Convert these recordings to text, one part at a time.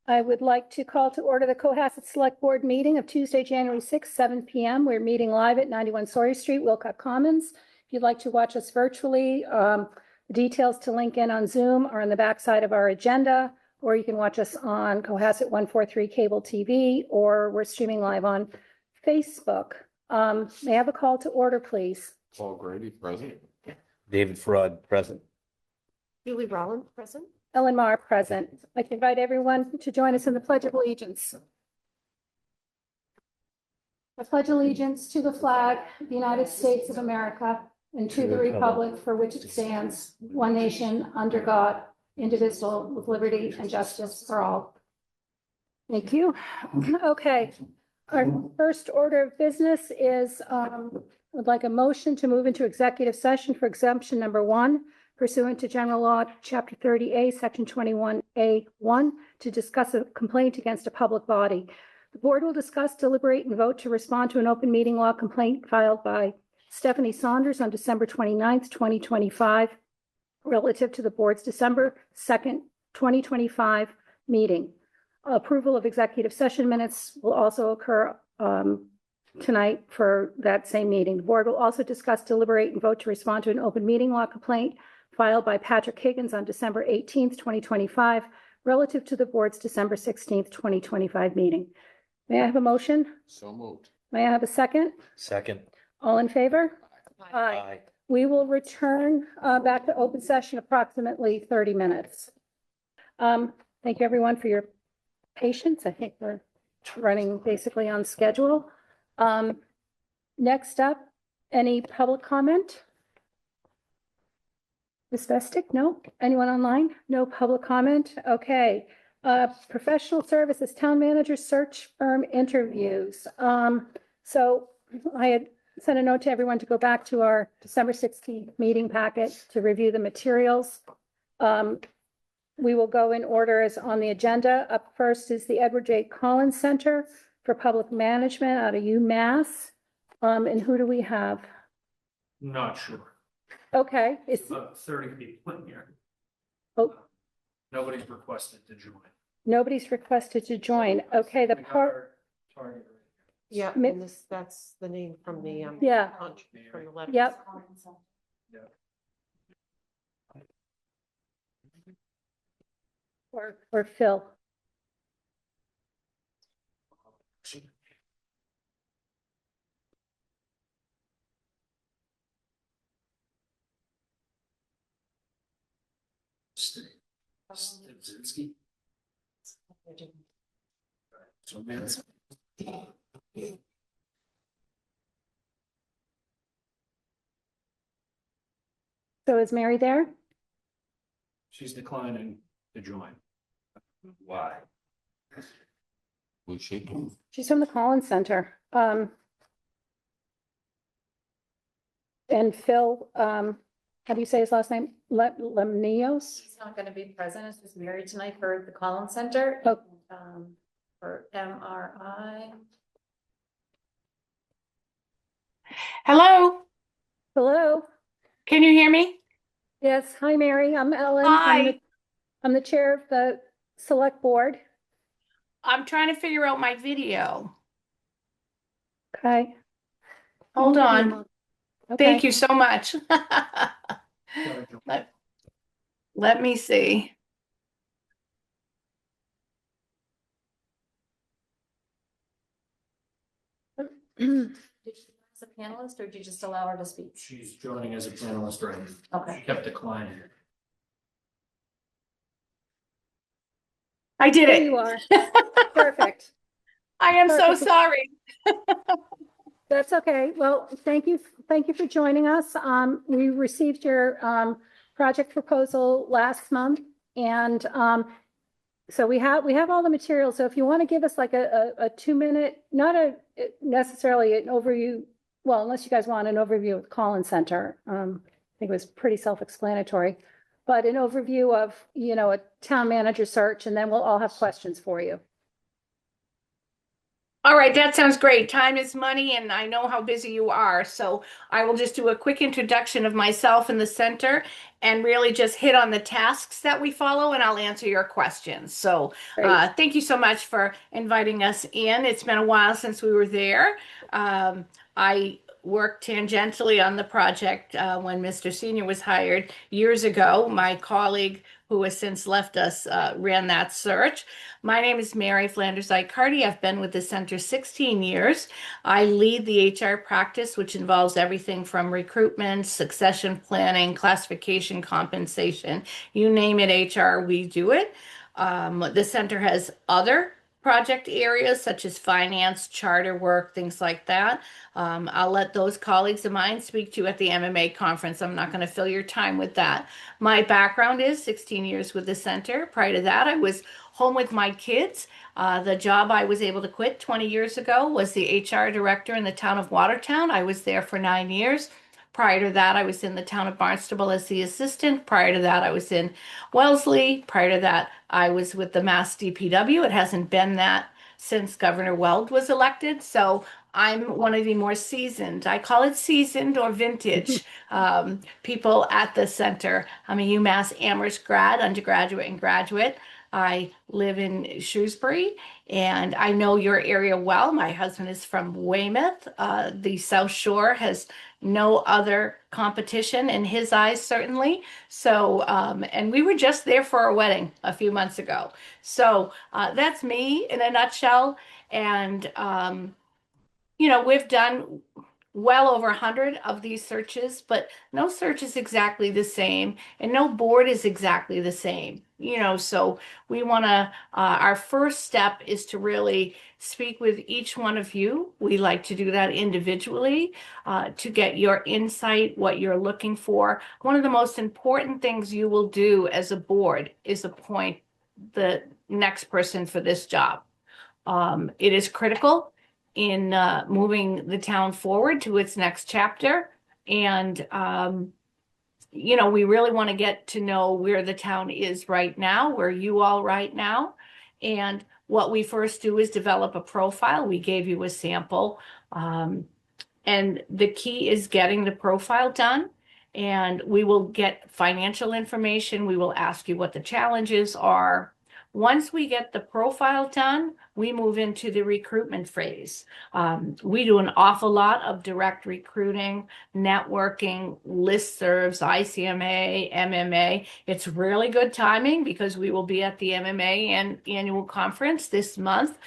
I would like to call to order the Cohasset Select Board meeting of Tuesday, January 6th, 7 p.m. We're meeting live at 91 Sawyer Street, Wilcott Commons. If you'd like to watch us virtually, the details to link in on Zoom are on the backside of our agenda, or you can watch us on Cohasset 143 Cable TV, or we're streaming live on Facebook. May I have a call to order, please? Paul Grady, present. David Fraud, present. Julie Rollins, present. Ellen Mar, present. I'd like to invite everyone to join us in the Pledge of Allegiance. I pledge allegiance to the flag of the United States of America and to the republic for which it stands, one nation, under God, indivisible, with liberty and justice for all. Thank you. Okay. Our first order of business is, would like a motion to move into executive session for exemption number 1 pursuant to General Law, Chapter 30A, Section 21A1, to discuss a complaint against a public body. The board will discuss, deliberate, and vote to respond to an open meeting law complaint filed by Stephanie Saunders on December 29th, 2025, relative to the board's December 2nd, 2025 meeting. Approval of executive session minutes will also occur tonight for that same meeting. The board will also discuss, deliberate, and vote to respond to an open meeting law complaint filed by Patrick Higgins on December 18th, 2025, relative to the board's December 16th, 2025 meeting. May I have a motion? So moved. May I have a second? Second. All in favor? Aye. We will return back to open session approximately 30 minutes. Thank you, everyone, for your patience. I think we're running basically on schedule. Next up, any public comment? Ms. Vestick? No? Anyone online? No public comment? Okay. Professional services, town manager search firm interviews. So I had sent a note to everyone to go back to our December 16th meeting packet to review the materials. We will go in order as on the agenda. Up first is the Edward J. Collins Center for Public Management out of UMass. And who do we have? Not sure. Okay, it's, About 30 people in here. oh, Nobody's requested to join. nobody's requested to join. Okay, the We got part, our target right Yeah, Mi- and that's the name from the, yeah, punch from the letter. yep. Or Phil. Stevzinski. So that's. So is Mary there? She's declining to join. Why? Who's she? She's from the Collins Center. And Phil, how do you say his last name? Lemnios? He's not gonna be present, it's just Mary tonight for the Collins Center. Oh. For MRI. Hello, Hello? can you hear me? Yes, hi, Mary. I'm Ellen. Hi. I'm the chair of the select board. I'm trying to figure out my video. Okay. Hold on. Thank you so much. Let me see. Did she as a panelist or did you just allow her to speak? She's joining as a panelist right now. Okay. She kept declining. I did There it. you are. Perfect. I am so Perfect. sorry. That's okay. Well, thank you. Thank you for joining us. We received your project proposal last month, and so we have all the materials. So if you want to give us like a 2-minute, not necessarily an overview, well, unless you guys want an overview of the Collins Center, I think it was pretty self-explanatory, but an overview of, you know, a town manager search, and then we'll all have questions for you. All right, that sounds great. Time is money, and I know how busy you are. So I will just do a quick introduction of myself and the center and really just hit on the tasks that we follow, and I'll answer your questions. So thank you so much for inviting us in. It's been a while since we were there. I worked tangentially on the project when Mr. Senior was hired years ago. My colleague, who has since left us, ran that search. My name is Mary Flanders Icardi. I've been with the center 16 years. I lead the HR practice, which involves everything from recruitment, succession planning, classification, compensation. You name it, HR, we do it. The center has other project areas such as finance, charter work, things like that. I'll let those colleagues of mine speak to you at the MMA conference. I'm not going to fill your time with that. My background is 16 years with the center. Prior to that, I was home with my kids. The job I was able to quit 20 years ago was the HR director in the town of Watertown. I was there for 9 years. Prior to that, I was in the town of Barnstable as the assistant. Prior to that, I was in Wellesley. Prior to that, I was with the Mass DPW. It hasn't been that since Governor Weld was elected. So I'm one of the more seasoned, I call it seasoned or vintage people at the center. I'm a UMass Amherst grad, undergraduate and graduate. I live in Shrewsbury and I know your area well. My husband is from Weymouth. The South Shore has no other competition in his eyes, certainly. So, and we were just there for a wedding a few months ago. So that's me in a nutshell. And, we've done well over 100 of these searches, but no search is exactly the same and no board is exactly the same. So we want to, our first step is to really speak with each one of you. We like to do that individually to get your insight, what you're looking for. One of the most important things you will do as a board is appoint the next person for this job. It is critical in moving the town forward to its next chapter. And, we really want to get to know where the town is right now, where you all right now. And what we first do is develop a profile. We gave you a sample. And the key is getting the profile done. And we will get financial information. We will ask you what the challenges are. Once we get the profile done, we move into the recruitment phase. We do an awful lot of direct recruiting, networking, listservs, ICMA, MMA. It's really good timing because we will be at the MMA and annual conference this month.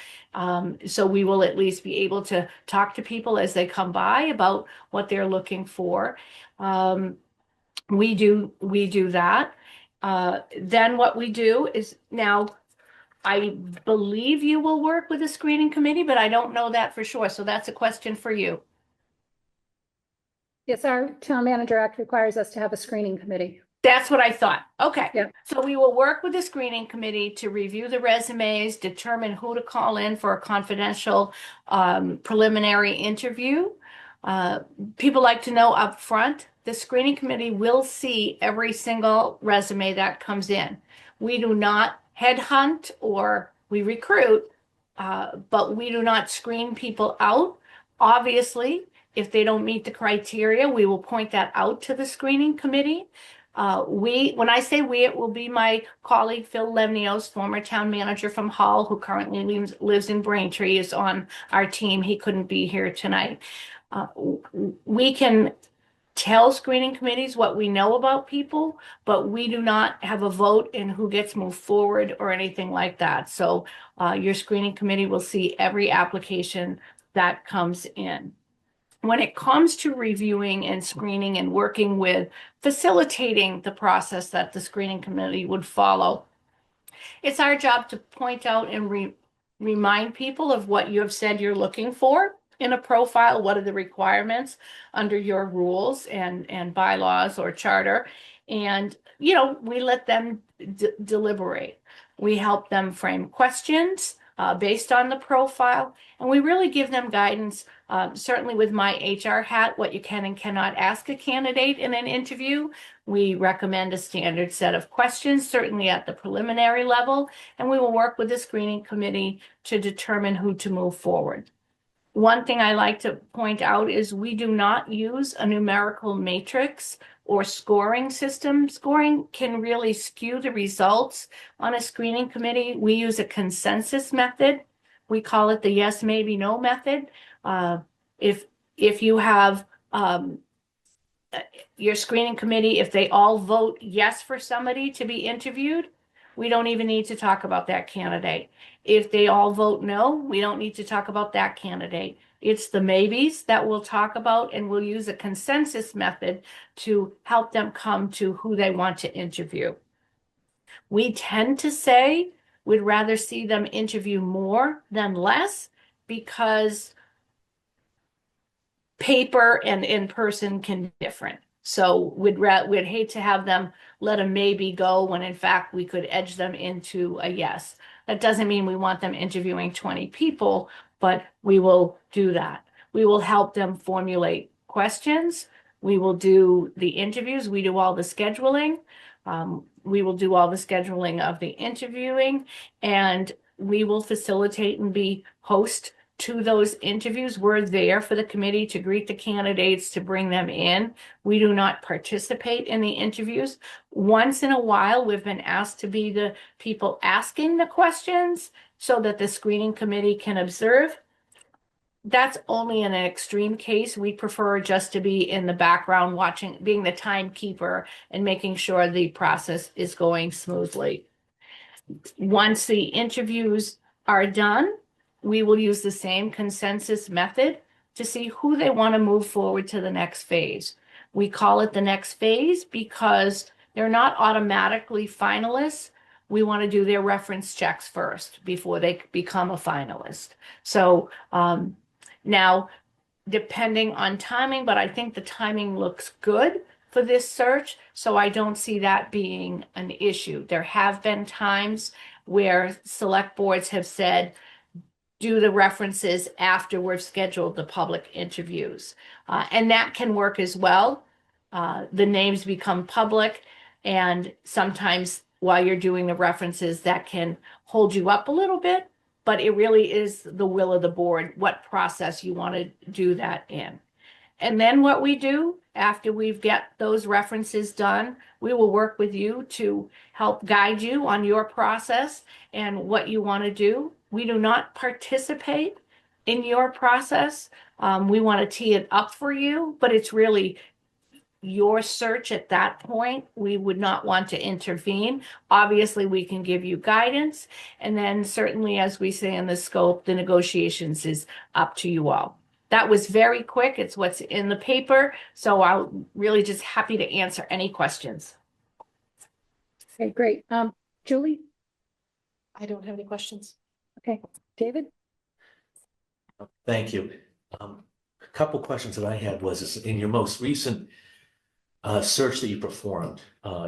So we will at least be able to talk to people as they come by about what they're looking for. We do that. Then what we do is now, I believe you will work with a screening committee, but I don't know that for sure. So that's a question for you. Yes, our town manager act requires us to have a screening committee. That's what I thought. Okay. Yeah. So we will work with the screening committee to review the resumes, determine who to call in for a confidential preliminary interview. People like to know up front, the screening committee will see every single resume that comes in. We do not headhunt or we recruit, but we do not screen people out. Obviously, if they don't meet the criteria, we will point that out to the screening committee. When I say we, it will be my colleague Phil Levnios, former town manager from Hull, who currently lives in Braintree, is on our team. He couldn't be here tonight. We can tell screening committees what we know about people, but we do not have a vote in who gets moved forward or anything like that. So your screening committee will see every application that comes in. When it comes to reviewing and screening and working with facilitating the process that the screening committee would follow, it's our job to point out and remind people of what you have said you're looking for in a profile. What are the requirements under your rules and bylaws or charter? And, we let them deliberate. We help them frame questions. based on the profile. And we really give them guidance, certainly with my HR hat, what you can and cannot ask a candidate in an interview. We recommend a standard set of questions, certainly at the preliminary level, and we will work with the screening committee to determine who to move forward. One thing I like to point out is we do not use a numerical matrix or scoring system. Scoring can really skew the results on a screening committee. We use a consensus method. We call it the yes, maybe, no method. If you have your screening committee, if they all vote yes for somebody to be interviewed, we don't even need to talk about that candidate. If they all vote no, we don't need to talk about that candidate. It's the maybes that we'll talk about, and we'll use a consensus method to help them come to who they want to interview. We tend to say we'd rather see them interview more than less, because paper and in person can be different. So we'd hate to have them let a maybe go when in fact we could edge them into a yes. That doesn't mean we want them interviewing 20 people, but we will do that. We will help them formulate questions. We will do the interviews. We do all the scheduling. We will do all the scheduling of the interviewing, and we will facilitate and be host to those interviews. We're there for the committee to greet the candidates, to bring them in. We do not participate in the interviews. Once in a while, we've been asked to be the people asking the questions so that the screening committee can observe. That's only in an extreme case. We prefer just to be in the background watching, being the timekeeper and making sure the process is going smoothly. Once the interviews are done, we will use the same consensus method to see who they want to move forward to the next phase. We call it the next phase because they're not automatically finalists. We want to do their reference checks first before they become a finalist. So now, depending on timing, but I think the timing looks good for this search, so I don't see that being an issue. There have been times where select boards have said, do the references after we've scheduled the public interviews. And that can work as well. The names become public, and sometimes while you're doing the references, that can hold you up a little bit, but it really is the will of the board, what process you want to do that in. And then what we do after we've got those references done, we will work with you to help guide you on your process and what you want to do. We do not participate in your process. We want to tee it up for you, but it's really your search at that point. We would not want to intervene. Obviously, we can give you guidance. And then certainly, as we say in the scope, the negotiations is up to you all. That was very quick. It's what's in the paper. So I'm really just happy to answer any questions. Okay, great. Julie? I don't have any questions. Okay, David? Thank you. A couple questions that I had was in your most recent search that you performed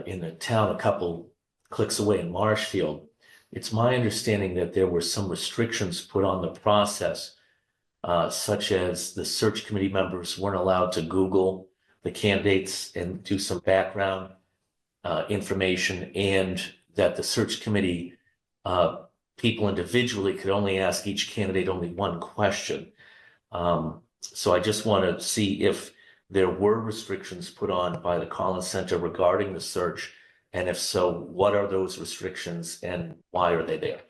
in the town a couple clicks away in Marshfield, it's my understanding that there were some restrictions put on the process, such as the search committee members weren't allowed to Google the candidates and do some background information, and that the search committee people individually could only ask each candidate only one question. So I just want to see if there were restrictions put on by the Collins Center regarding the search, and if so, what are those restrictions and why are they there?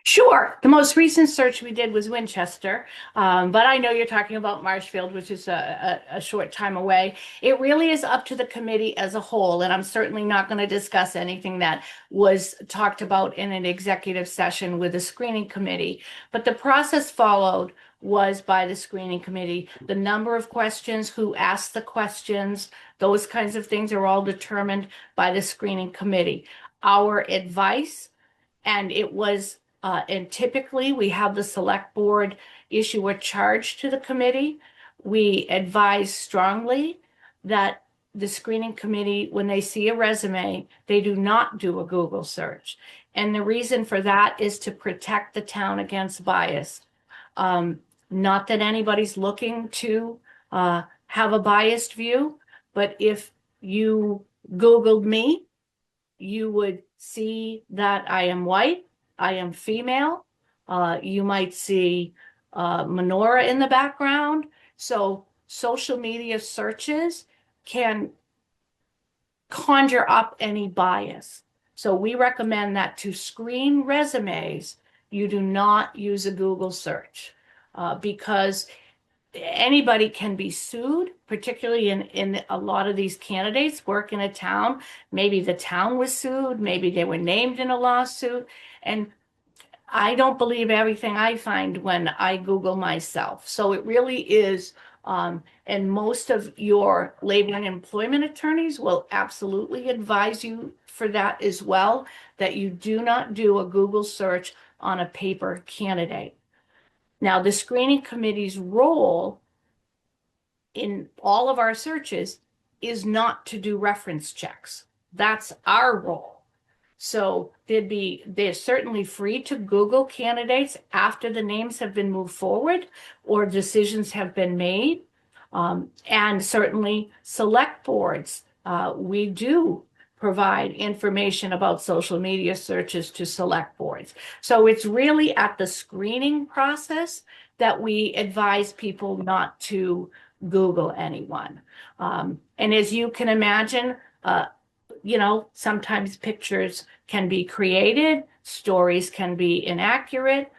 Sure. The most recent search we did was Winchester, but I know you're talking about Marshfield, which is a short time away. It really is up to the committee as a whole, and I'm certainly not going to discuss anything that was talked about in an executive session with the screening committee. But the process followed was by the screening committee. The number of questions, who asked the questions, those kinds of things are all determined by the screening committee. Our advice, and it was and typically we have the select board issue a charge to the committee. We advise strongly that the screening committee, when they see a resume, they do not do a Google search. And the reason for that is to protect the town against bias. Not that anybody's looking to have a biased view, but if you Googled me, you would see that I am white, I am female. You might see menorah in the background. So social media searches can conjure up any bias. So we recommend that to screen resumes, you do not use a Google search because anybody can be sued, particularly in a lot of these candidates work in a town. Maybe the town was sued, maybe they were named in a lawsuit. And I don't believe everything I find when I Google myself. So it really is, and most of your labor and employment attorneys will absolutely advise you for that as well, that you do not do a Google search on a paper candidate. Now, the screening committee's role in all of our searches is not to do reference checks. That's our role. So they're certainly free to Google candidates after the names have been moved forward or decisions have been made. And certainly select boards, we do provide information about social media searches to select boards. So it's really at the screening process that we advise people not to Google anyone. And as you can imagine, sometimes pictures can be created, stories can be inaccurate.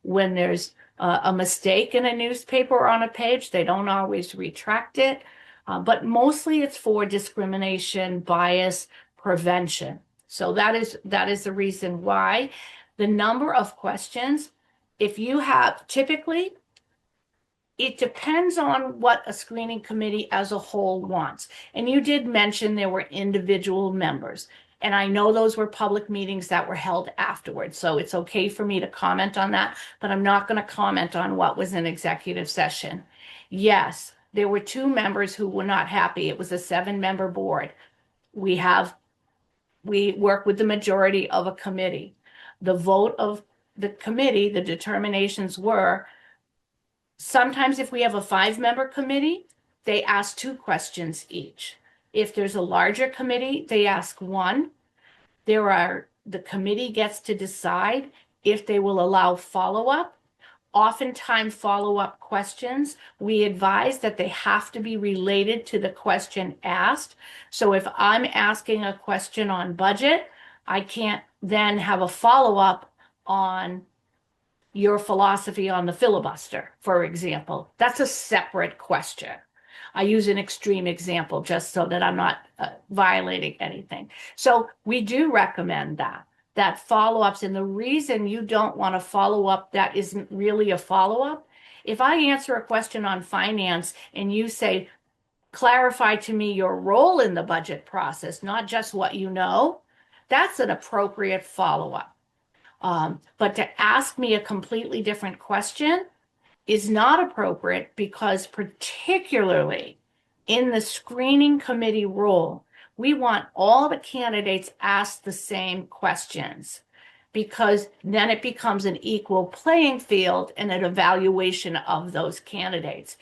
When there's a mistake in a newspaper or on a page, they don't always retract it. But mostly it's for discrimination, bias, prevention. So that is the reason why. The number of questions, if you have, typically, it depends on what a screening committee as a whole wants. And you did mention there were individual members. And I know those were public meetings that were held afterwards. So it's okay for me to comment on that, but I'm not going to comment on what was in executive session. Yes, there were 2 members who were not happy. It was a 7-member board. We work with the majority of a committee. The vote of the committee, the determinations were, sometimes if we have a 5-member committee, they ask 2 questions each. If there's a larger committee, they ask 1. The committee gets to decide if they will allow follow-up. Oftentimes follow-up questions, we advise that they have to be related to the question asked. So if I'm asking a question on budget, I can't then have a follow-up on your philosophy on the filibuster, for example. That's a separate question. I use an extreme example just so that I'm not violating anything. So we do recommend that follow-ups. And the reason you don't want to follow up that isn't really a follow-up, if I answer a question on finance and you say, clarify to me your role in the budget process, not just what you know, that's an appropriate follow-up. But to ask me a completely different question is not appropriate, because particularly in the screening committee role, we want all the candidates asked the same questions, because then it becomes an equal playing field and an evaluation of those candidates.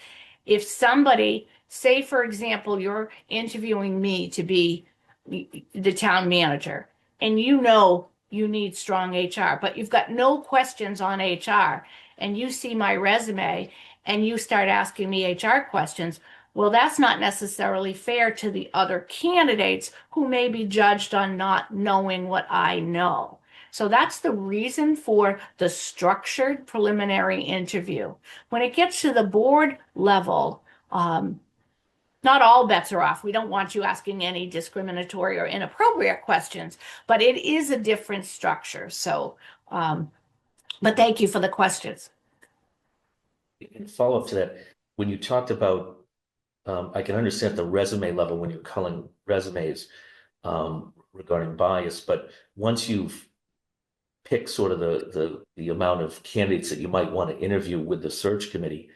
If somebody, say for example, you're interviewing me to be the town manager, and you know you need strong HR, but you've got no questions on HR, and you see my resume and you start asking me HR questions, well, that's not necessarily fair to the other candidates who may be judged on not knowing what I know. So that's the reason for the structured preliminary interview. When it gets to the board level, not all bets are off. We don't want you asking any discriminatory or inappropriate questions, but it is a different structure. So, but thank you for the questions. In follow-up to that, when you talked about, I can understand the resume level when you're culling resumes regarding bias, but once you've picked sort of the amount of candidates that you might want to interview with the search committee,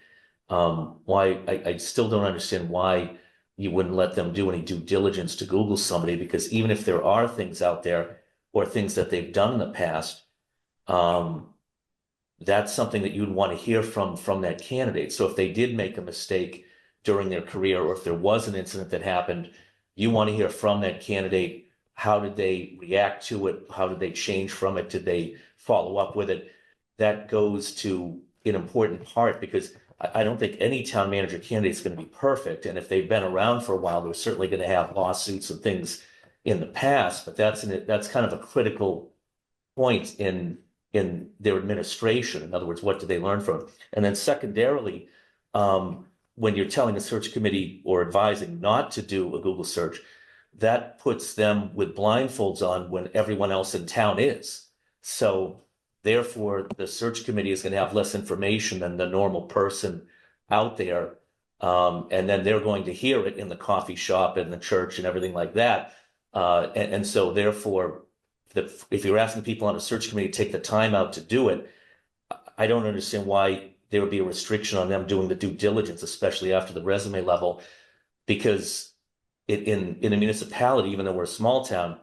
why I still don't understand why you wouldn't let them do any due diligence to Google somebody, because even if there are things out there or things that they've done in the past, that's something that you'd want to hear from that candidate. So if they did make a mistake during their career, or if there was an incident that happened, you want to hear from that candidate. How did they react to it? How did they change from it? Did they follow up with it? That goes to an important part, because I don't think any town manager candidate is going to be perfect. And if they've been around for a while, they're certainly going to have lawsuits and things in the past, but that's kind of a critical point in their administration. In other words, what did they learn from? And then secondarily, when you're telling a search committee or advising not to do a Google search, that puts them with blindfolds on when everyone else in town is. So therefore, the search committee is going to have less information than the normal person out there. And then they're going to hear it in the coffee shop and the church and everything like that. And so therefore, if you're asking people on a search committee to take the time out to do it, I don't understand why there would be a restriction on them doing the due diligence, especially after the resume level, because in a municipality, even though we're a small town,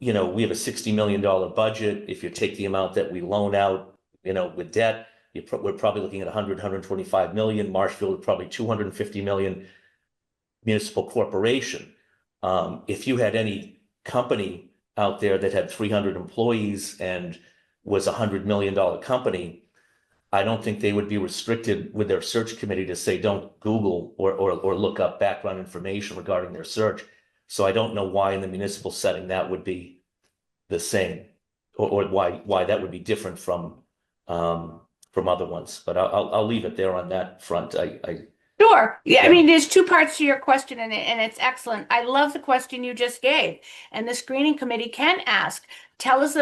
we have a $60 million budget. If you take the amount that we loan out, with debt, we're probably looking at 125 million. Marshfield is probably 250 million. Municipal corporation. If you had any company out there that had 300 employees and was a $100 million company, I don't think they would be restricted with their search committee to say, don't Google or look up background information regarding their search. So I don't know why in the municipal setting that would be the same, or why that would be different from other ones. But I'll leave it there on that front. Sure. Yeah, I Yeah. mean, there's two parts to your question, and it's excellent. I love the question you just gave. And the screening committee can ask, tell us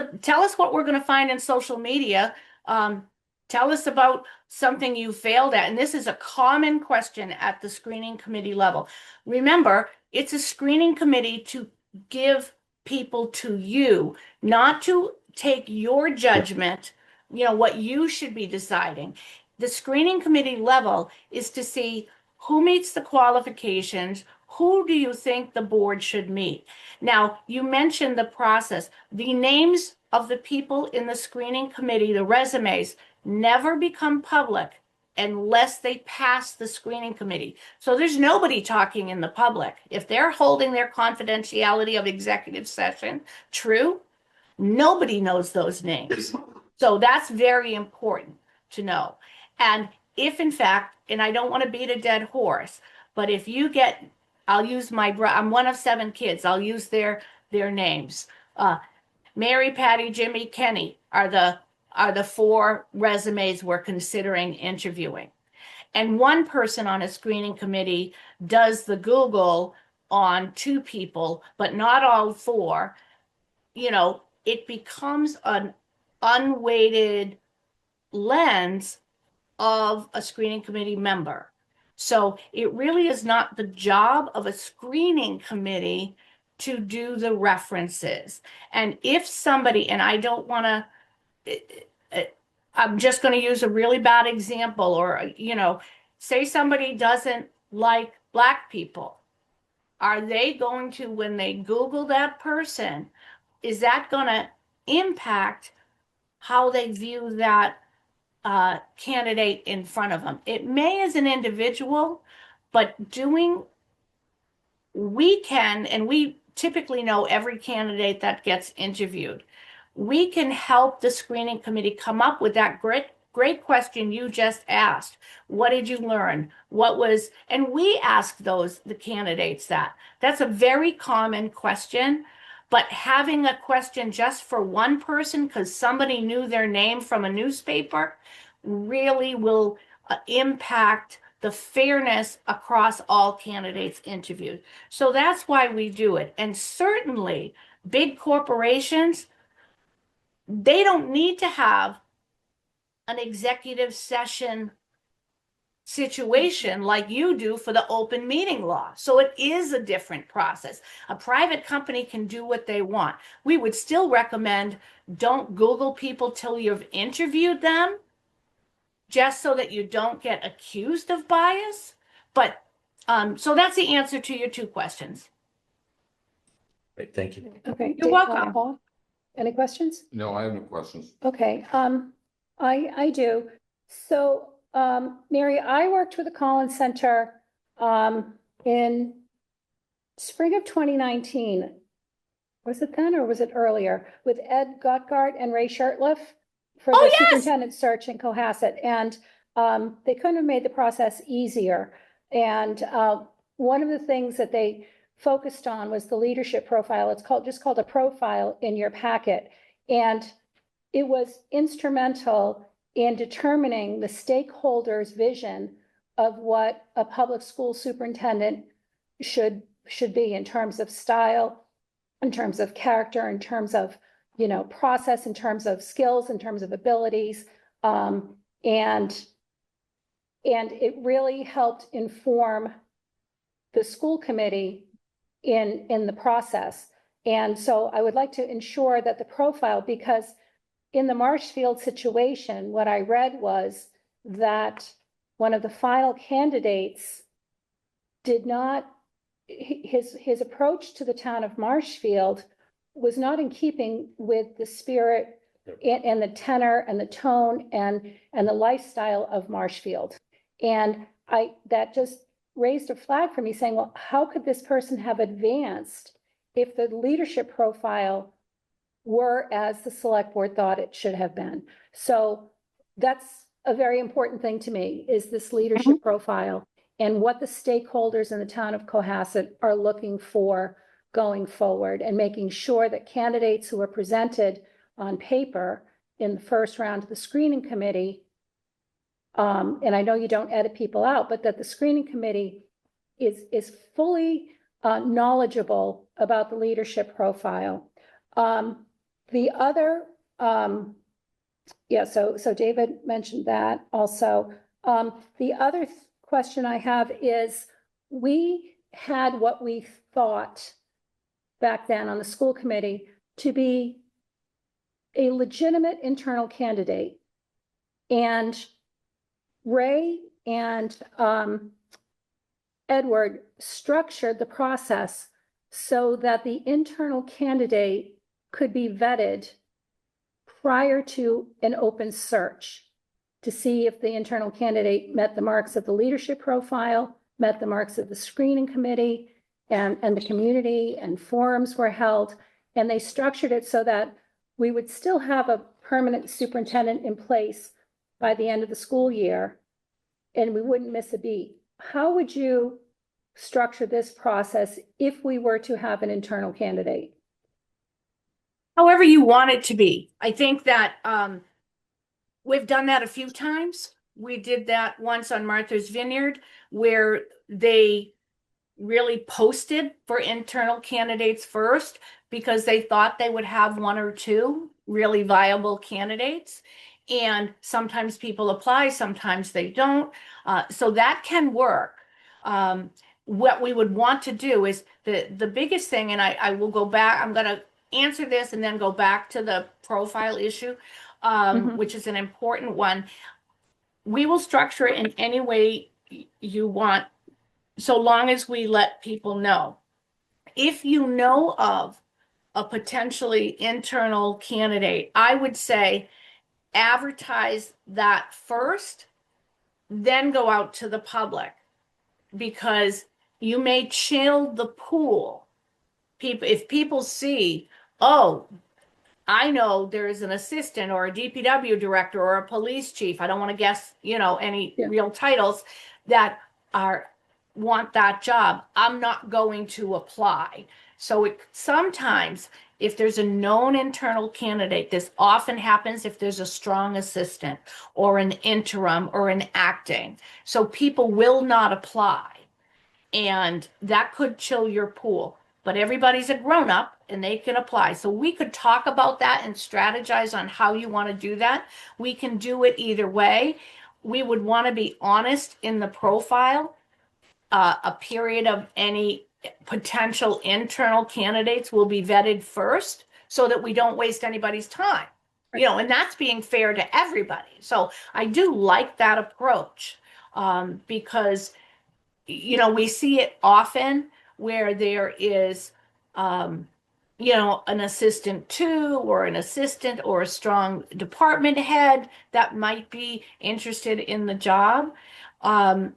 what we're going to find in social media. Tell us about something you failed at. And this is a common question at the screening committee level. Remember, it's a screening committee to give people to you, not to take your judgment, what you should be deciding. The screening committee level is to see who meets the qualifications, who do you think the board should meet. Now, you mentioned the process. The names of the people in the screening committee, the resumes, never become public unless they pass the screening committee. So there's nobody talking in the public. If they're holding their confidentiality of executive session true, nobody knows those names. So that's very important to know. And if in fact, and I don't want to beat a dead horse, but if you get, I'm one of 7 kids, I'll use their names. Mary, Patty, Jimmy, Kenny are the 4 resumes we're considering interviewing. And one person on a screening committee does the Google on 2 people, but not all 4. It becomes an unweighted lens of a screening committee member. So it really is not the job of a screening committee to do the references. And if somebody, and I don't want to, I'm just going to use a really bad example, or, say somebody doesn't like Black people. Are they going to, when they Google that person, is that going to impact how they view that candidate in front of them? It may as an individual, but we can, and we typically know every candidate that gets interviewed. We can help the screening committee come up with that great question you just asked. What did you learn? And we ask the candidates that. That's a very common question. But having a question just for one person because somebody knew their name from a newspaper really will impact the fairness across all candidates interviewed. So that's why we do it. And certainly big corporations, they don't need to have an executive session situation like you do for the open meeting law. So it is a different process. A private company can do what they want. We would still recommend don't Google people till you've interviewed them, just so that you don't get accused of bias. But so that's the answer to your 2 questions. Great, thank you. Okay. You're welcome. Any questions? No, I have no questions. Okay, I do. So, Mary, I worked with the Collins Center, in spring of 2019. Was it then or was it earlier? With Ed Gottgart and Ray Shurtleff for Oh, the yes! superintendent search in Cohasset. And, they couldn't have made the process easier. And, one of the things that they focused on was the leadership profile. It's just called a profile in your packet. And it was instrumental in determining the stakeholders' vision of what a public school superintendent should be in terms of style, in terms of character, in terms of, process, in terms of skills, in terms of abilities. And it really helped inform the school committee in the process. And so I would like to ensure that the profile, because in the Marshfield situation, what I read was that one of the final candidates did not, his approach to the town of Marshfield was not in keeping with the spirit and the tenor and the tone and the lifestyle of Marshfield. And that just raised a flag for me saying, well, how could this person have advanced if the leadership profile were as the select board thought it should have been? So that's a very important thing to me, is this leadership profile and what the stakeholders in the town of Cohasset are looking for going forward, and making sure that candidates who are presented on paper in the first round of the screening committee, and I know you don't edit people out, but that the screening committee is fully knowledgeable about the leadership profile. The other, so David mentioned that also. The other question I have is, we had what we thought back then on the school committee to be a legitimate internal candidate. And Ray and Edward structured the process so that the internal candidate could be vetted prior to an open search to see if the internal candidate met the marks of the leadership profile, met the marks of the screening committee, and the community, and forums were held. And they structured it so that we would still have a permanent superintendent in place by the end of the school year, and we wouldn't miss a beat. How would you structure this process if we were to have an internal candidate? However you want it to be. I think that we've done that a few times. We did that once on Martha's Vineyard, where they really posted for internal candidates first, because they thought they would have one or two really viable candidates. And sometimes people apply, sometimes they don't. So that can work. What we would want to do is the biggest thing, and I will go back, I'm going to answer this and then go back to the profile issue, which is an important one. We will structure it in any way you want, so long as we let people know. If you know of a potentially internal candidate, I would say advertise that first, then go out to the public, because you may chill the pool. If people see, oh, I know there is an assistant or a DPW director or a police chief, I don't want to guess, any real titles, that want that job, I'm not going to apply. So sometimes if there's a known internal candidate, this often happens if there's a strong assistant or an interim or an acting. So people will not apply, and that could chill your pool. But everybody's a grown-up and they can apply. So we could talk about that and strategize on how you want to do that. We can do it either way. We would want to be honest in the profile. A period of any potential internal candidates will be vetted first, so that we don't waste anybody's time, and that's being fair to everybody. So I do like that approach, because, we see it often where there is an assistant two or an assistant or a strong department head that might be interested in the job.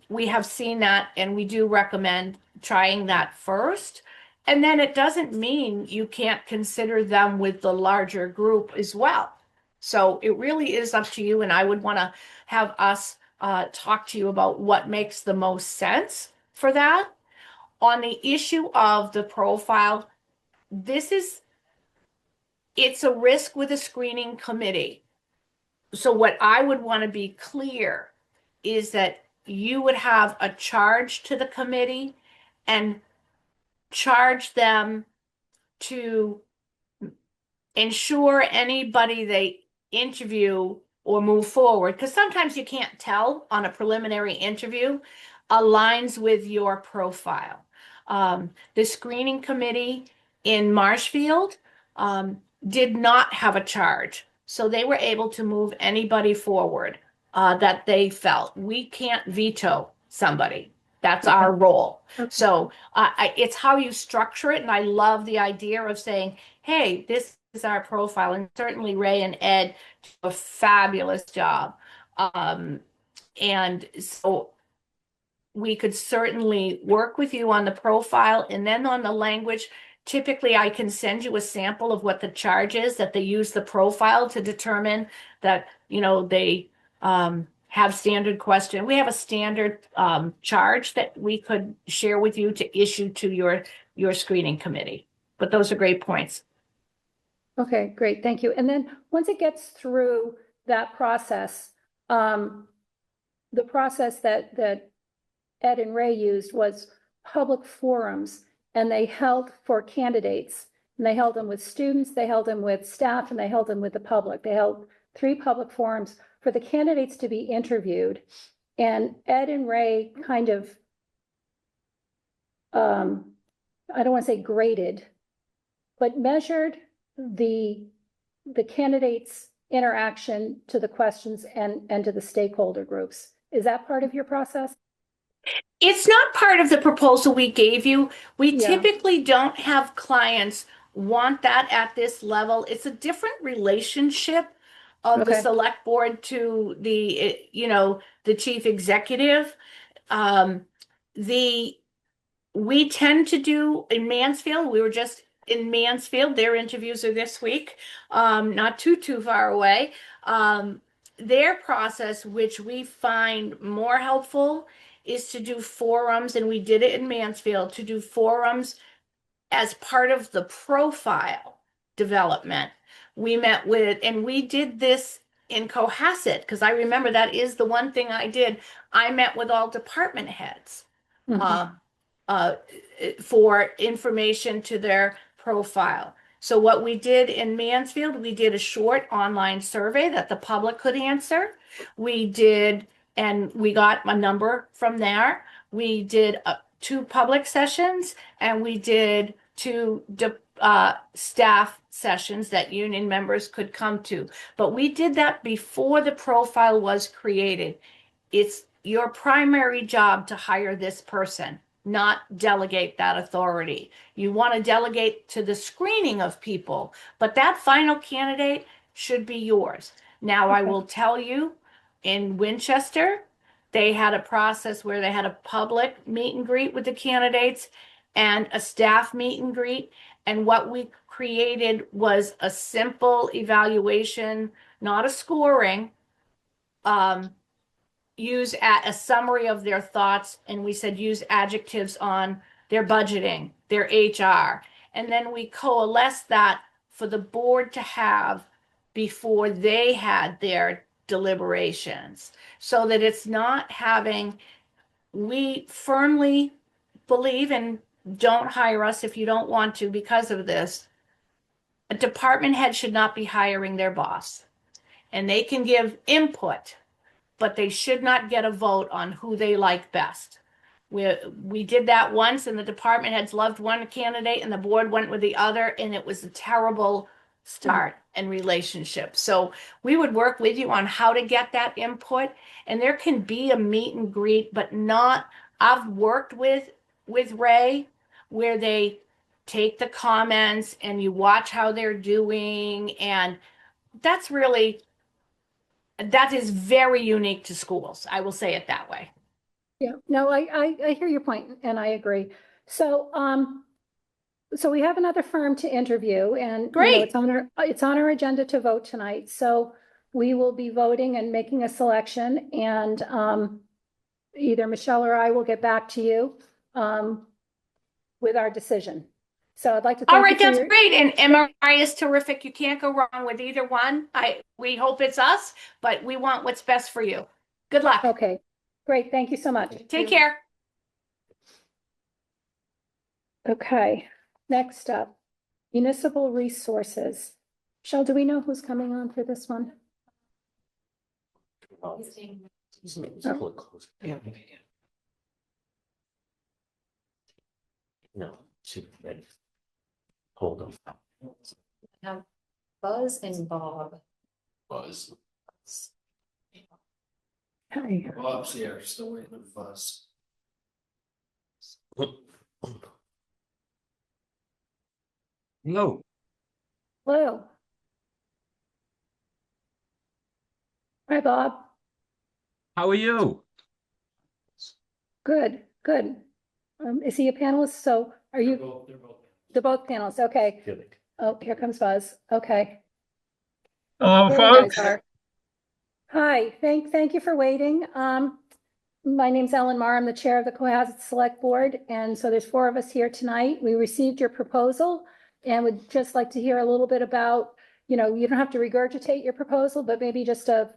We have seen that, and we do recommend trying that first. And then it doesn't mean you can't consider them with the larger group as well. So it really is up to you, and I would want to have us talk to you about what makes the most sense for that. On the issue of the profile, it's a risk with a screening committee. So what I would want to be clear is that you would have a charge to the committee and charge them to ensure anybody they interview or move forward, because sometimes you can't tell on a preliminary interview, aligns with your profile. The screening committee in Marshfield did not have a charge, so they were able to move anybody forward that they felt. We can't veto somebody. That's our role. Okay. So it's how you structure it, and I love the idea of saying, hey, this is our profile, and certainly Ray and Ed do a fabulous job. And so we could certainly work with you on the profile, and then on the language. Typically, I can send you a sample of what the charge is that they use the profile to determine that, they have standard question. We have a standard charge that we could share with you to issue to your screening committee. But those are great points. Okay, great, thank you. And then once it gets through that process, the process that Ed and Ray used was public forums, and they held for candidates. And they held them with students, they held them with staff, and they held them with the public. They held 3 public forums for the candidates to be interviewed. And Ed and Ray kind of, I don't want to say graded, but measured the candidates' interaction to the questions and to the stakeholder groups. Is that part of your process? It's not part of the proposal we gave you. We Yeah. typically don't have clients want that at this level. It's a different relationship of the Okay. select board to the chief executive. We tend to do in Mansfield. We were just in Mansfield. Their interviews are this week, not too far away. Their process, which we find more helpful, is to do forums, and we did it in Mansfield, to do forums as part of the profile development. We met with, and we did this in Cohasset, because I remember that is the one thing I did. I met with all department heads for information to their profile. So what we did in Mansfield, we did a short online survey that the public could answer. We did, and we got a number from there. We did 2 public sessions, and we did 2 staff sessions that union members could come to. But we did that before the profile was created. It's your primary job to hire this person, not delegate that authority. You want to delegate to the screening of people, but that final candidate should be yours. Now, I will tell you, in Winchester, they had a process where they had a public meet and greet with the candidates and a staff meet and greet. And what we created was a simple evaluation, not a scoring, use a summary of their thoughts. And we said, use adjectives on their budgeting, their HR. And then we coalesced that for the board to have before they had their deliberations, so that it's not having, we firmly believe, and don't hire us if you don't want to because of this, a department head should not be hiring their boss. And they can give input, but they should not get a vote on who they like best. We did that once, and the department heads loved one candidate and the board went with the other, and it was a terrible start and relationship. So we would work with you on how to get that input, and there can be a meet and greet, but not, I've worked with Ray where they take the comments and you watch how they're doing. And that's really, that is very unique to schools. I will say it that way. Yeah, no, I hear your point and I agree. So, so we have another firm to interview and you know, Great. it's on our agenda to vote tonight. So we will be voting and making a selection and, either Michelle or I will get back to you, with our decision. So I'd like to. All thank right, you for that's your- great. And MRI is terrific. You can't go wrong with either one. We hope it's us, but we want what's best for you. Good luck. Okay, great. Thank you so much. Take care. Okay, next up, municipal resources. Michelle, do we know who's coming on for this one? Yeah. No, she ready. Hold on. Have Buzz and Bob. Buzz. Hi. Bob's here, still waiting for Buzz. Hello, Hello. Hi, Bob. how are you? Good, good. Is he a panelist? So are you, They're both. they're both panelists? Okay. Good. Oh, here comes Buzz. Okay. Hello, There you folks. guys are. Hi, thank you for waiting. My name's Ellen Mar. I'm the chair of the Cohasset Select Board. And so there's 4 of us here tonight. We received your proposal and would just like to hear a little bit about, you know, you don't have to regurgitate your proposal, but maybe just a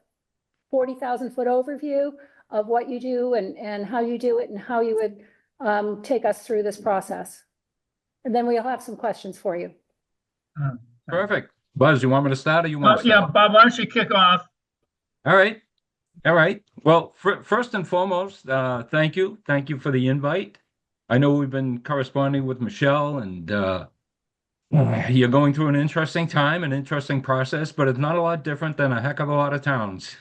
40,000-foot overview of what you do and how you do it and how you would take us through this process. And then we'll have some questions for you. Perfect. Buzz, you want me to start or you want to Yeah, start? Bob, why don't you kick off? All right. All right. Well, first and foremost, thank you. Thank you for the invite. I know we've been corresponding with Michelle and you're going through an interesting time, an interesting process, but it's not a lot different than a heck of a lot of towns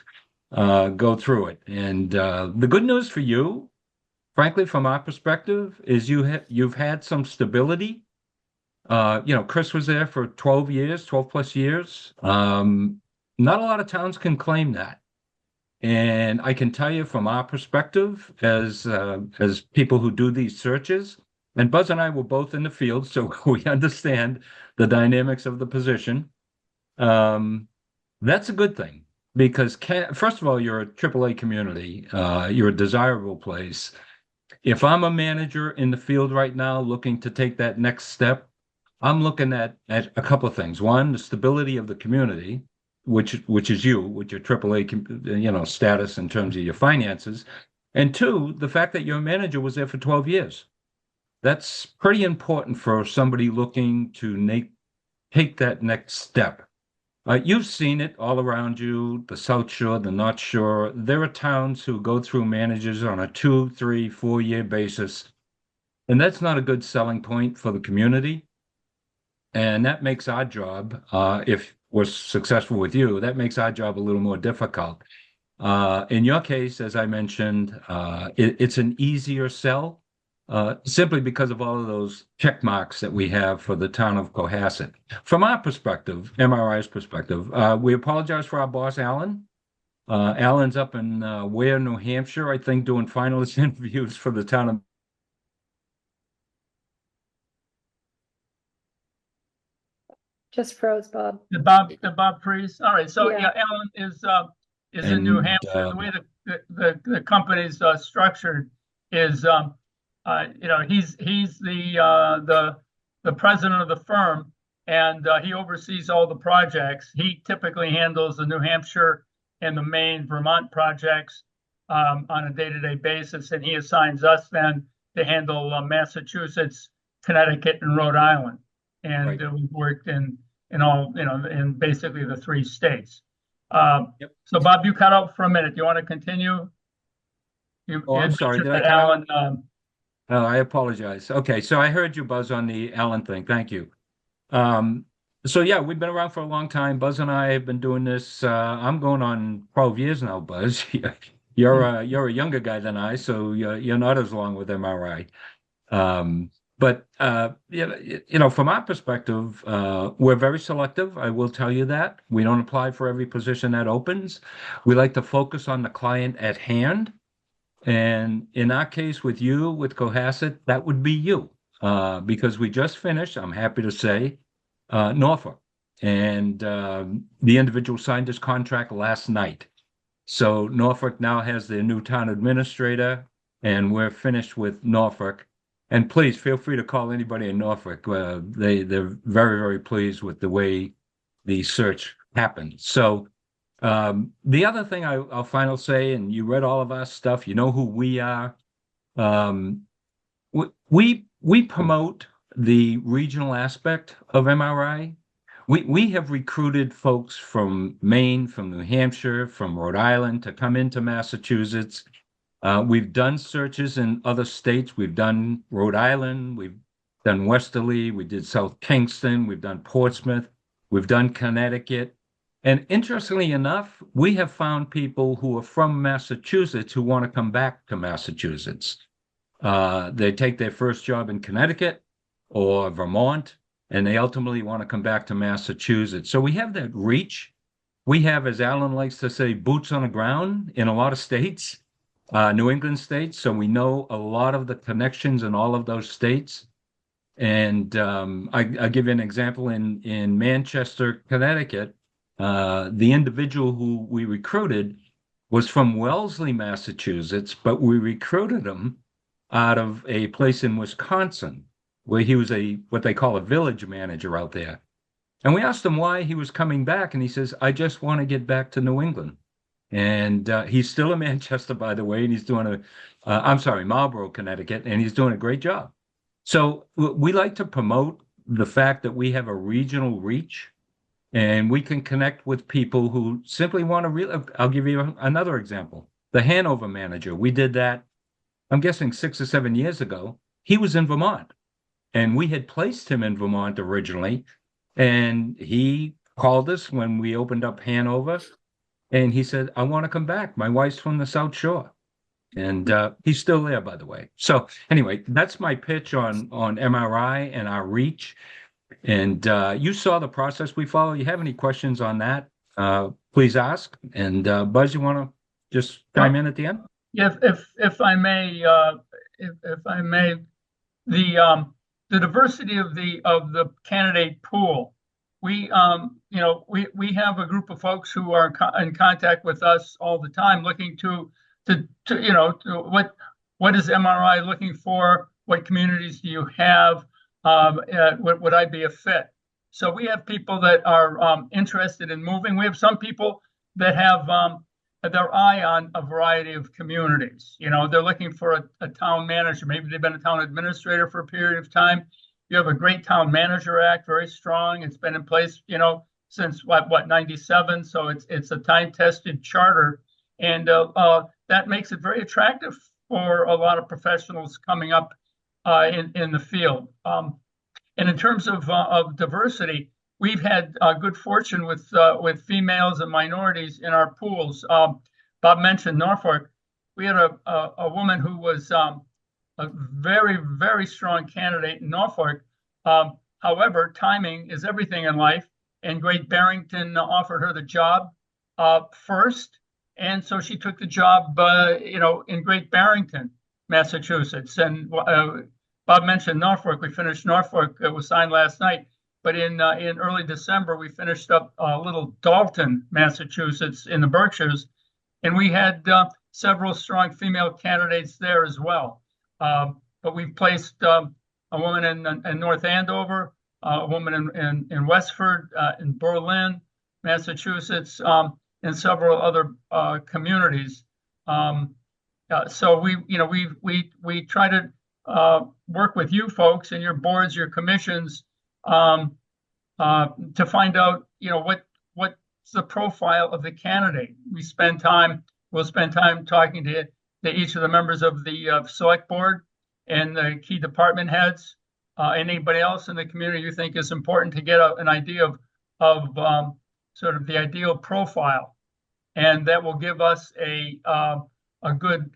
go through it. And the good news for you, frankly, from our perspective, is you've had some stability. You know, Chris was there for 12 years, 12 plus years. Not a lot of towns can claim that. And I can tell you from our perspective as people who do these searches, and Buzz and I were both in the field, so we understand the dynamics of the position. That's a good thing because first of all, you're a AAA community. You're a desirable place. If I'm a manager in the field right now looking to take that next step, I'm looking at a couple of things. One, the stability of the community, which is you, with your AAA, status in terms of your finances. And 2, the fact that your manager was there for 12 years. That's pretty important for somebody looking to take that next step. You've seen it all around you, the South Shore, the North Shore. There are towns who go through managers on a 2, 3, 4-year basis. And that's not a good selling point for the community. And that makes our job, if we're successful with you, that makes our job a little more difficult. In your case, as I mentioned, it's an easier sell simply because of all of those check marks that we have for the town of Cohasset. From our perspective, MRI's perspective, we apologize for our boss, Alan. Alan's up in Ware, New Hampshire, I think, doing finalist interviews for the town of Just froze, Bob. The Bob freeze. All right, so Yeah. Alan is in New And, Hampshire. The way the company's structured is, he's the president of the firm, and he oversees all the projects. He typically handles the New Hampshire and the Maine, Vermont projects on a day-to-day basis, and he assigns us then to handle Massachusetts, Connecticut, and Rhode Island. And Right. we've worked in all, in basically the 3 states. Yep. So Bob, you cut out for a minute. Do you want to continue? Oh, I'm sorry. Did I cut Alan, Oh, I apologize. Okay, so I heard you, Buzz, on the Allen thing. Thank you. So yeah, we've been around for a long time. Buzz and I have been doing this. I'm going on 12 years now, Buzz. You're a younger guy than I, so you're not as long with MRI. But from our perspective, we're very selective. I will tell you that. We don't apply for every position that opens. We like to focus on the client at hand. And in our case with you, with Cohasset, that would be you. Because we just finished, I'm happy to say, Norfolk. And the individual signed his contract last night. So Norfolk now has their new town administrator, and we're finished with Norfolk. And please feel free to call anybody in Norfolk. They're very, very pleased with the way the search happened. So the other thing I'll finally say, and you read all of our stuff, you know who we are. We promote the regional aspect of MRI. We have recruited folks from Maine, from New Hampshire, from Rhode Island to come into Massachusetts. We've done searches in other states. We've done Rhode Island. We've done Westerly. We did South Kingston. We've done Portsmouth. We've done Connecticut. And interestingly enough, we have found people who are from Massachusetts who want to come back to Massachusetts. They take their first job in Connecticut or Vermont, and they ultimately want to come back to Massachusetts. So we have that reach. We have, as Alan likes to say, boots on the ground in a lot of states, New England states. So we know a lot of the connections in all of those states. And I'll give you an example. In Manchester, Connecticut, the individual who we recruited was from Wellesley, Massachusetts, but we recruited him out of a place in Wisconsin, where he was what they call a village manager out there. And we asked him why he was coming back, and he says, I just want to get back to New England. And he's still in Manchester, by the way, and he's doing Marlborough, Connecticut, and he's doing a great job. So we like to promote the fact that we have a regional reach, and we can connect with people who simply want to I'll give you another example. The Hanover manager, we did that, I'm guessing 6 or 7 years ago. He was in Vermont. And we had placed him in Vermont originally, and he called us when we opened up Hanover, and he said, I want to come back. My wife's from the South Shore. And he's still there, by the way. So anyway, that's my pitch on MRI and our reach. And you saw the process we follow. You have any questions on that, please ask. And Buzz, you want to just chime in at the end? Yeah, if I may, the diversity of the candidate pool. We have a group of folks who are in contact with us all the time, looking to what is MRI looking for? What communities do you have? Would I be a fit? So we have people that are interested in moving. We have some people that have their eye on a variety of communities. They're looking for a town manager. Maybe they've been a town administrator for a period of time. You have a great Town Manager Act, very strong. It's been in place, since what 97. So it's a time-tested charter, and that makes it very attractive for a lot of professionals coming up in the field. And in terms of diversity, we've had good fortune with females and minorities in our pools. Bob mentioned Norfolk. We had a woman who was a very, very strong candidate in Norfolk. However, timing is everything in life, and Great Barrington offered her the job first, and so she took the job, in Great Barrington, Massachusetts. And Bob mentioned Norfolk. We finished Norfolk. It was signed last night. But in early December, we finished up little Dalton, Massachusetts, in the Berkshires, and we had several strong female candidates there as well. But we've placed a woman in North Andover, a woman in Westford, in Berlin, Massachusetts, and several other communities. So we try to work with you folks and your boards, your commissions, to find out, what's the profile of the candidate. We'll spend time talking to each of the members of the select board and the key department heads, anybody else in the community you think is important to get an idea of sort of the ideal profile. And that will give us a good,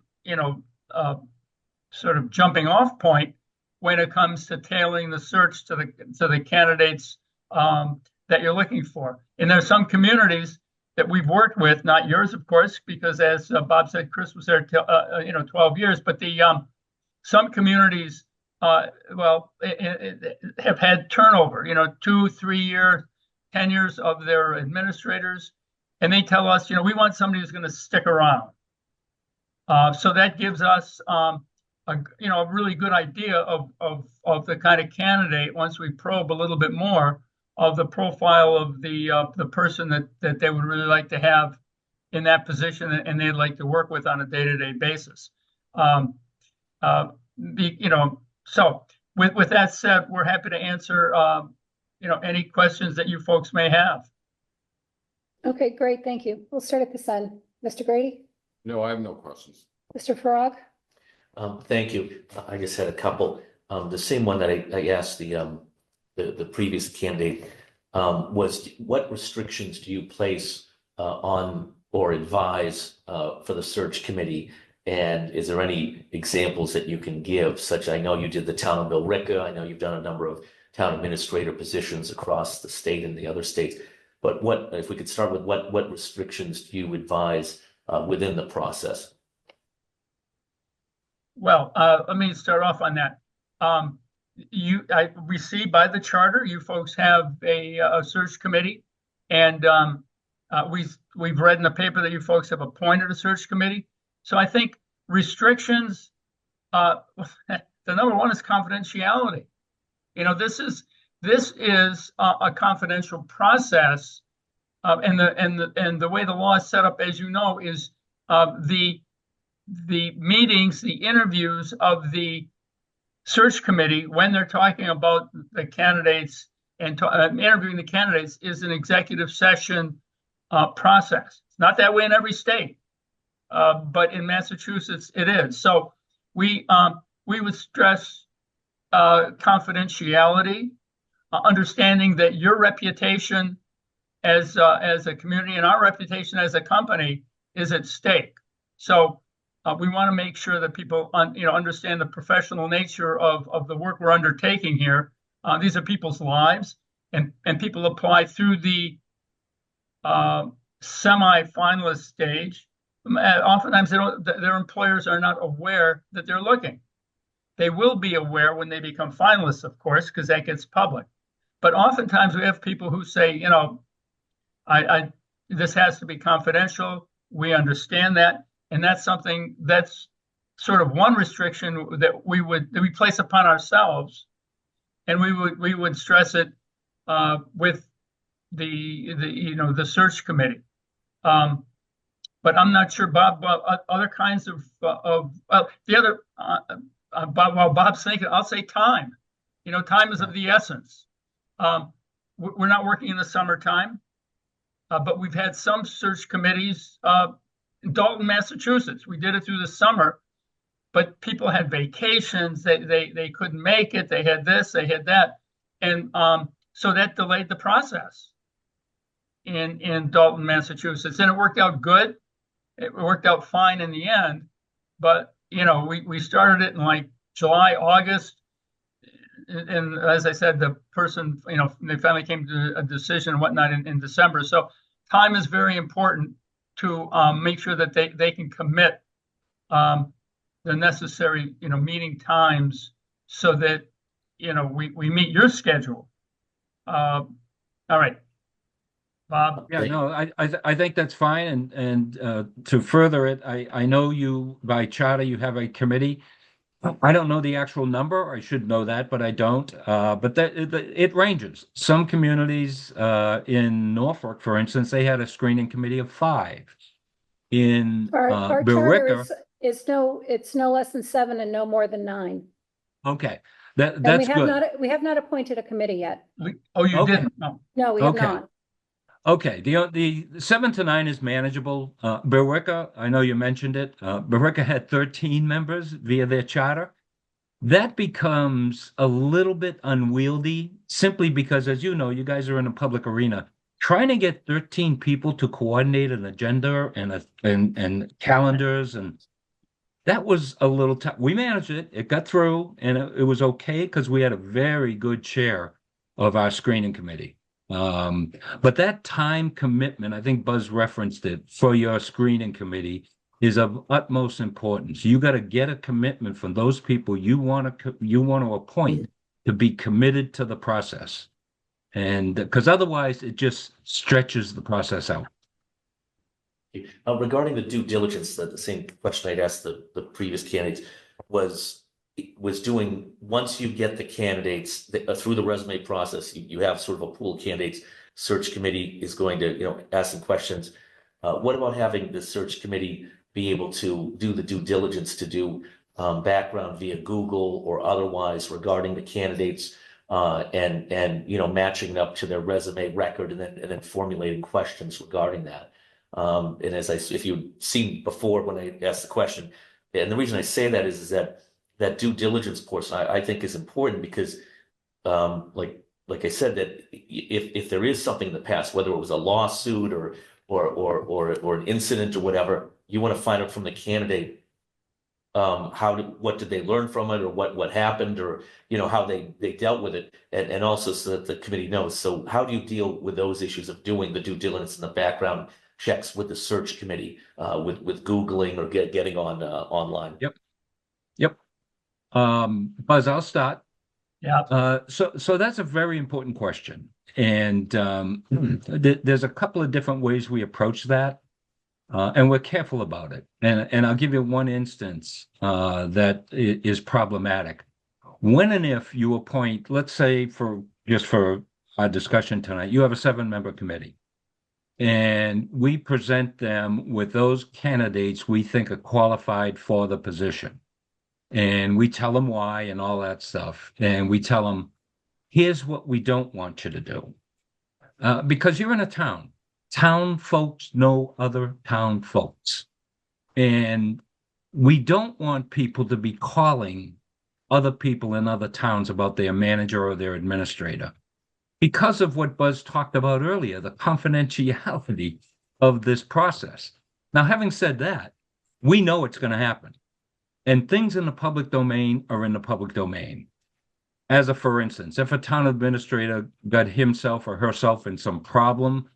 sort of jumping off point when it comes to tailoring the search to the candidates that you're looking for. And there's some communities that we've worked with, not yours, of course, because as Bob said, Chris was there 12 years, but some communities have had turnover, 2-3 year tenures of their administrators, and they tell us, we want somebody who's going to stick around. So that gives us a really good idea of the kind of candidate, once we probe a little bit more of the profile of the person that they would really like to have in that position and they'd like to work with on a day-to-day basis. So with that said, we're happy to answer any questions that you folks may have. Okay, great, thank you. We'll start at this end. Mr. Grady? No, I have no questions. Mr. Farag? Thank you. I just had a couple. The same one that I asked the previous candidate was, what restrictions do you place on or advise for the search committee? And is there any examples that you can give? Such, I know you did the town of Billerica. I know you've done a number of town administrator positions across the state and the other states. But if we could start with what restrictions do you advise within the process? Well, let me start off on that. We see by the charter, you folks have a search committee, and we've read in the paper that you folks have appointed a search committee. So I think restrictions, the number one is confidentiality. This is a confidential process, and the way the law is set up, as you know, is the meetings, the interviews of the search committee when they're talking about the candidates and interviewing the candidates is an executive session process. It's not that way in every state, but in Massachusetts it is. So we would stress confidentiality, understanding that your reputation as a community and our reputation as a company is at stake. So we want to make sure that people understand the professional nature of the work we're undertaking here. These are people's lives, and people apply through the semi-finalist stage. Oftentimes their employers are not aware that they're looking. They will be aware when they become finalists, of course, because that gets public. But oftentimes we have people who say, this has to be confidential. We understand that. And that's something that's sort of one restriction that we place upon ourselves, and we would stress it with the search committee. But I'm not sure, Bob. Other kinds of the other while Bob's thinking, I'll say time. Time is of the essence. We're not working in the summertime, but we've had some search committees. In Dalton, Massachusetts, we did it through the summer, but people had vacations. They couldn't make it. They had this, they had that, and so that delayed the process in Dalton, Massachusetts. And it worked out good. It worked out fine in the end. But we started it in like July, August, and as I said, the person they finally came to a decision and whatnot in December. So time is very important to make sure that they can commit the necessary meeting times so that we meet your schedule. All right, Bob. Yeah, no, I think that's fine, and to further it, I know you by charter you have a committee. I don't know the actual number. I should know that, but I don't. But it ranges. Some communities in Norfolk, for instance, they had a screening committee of 5. In Our Billerica, charter it's no less than 7 and no more than 9. okay, And that's good. we have not appointed a committee yet. You Okay. didn't? No. No, we have Okay. not. Okay, the 7 to 9 is manageable. Billerica, I know you mentioned it. Billerica had 13 members via their charter. That becomes a little bit unwieldy simply because, as you know, you guys are in a public arena. Trying to get 13 people to coordinate an agenda and calendars, and that was a little tough. We managed it. It got through, and it was okay because we had a very good chair of our screening committee. But that time commitment, I think Buzz referenced it, for your screening committee is of utmost importance. You got to get a commitment from those people you want to appoint to be committed to the process. And because otherwise it just stretches the process out. Regarding the due diligence, the same question I'd asked the previous candidates was doing, once you get the candidates through the resume process, you have sort of a pool of candidates, search committee is going to, ask some questions. What about having the search committee be able to do the due diligence to do background via Google or otherwise regarding the candidates, and matching up to their resume record and then formulating questions regarding that. And if you've seen before when I asked the question, and the reason I say that is that due diligence portion I think is important because, like I said, that if there is something in the past, whether it was a lawsuit or an incident or whatever, you want to find out from the candidate what did they learn from it, or what happened, or how they dealt with it, and also so that the committee knows. So how do you deal with those issues of doing the due diligence and the background checks with the search committee, with Googling or getting on online? Yep. Buzz, I'll start. Yeah. So that's a very important question, and there's a couple of different ways we approach that. And we're careful about it. And I'll give you one instance that is problematic. When and if you appoint, let's say for our discussion tonight, you have a 7-member committee, and we present them with those candidates we think are qualified for the position. And we tell them why and all that stuff. And we tell them, here's what we don't want you to do. Because you're in a town. Town folks know other town folks. And we don't want people to be calling other people in other towns about their manager or their administrator. Because of what Buzz talked about earlier, the confidentiality of this process. Now, having said that, we know it's going to happen. And things in the public domain are in the public domain. As for instance, if a town administrator got himself or herself in some problem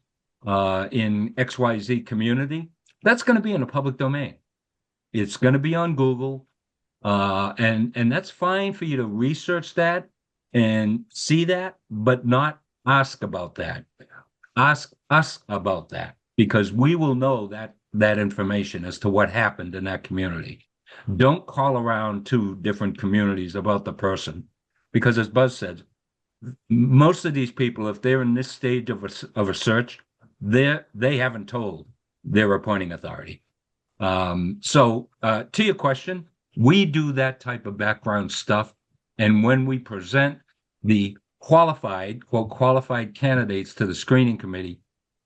in XYZ community, that's going to be in the public domain. It's going to be on Google, and that's fine for you to research that and see that, but not ask about that. Ask us about that, because we will know that information as to what happened in that community. Don't call around to different communities about the person, because as Buzz said, most of these people, if they're in this stage of a search, they haven't told their appointing authority. So to your question, we do that type of background stuff. And when we present the qualified candidates to the screening committee,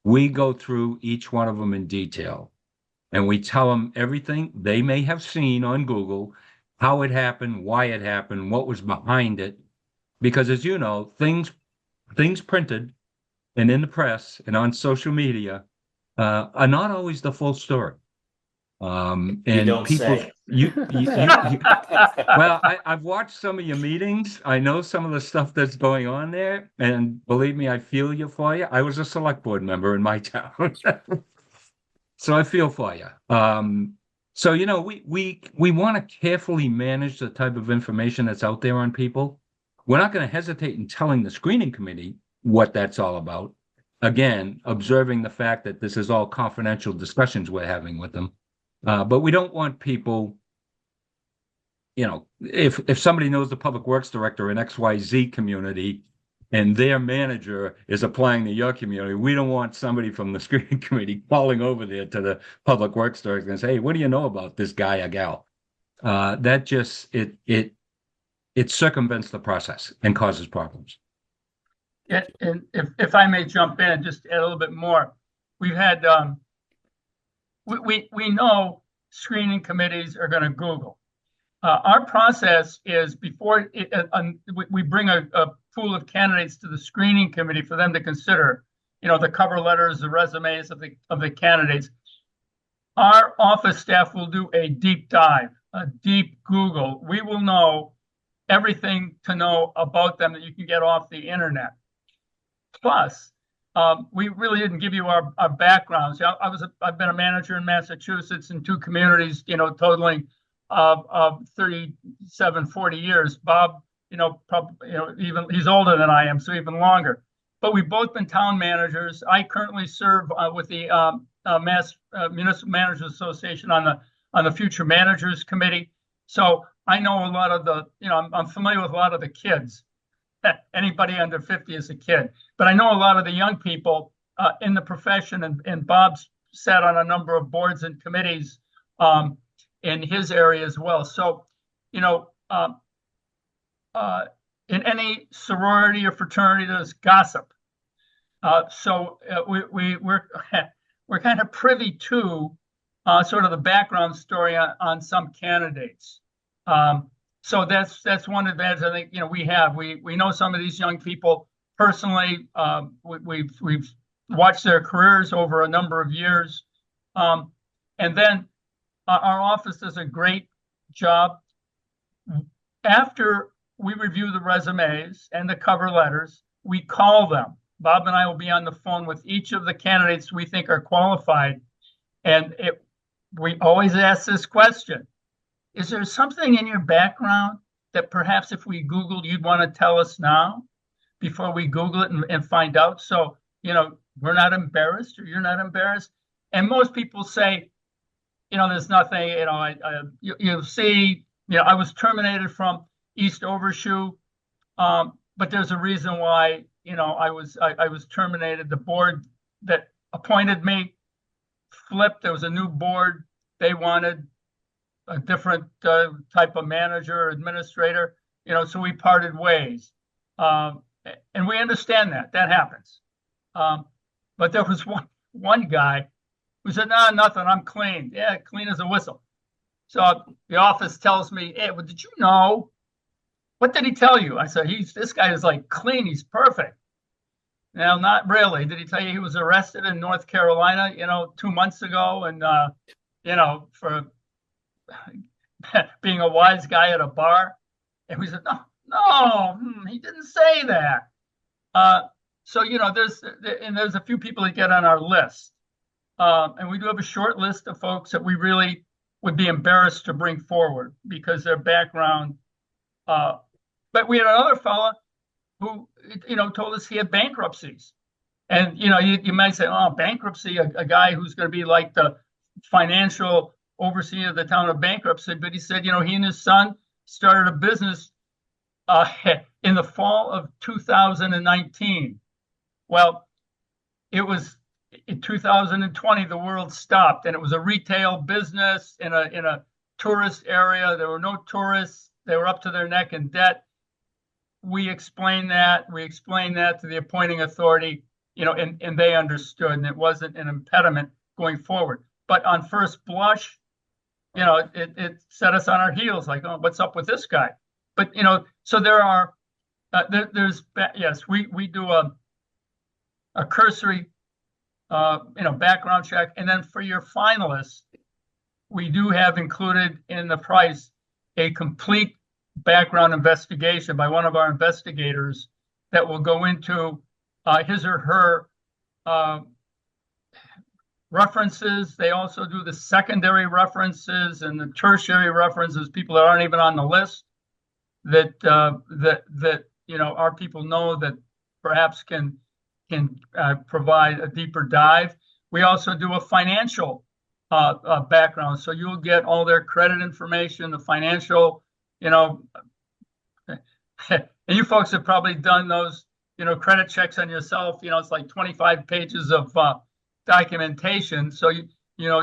we go through each one of them in detail. And we tell them everything they may have seen on Google, how it happened, why it happened, what was behind it. Because as you know, things printed and in the press and on social media are not always the full story. And You don't people, say. well, I've watched some of your meetings. I know some of the stuff that's going on there, and believe me, I feel you for you. I was a select board member in my town, so I feel for you. So we want to carefully manage the type of information that's out there on people. We're not going to hesitate in telling the screening committee what that's all about. Again, observing the fact that this is all confidential discussions we're having with them. But we don't want people, if somebody knows the public works director in XYZ community and their manager is applying to your community, we don't want somebody from the screening committee calling over there to the public works director and say, hey, what do you know about this guy or gal? That just, it circumvents the process and causes problems. Yeah, and if I may jump in and just add a little bit more, we've had we know screening committees are going to Google. Our process is before we bring a pool of candidates to the screening committee for them to consider, the cover letters, the resumes of the candidates. Our office staff will do a deep dive a deep Google, we will know everything to know about them that you can get off the internet. Plus, we really didn't give you our backgrounds. I've been a manager in Massachusetts in 2 communities, totaling 37, 40 years. Bob, probably, even he's older than I am, so even longer. But we've both been town managers. I currently serve with the Mass Municipal Managers Association on the Future Managers Committee. So I know a lot of the, I'm familiar with a lot of the kids. Anybody under 50 is a kid, but I know a lot of the young people in the profession, and Bob's sat on a number of boards and committees in his area as well. So, in any sorority or fraternity, there's gossip. So we're kind of privy to sort of the background story on some candidates. So that's one advantage I think we have. We know some of these young people personally. We've watched their careers over a number of years, and then our office does a great job. After we review the resumes and the cover letters, we call them. Bob and I will be on the phone with each of the candidates we think are qualified, and we always ask this question. Is there something in your background that perhaps if we Googled, you'd want to tell us now before we Google it and find out? So, we're not embarrassed or you're not embarrassed. And most people say, there's nothing, you'll see, I was terminated from East Overshoe, but there's a reason why, I was terminated. The board that appointed me flipped. There was a new board. They wanted a different type of manager or administrator, so we parted ways. And we understand that happens. But there was one guy who said, no, nothing, I'm clean. Yeah, clean as a whistle. So the office tells me, hey, well, did you know? What did he tell you? I said, this guy is like clean, he's perfect. Now, not really. Did he tell you he was arrested in North Carolina, 2 months ago? And, for being a wise guy at a bar? And we said, no, he didn't say that. So, there's a few people that get on our list. And we do have a short list of folks that we really would be embarrassed to bring forward because their background. But we had another fella who, told us he had bankruptcies. And, you might say, oh, bankruptcy, a guy who's going to be like the financial overseer of the town of bankruptcy. But he said, he and his son started a business in the fall of 2019. Well, it was in 2020, the world stopped, and it was a retail business in a tourist area. There were no tourists. They were up to their neck in debt. We explained that. We explained that to the appointing authority, and they understood, and it wasn't an impediment going forward. But on first blush, it set us on our heels, like, oh, what's up with this guy? But, so there are, yes, we do a cursory, background check. And then for your finalists, we do have included in the price a complete background investigation by one of our investigators that will go into his or her references. They also do the secondary references and the tertiary references, people that aren't even on the list that our people know that perhaps can provide a deeper dive. We also do a financial background. So you'll get all their credit information, the financial, and you folks have probably done those, credit checks on yourself. It's like 25 pages of documentation. So, you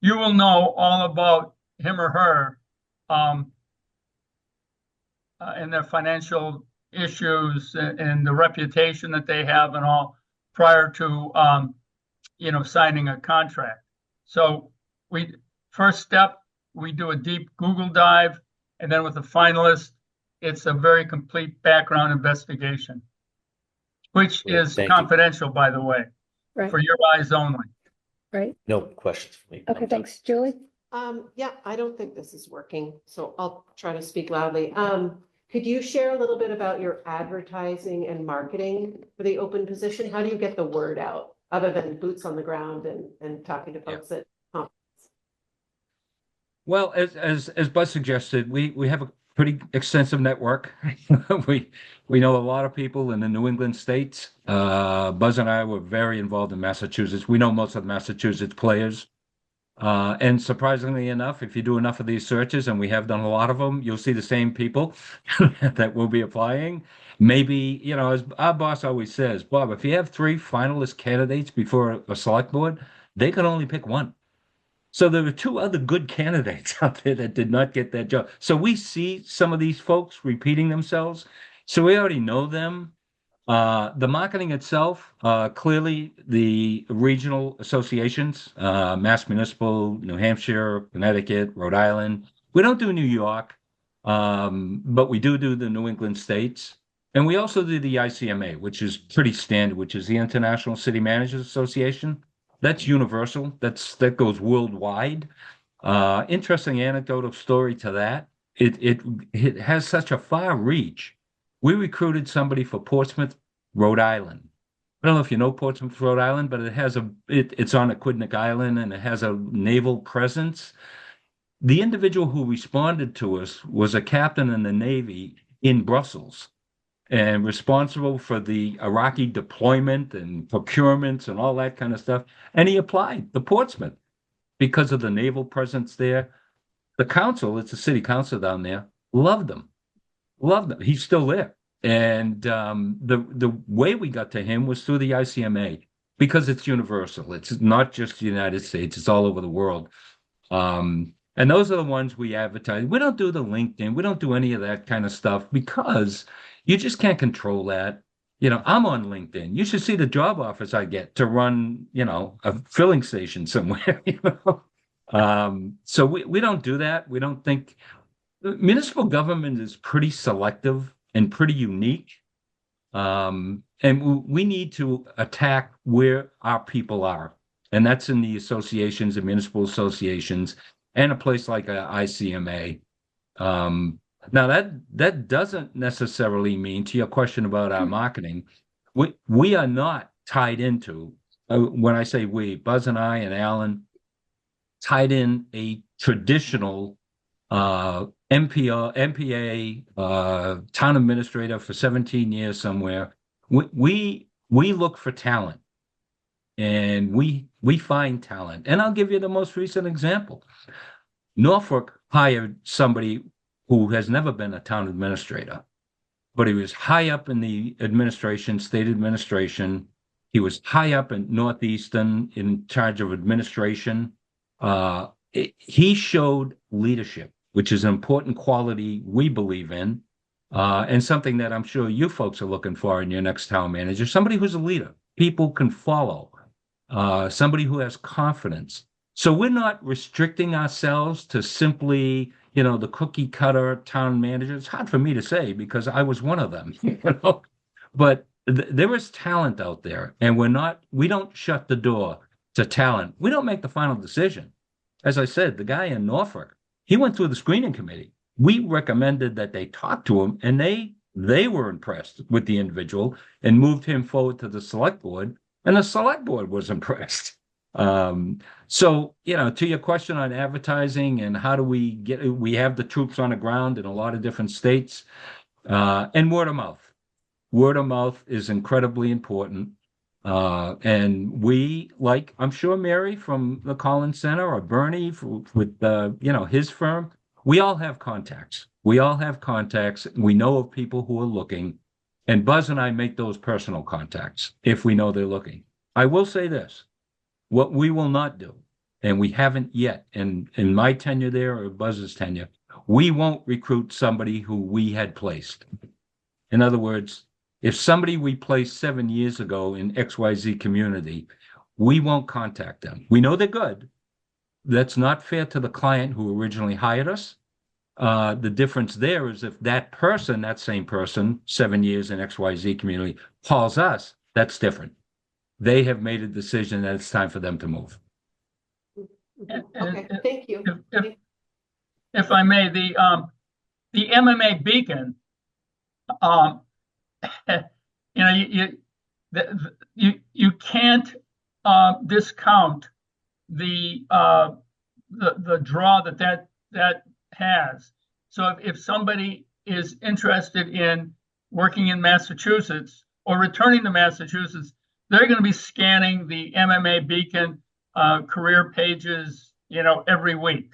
will know all about him or her and their financial issues and the reputation that they have and all prior to, signing a contract. So first step, we do a deep Google dive, and then with the finalist, it's a very complete background investigation, which is confidential, by the way, Right. for your eyes only. Right. No questions for me. Okay, thanks. Julie? Yeah, I don't think this is working, so I'll try to speak loudly. Could you share a little bit about your advertising and marketing for the open position? How do you get the word out, other than boots on the ground and talking to folks at conferences? Well, as Buzz suggested, we have a pretty extensive network. We know a lot of people in the New England states. Buzz and I were very involved in Massachusetts. We know most of the Massachusetts players. And surprisingly enough, if you do enough of these searches, and we have done a lot of them, you'll see the same people that will be applying. Maybe, as our boss always says, Bob, if you have 3 finalist candidates before a select board, they can only pick one. So there were 2 other good candidates out there that did not get that job. So we see some of these folks repeating themselves. So we already know them. The marketing itself, clearly the regional associations, Mass Municipal, New Hampshire, Connecticut, Rhode Island. We don't do New York, but we do the New England states. And we also do the ICMA, which is pretty standard, which is the International City Managers Association. That's universal. That goes worldwide. Interesting anecdotal story to that. It has such a far reach. We recruited somebody for Portsmouth, Rhode Island. I don't know if you know Portsmouth, Rhode Island, but it's on Aquidneck Island and it has a naval presence. The individual who responded to us was a captain in the Navy in Brussels and responsible for the Iraqi deployment and procurements and all that kind of stuff. And he applied to Portsmouth because of the naval presence there. The council, it's a city council down there, loved him. He's still there. And the way we got to him was through the ICMA because it's universal. It's not just the United States, it's all over the world. And those are the ones we advertise. We don't do the LinkedIn. We don't do any of that kind of stuff because you just can't control that. I'm on LinkedIn. You should see the job offers I get to run, a filling station somewhere. So we don't do that. We don't think municipal government is pretty selective and pretty unique. And we need to attack where our people are. And that's in the associations, the municipal associations, and a place like ICMA. Now, that doesn't necessarily mean, to your question about our marketing, we are not tied into, when I say we, Buzz and I and Alan, tied in a traditional MPA, town administrator for 17 years somewhere. We look for talent, and we find talent. And I'll give you the most recent example. Norfolk hired somebody who has never been a town administrator, but he was high up in the administration, state administration. He was high up in Northeastern in charge of administration. He showed leadership, which is an important quality we believe in, and something that I'm sure you folks are looking for in your next town manager, somebody who's a leader, people can follow, somebody who has confidence. So we're not restricting ourselves to simply, the cookie cutter town manager. It's hard for me to say because I was one of them, but there is talent out there, and we don't shut the door to talent. We don't make the final decision. As I said, the guy in Norfolk, he went through the screening committee. We recommended that they talk to him, and they were impressed with the individual and moved him forward to the select board, and the select board was impressed. So, to your question on advertising and how do we have the troops on the ground in a lot of different states, and word of mouth. Word of mouth is incredibly important. And we, like, I'm sure Mary from the Collins Center or Bernie with, his firm, we all have contacts. We know of people who are looking, and Buzz and I make those personal contacts if we know they're looking. I will say this, what we will not do, and we haven't yet, in my tenure there or Buzz's tenure, we won't recruit somebody who we had placed. In other words, if somebody we placed 7 years ago in XYZ community, we won't contact them. We know they're good. That's not fair to the client who originally hired us. The difference there is if that same person, 7 years in XYZ community, calls us, that's different. They have made a decision that it's time for them to move. Okay, thank you. If I may, the MMA Beacon, you know, you can't discount the draw that has. So if somebody is interested in working in Massachusetts or returning to Massachusetts, they're going to be scanning the MMA Beacon career pages, you know, every week.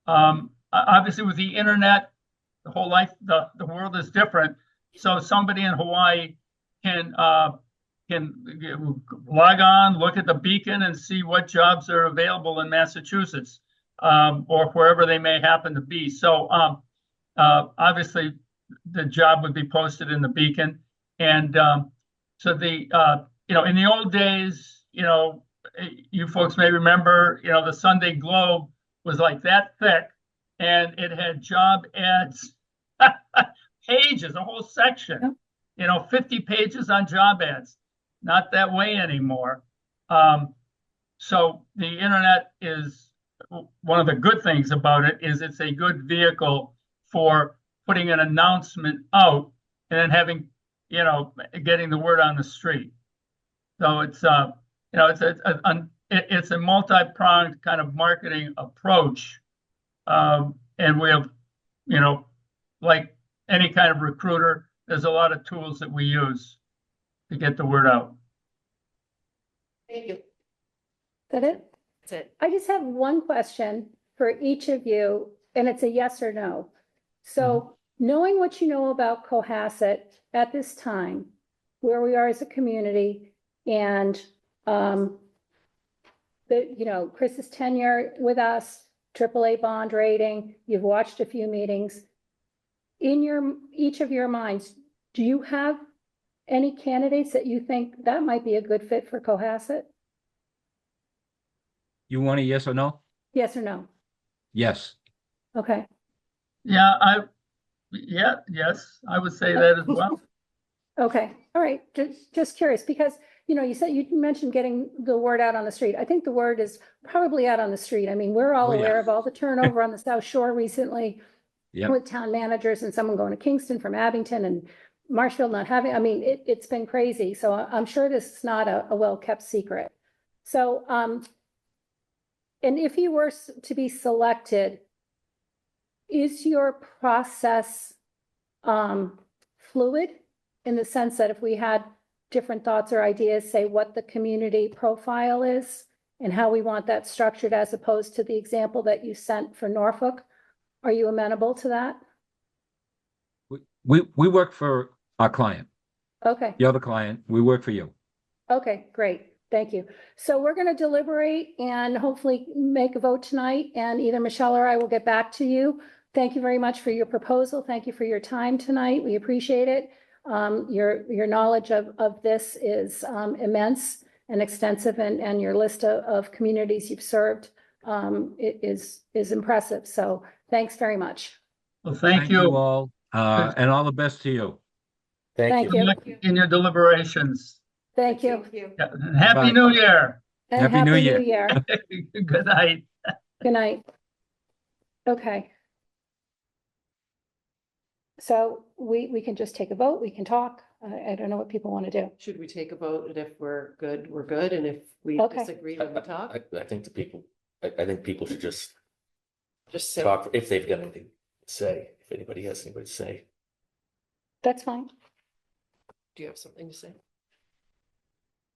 Obviously, with the internet, the whole life, the world is different. So somebody in Hawaii can log on, look at the Beacon, and see what jobs are available in Massachusetts or wherever they may happen to be. So obviously, the job would be posted in the Beacon, and so the you know, in the old days, you know, you folks may remember, you know, the Sunday Globe was like that thick, and it had job ads, pages, a whole section, you know, 50 pages on job ads. Not that way anymore. So the internet is one of the good things about it is it's a good vehicle for putting an announcement out and then having, you know, getting the word on the street. So it's you know, it's a multi-pronged kind of marketing approach, and we have, you know, like any kind of recruiter, there's a lot of tools that we use to get the word out. Thank you. Is that it? That's it. I just have one question for each of you, and it's a yes or no. So knowing what you know about Cohasset at this time, where we are as a community, and you know, Chris's tenure with us, AAA bond rating, you've watched a few meetings. In each of your minds, do you have any candidates that you think that might be a good fit for Cohasset? You want a yes or no? Yes or no? Yes. Okay. Yeah, yes, I would say that as well. Okay, all right, just curious, because, you know, you mentioned getting the word out on the street. I think the word is probably out on the street. I mean, we're all Oh, yeah. aware of all the turnover on the South Shore recently Yep. with town managers and someone going to Kingston from Abington and Marshfield not having, I mean, it's been crazy. So I'm sure this is not a well-kept secret. So, and if you were to be selected, is your process fluid? In the sense that if we had different thoughts or ideas, say what the community profile is and how we want that structured as opposed to the example that you sent for Norfolk, are you amenable to that? We work for our client. Okay, You're the client. We work for you. okay, great. Thank you. So we're going to deliberate and hopefully make a vote tonight, and either Michelle or I will get back to you. Thank you very much for your proposal. Thank you for your time tonight. We appreciate it. Your knowledge of this is immense and extensive, and your list of communities you've served is impressive. So thanks very much. Well, thank you. all, and all the best to you. Thank Thank you. you. In your deliberations. Thank you. Thank you. Yeah, and Happy Bye. New Year. And Happy New Year. Good night. Good night. Okay. So we can just take a vote. We can talk. I don't know what people want to do. Should we take a vote, and if we're good, we're good, and if we Okay. disagree, then we talk? I think I think people should just Just say, talk if they've got anything to say, if anybody has anything to say. That's fine. do you have something to say?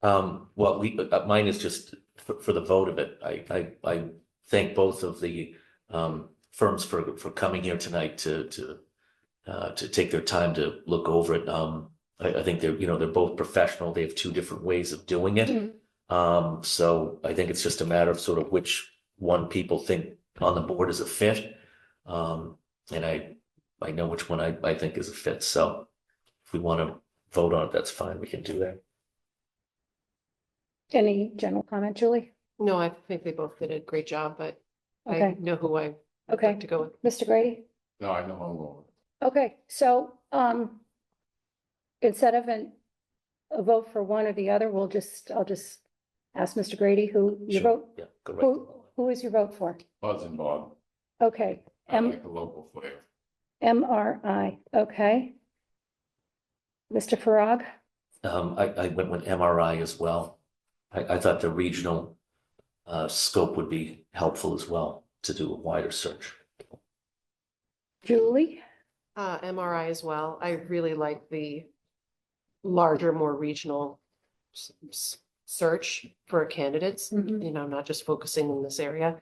Well, mine is just for the vote of it. I thank both of the firms for coming here tonight to take their time to look over it. I think they're both professional. They have two different ways of doing it. So I think it's just a matter of sort of which one people think on the board is a fit. And I know which one I think is a fit. So if we want to vote on it, that's fine. We can do that. Any general comment, Julie? No, I think they both did a great job, but I Okay, know who I would Okay. like to go with. Mr. Grady? No, I know I'm going. Okay, so, instead of a vote for one or the other, I'll just ask Mr. Grady who you Sure. vote. Yeah, go right. Who, Who is your vote for? Buzz and Bob. Okay, I like the local flair. MRI, okay. Mr. Farag? I went with MRI as well. I thought the regional scope would be helpful as well to do a wider search. Julie? MRI as well. I really like the larger, more regional search for candidates, Mhm. you know, not just focusing in this area.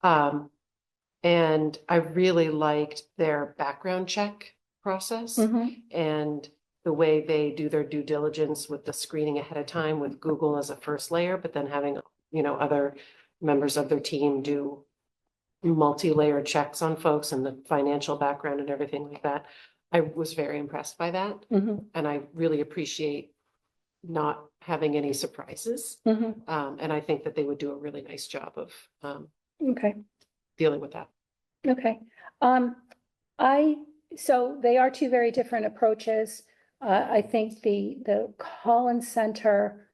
And I really liked their background check process Mhm. and the way they do their due diligence with the screening ahead of time with Google as a first layer, but then having, you know, other members of their team do multi-layer checks on folks and the financial background and everything like that. I was very impressed by that. Mhm. And I really appreciate not having any surprises. Mhm. And I think that they would do a really nice job of Okay. dealing with that. Okay, so they are two very different approaches. I think the Collins Center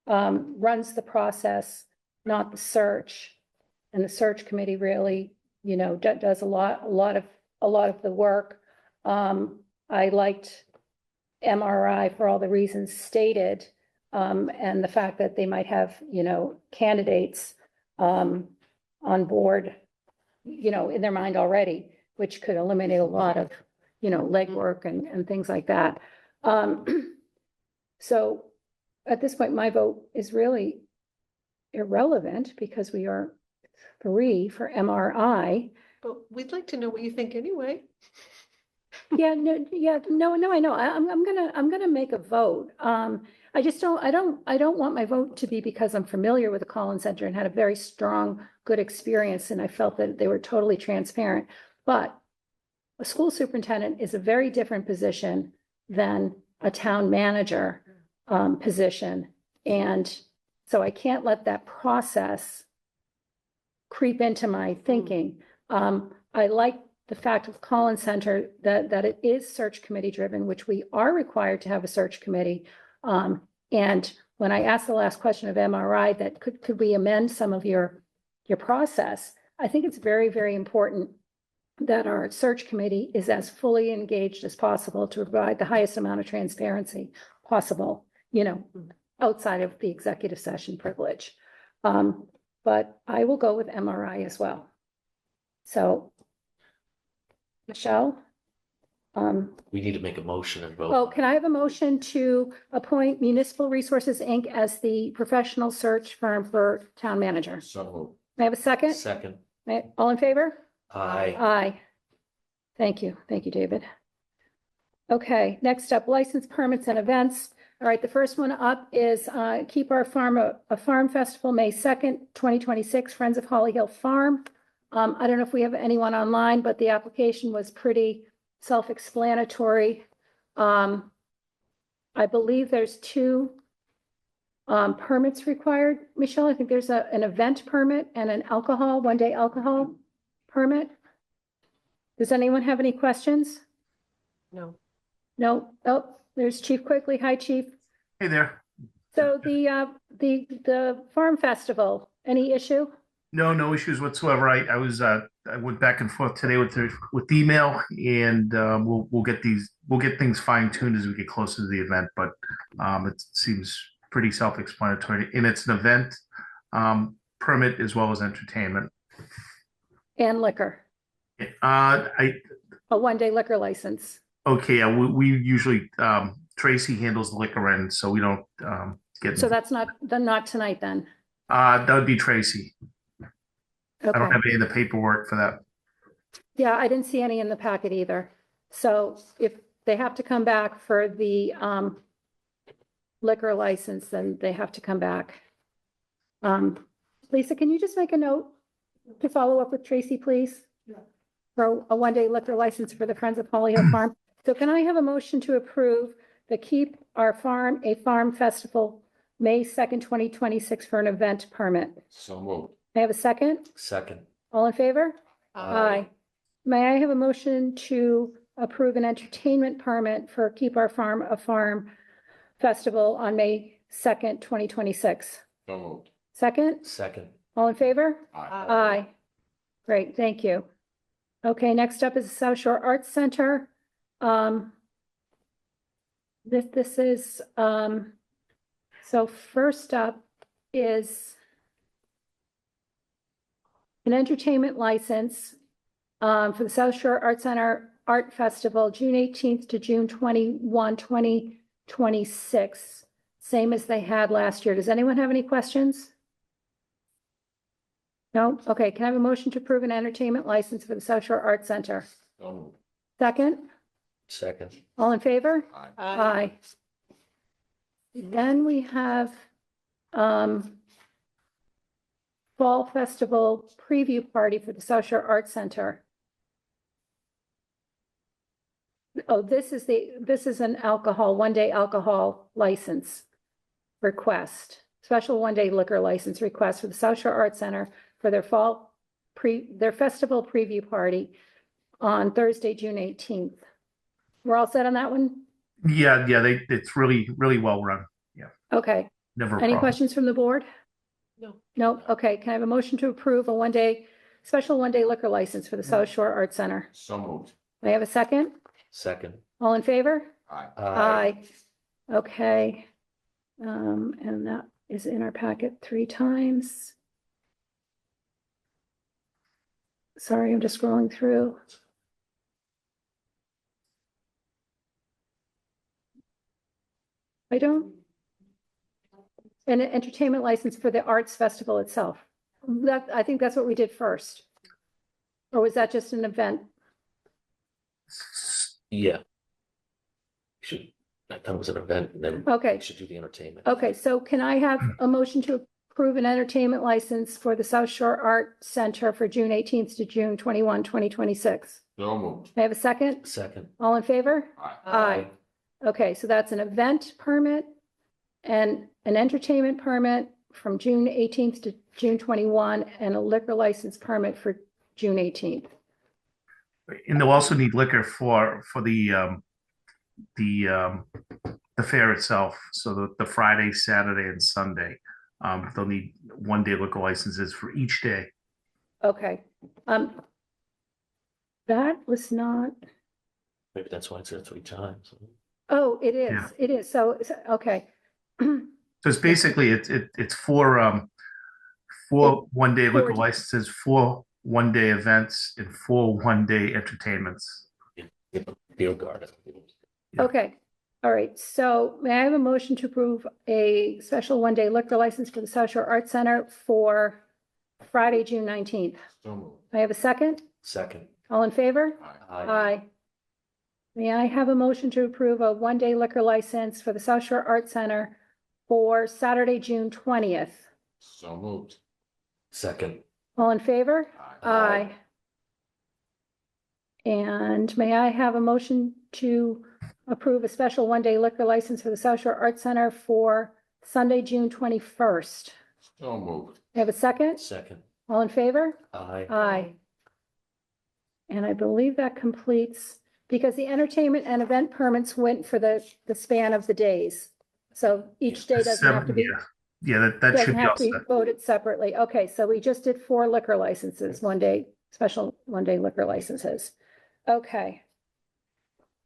runs the process, not the search. And the search committee really, you know, does a lot of the work. I liked MRI for all the reasons stated, and the fact that they might have, you know, candidates on board, you know, in their mind already, which could eliminate a lot of, you know, legwork and things like that. So at this point, my vote is really irrelevant because we are 3 for MRI. But we'd like to know what you think anyway. Yeah, no, I know. I'm gonna make a vote. I just I don't want my vote to be because I'm familiar with the Collins Center and had a very strong, good experience, and I felt that they were totally transparent. But a school superintendent is a very different position than a town manager position. And so I can't let that process creep into my thinking. I like the fact of Collins Center that it is search committee driven, which we are required to have a search committee. And when I asked the last question of MRI, that could we amend some of your process? I think it's very, very important that our search committee is as fully engaged as possible to provide the highest amount of transparency possible, you know, outside of the executive session privilege. But I will go with MRI as well. So, Michelle? We need to make a motion and vote. Oh, can I have a motion to appoint Municipal Resources, Inc. as the professional search firm for town manager? So moved. May I have a second? Second. All in favor? Aye. Aye. Thank you, David. Okay, next up, license permits and events. All right, the first one up is Keep Our Farm, a farm festival, May 2nd, 2026, Friends of Holly Hill Farm. I don't know if we have anyone online, but the application was pretty self-explanatory. I believe there's 2 permits required. Michelle, I think there's an event permit and an alcohol, one-day alcohol permit. Does anyone have any questions? No. No? Oh, there's Chief Quigley. Hi, Chief. Hey there. So the farm festival, any issue? No issues whatsoever. I went back and forth today with email, and we'll get things fine tuned as we get closer to the event. But it seems pretty self-explanatory, and it's an event permit as well as entertainment And liquor, a one-day liquor license. Okay. Yeah, we usually Tracy handles the liquor end, so we don't get. So that's not tonight then? That would be Tracy. I don't Okay. have any of the paperwork for that. Yeah, I didn't see any in the packet either. So if they have to come back for the liquor license, then they have to come back. Lisa, can you just make a note to follow up with Tracy, please? For a one-day liquor license for the Friends of Holly Hill Farm. So can I have a motion to approve the Keep Our Farm, a Farm Festival, May 2nd, 2026 for an event permit? So moved. May I have a second? Second. All in favor? Aye. May I have a motion to approve an entertainment permit for Keep Our Farm, a Farm Festival on May 2nd, 2026? So moved. Second? Second. All in favor? Aye. Aye. Great, thank you. Okay, next up is the South Shore Arts Center. This is, so first up is an entertainment license for the South Shore Arts Center Art Festival, June 18th to June 21, 2026. Same as they had last year. Does anyone have any questions? No? Okay, can I have a motion to approve an entertainment license for the South Shore Arts Center? So moved. Second, Second. all in favor? Aye. Aye. Then we have Fall Festival Preview Party for the South Shore Arts Center. Oh, this is an alcohol, one-day alcohol license request. Special one-day liquor license request for the South Shore Arts Center for their their festival preview party on Thursday, June 18th. We're all set on that one? Yeah, it's really, really well run. Okay. Never a Any problem. questions from the board? No. No? Okay. Can I have a motion to approve a special one-day liquor license for the South Shore Arts Center? So moved. May I have a second? Second. All in favor? Aye. Aye. Okay. And that is in our packet 3 times. Sorry, I'm just scrolling through. An entertainment license for the arts festival itself. I think that's what we did first. Or was that just an event? Yeah. I thought it was an event and then Okay. we should do the entertainment. Okay, so can I have a motion to approve an entertainment license for the South Shore Art Center for June 18th to June 21, 2026? So moved. May I have a second? Second. All in favor? Aye. Aye. Okay, so that's an event permit and an entertainment permit from June 18th to June 21 and a liquor license permit for June 18th. And they'll also need liquor for the fair itself. So the Friday, Saturday, and Sunday. They'll need one-day liquor licenses for each day. Okay. That was not, Maybe that's why it's there 3 times. oh, it is, Yeah. it is. So, okay. So it's basically it's four one-day liquor licenses, 4 one-day events, and 4 one-day entertainments. Beer garden. Okay, all right, so may I have a motion to approve a special one-day liquor license for the South Shore Arts Center for Friday, June 19th? So moved. May I have a second? Second. All in favor? Aye. Aye. May I have a motion to approve a one-day liquor license for the South Shore Arts Center for Saturday, June 20th? So moved. Second. All in favor? Aye. Aye. And may I have a motion to approve a special one-day liquor license for the South Shore Arts Center for Sunday, June 21st? So moved. May I have a second? Second. All in favor? Aye. Aye. And I believe that completes, because the entertainment and event permits went for the span of the days. So each day doesn't have to be, Yeah, that doesn't should be have all to be set. voted separately. Okay, so we just did 4 liquor licenses, special one-day liquor licenses. Okay.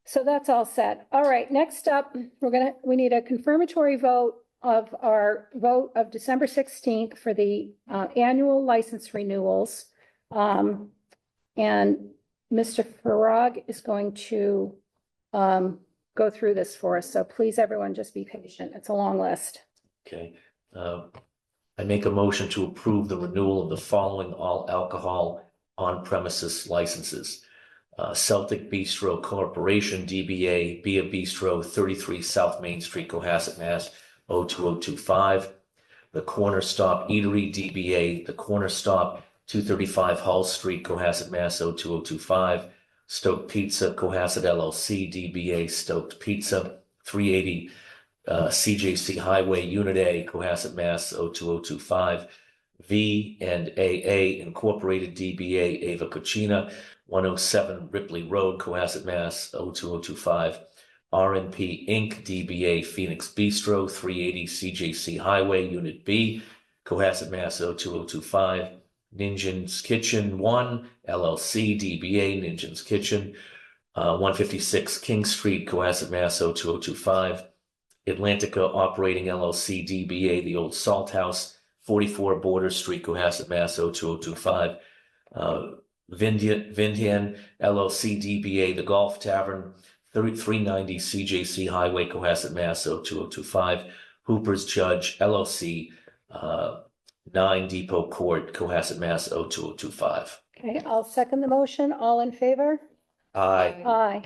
So that's all set. All right, next up, we need a confirmatory vote of our vote of December 16th for the annual license renewals. And Mr. Farag is going to go through this for us. So please, everyone, just be patient. It's a long list. Okay. I make a motion to approve the renewal of the following all alcohol on premises licenses. Celtic Bistro Corporation, DBA Bia Bistro, 33 South Main Street, Cohasset, Mass. 02025. The Corner Stop Eatery, DBA The Corner Stop, 235 Hall Street, Cohasset, Mass. 02025. Stoked Pizza, Cohasset LLC, DBA Stoked Pizza, 380 CJC Highway, Unit A, Cohasset, Mass. 02025. V and AA Incorporated, DBA Ava Cucina, 107 Ripley Road, Cohasset, Mass. 02025. RNP Inc., DBA Phoenix Bistro, 380 CJC Highway, Unit B, Cohasset, Mass. 02025. Ninja's Kitchen 1 LLC, DBA Ninja's Kitchen, 156 King Street, Cohasset, Mass. 02025. Atlantica Operating LLC, DBA The Old Salt House, 44 Border Street, Cohasset, Mass. 02025. Vindian LLC, DBA The Golf Tavern, 390 CJC Highway, Cohasset, Mass. 02025. Hooper's Judge LLC, 9 Depot Court, Cohasset, Mass. 02025. Okay, I'll second the motion. All in favor? Aye. Aye.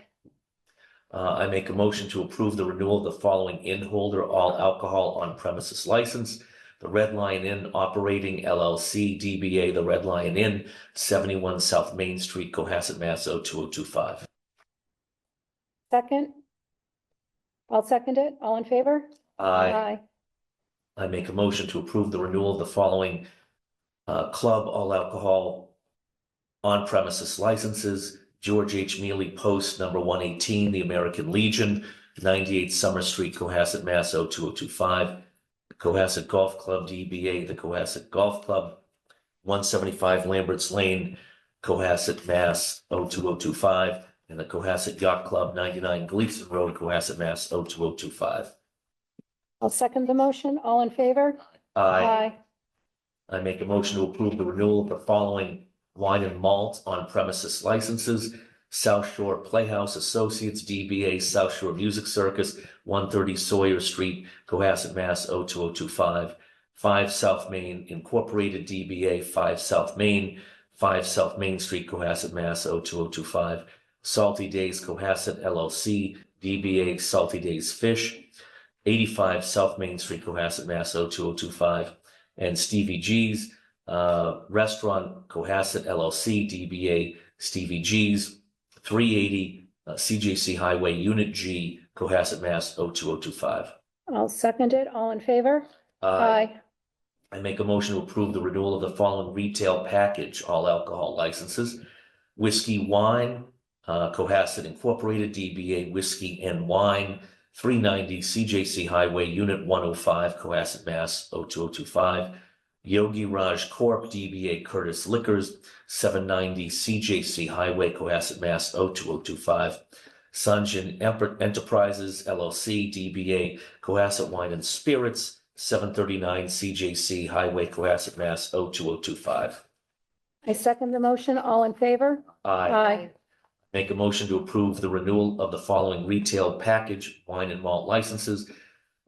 I make a motion to approve the renewal of the following inn-holder all alcohol on premises license. The Red Lion Inn Operating LLC, DBA The Red Lion Inn, 71 South Main Street, Cohasset, Mass. 02025. Second? I'll second it. All in favor? I make a motion to approve the renewal of the following club all alcohol on premises licenses. George H. Mealy Post number 118, The American Legion, 98 Summer Street, Cohasset, Mass. 02025. Cohasset Golf Club, DBA The Cohasset Golf Club, 175 Lambert's Lane, Cohasset, Mass. 02025. And the Cohasset Yacht Club, 99 Gleason Road, Cohasset, Mass. 02025. I'll second the motion. All in favor? I make a motion to approve the renewal of the following wine and malt on premises licenses. South Shore Playhouse Associates, DBA South Shore Music Circus, 130 Sawyer Street, Cohasset, Mass. 02025. 5 South Main Incorporated, DBA 5 South Main, 5 South Main Street, Cohasset, Mass. 02025. Salty Days Cohasset LLC, DBA Salty Days Fish, 85 South Main Street, Cohasset, Mass. 02025. And Stevie G's Restaurant Cohasset LLC, DBA Stevie G's, 380 CJC Highway Unit G, Cohasset, Mass. 02025. I'll second it. All in favor? Aye. I make a motion to approve the renewal of the following retail package all alcohol licenses. Whiskey Wine, Cohasset Incorporated, DBA Whiskey and Wine, 390 CJC Highway Unit 105, Cohasset, Mass. 02025. Yogi Raj Corp., DBA Curtis Liquors, 790 CJC Highway, Cohasset, Mass. 02025. Sanjin Enterprises LLC, DBA Cohasset Wine and Spirits, 739 CJC Highway, Cohasset, Mass. 02025. I second the motion. All in favor? Aye. Make a motion to approve the renewal of the following retail package wine and malt licenses.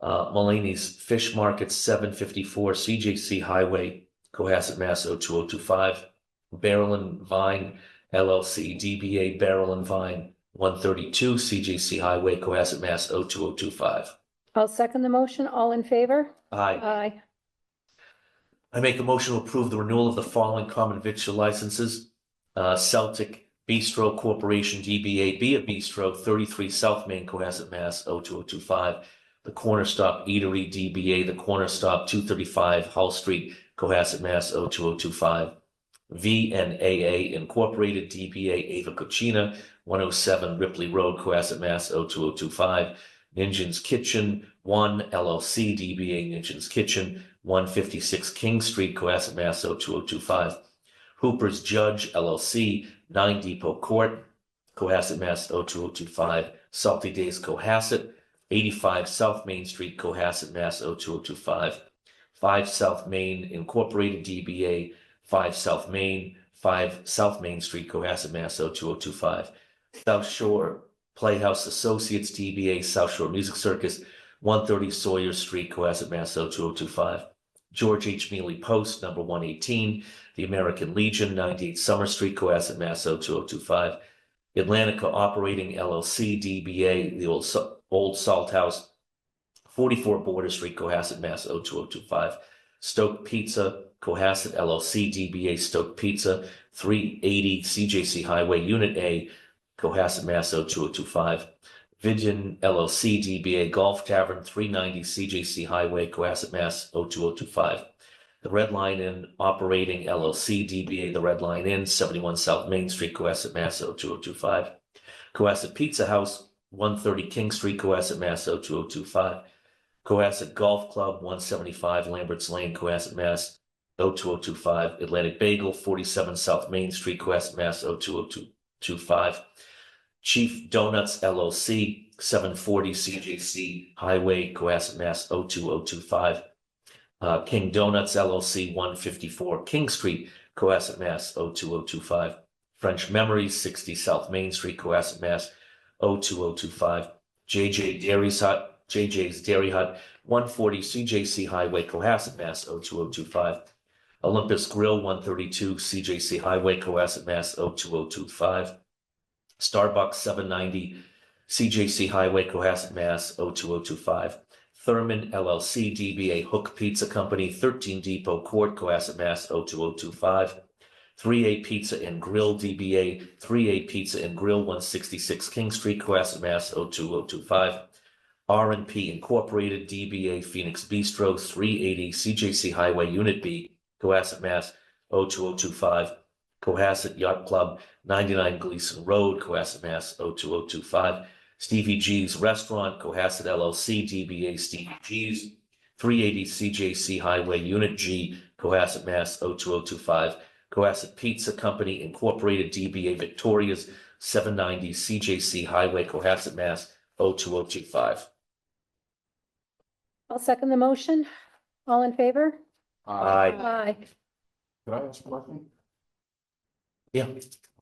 Mulaney's Fish Market, 754 CJC Highway, Cohasset, Mass. 02025. Barrel and Vine LLC, DBA Barrel and Vine, 132 CJC Highway, Cohasset, Mass. 02025. I'll second the motion. All in favor? Aye. I make a motion to approve the renewal of the following common victual licenses. Celtic Bistro Corporation, DBA Be a Bistro, 33 South Main, Cohasset, Mass. 02025. The Corner Stop Eatery, DBA The Corner Stop, 235 Hull Street, Cohasset, Mass. 02025. VNAA Incorporated, DBA Ava Cucina, 107 Ripley Road, Cohasset, Mass. 02025. Ninja's Kitchen 1 LLC, DBA Ninja's Kitchen, 156 King Street, Cohasset, Mass. 02025. Hooper's Judge LLC, 9 Depot Court, Cohasset, Mass. 02025. Salty Days Cohasset, 85 South Main Street, Cohasset, Mass. 02025. 5 South Main Incorporated, DBA 5 South Main, 5 South Main Street, Cohasset, Mass. 02025. South Shore Playhouse Associates, DBA South Shore Music Circus, 130 Sawyer Street, Cohasset, Mass. 02025. George H. Mealy Post number 118, The American Legion, 98 Summer Street, Cohasset, Mass. 02025. Atlantica Operating LLC, DBA The Old Salt House, 44 Border Street, Cohasset, Mass. 02025. Stoke Pizza, Cohasset LLC, DBA Stoke Pizza, 380 CJC Highway, Unit A, Cohasset, Mass. 02025. Vision LLC, DBA Golf Tavern, 390 CJC Highway, Cohasset, Mass. 02025. The Red Lion Inn Operating LLC, DBA The Red Lion Inn, 71 South Main Street, Cohasset, Mass. 02025. Cohasset Pizza House, 130 King Street, Cohasset, Mass. 02025. Cohasset Golf Club, 175 Lambert's Lane, Cohasset, Mass. 02025. Atlantic Bagel, 47 South Main Street, Cohasset, Mass. 02025. Chief Donuts LLC, 740 CJC Highway, Cohasset, Mass. 02025. King Donuts LLC, 154 King Street, Cohasset, Mass. 02025. French Memories, 60 South Main Street, Cohasset, Mass. 02025. JJ's Dairy Hut, 140 CJC Highway, Cohasset, Mass. 02025. Olympus Grill, 132 CJC Highway, Cohasset, Mass. 02025. Starbucks, 790 CJC Highway, Cohasset, Mass. 02025. Thurman LLC DBA Hook Pizza Company, 13 Depot Court, Cohasset, Mass. 02025. 3A Pizza and Grill DBA 3A Pizza and Grill, 166 King Street, Cohasset, Mass. 02025. R&P Incorporated DBA Phoenix Bistro, 380 CJC Highway, Unit B, Cohasset, Mass. 02025. Cohasset Yacht Club, 99 Gleason Road, Cohasset, Mass. 02025. Stevie G's Restaurant, Cohasset LLC DBA Stevie G's, 380 CJC Highway, Unit G, Cohasset, Mass. 02025. Cohasset Pizza Company Incorporated DBA Victoria's, 790 CJC Highway, Cohasset, Mass. 02025. I'll second the motion. All in favor? Aye. Aye. Could I ask a question? Yeah.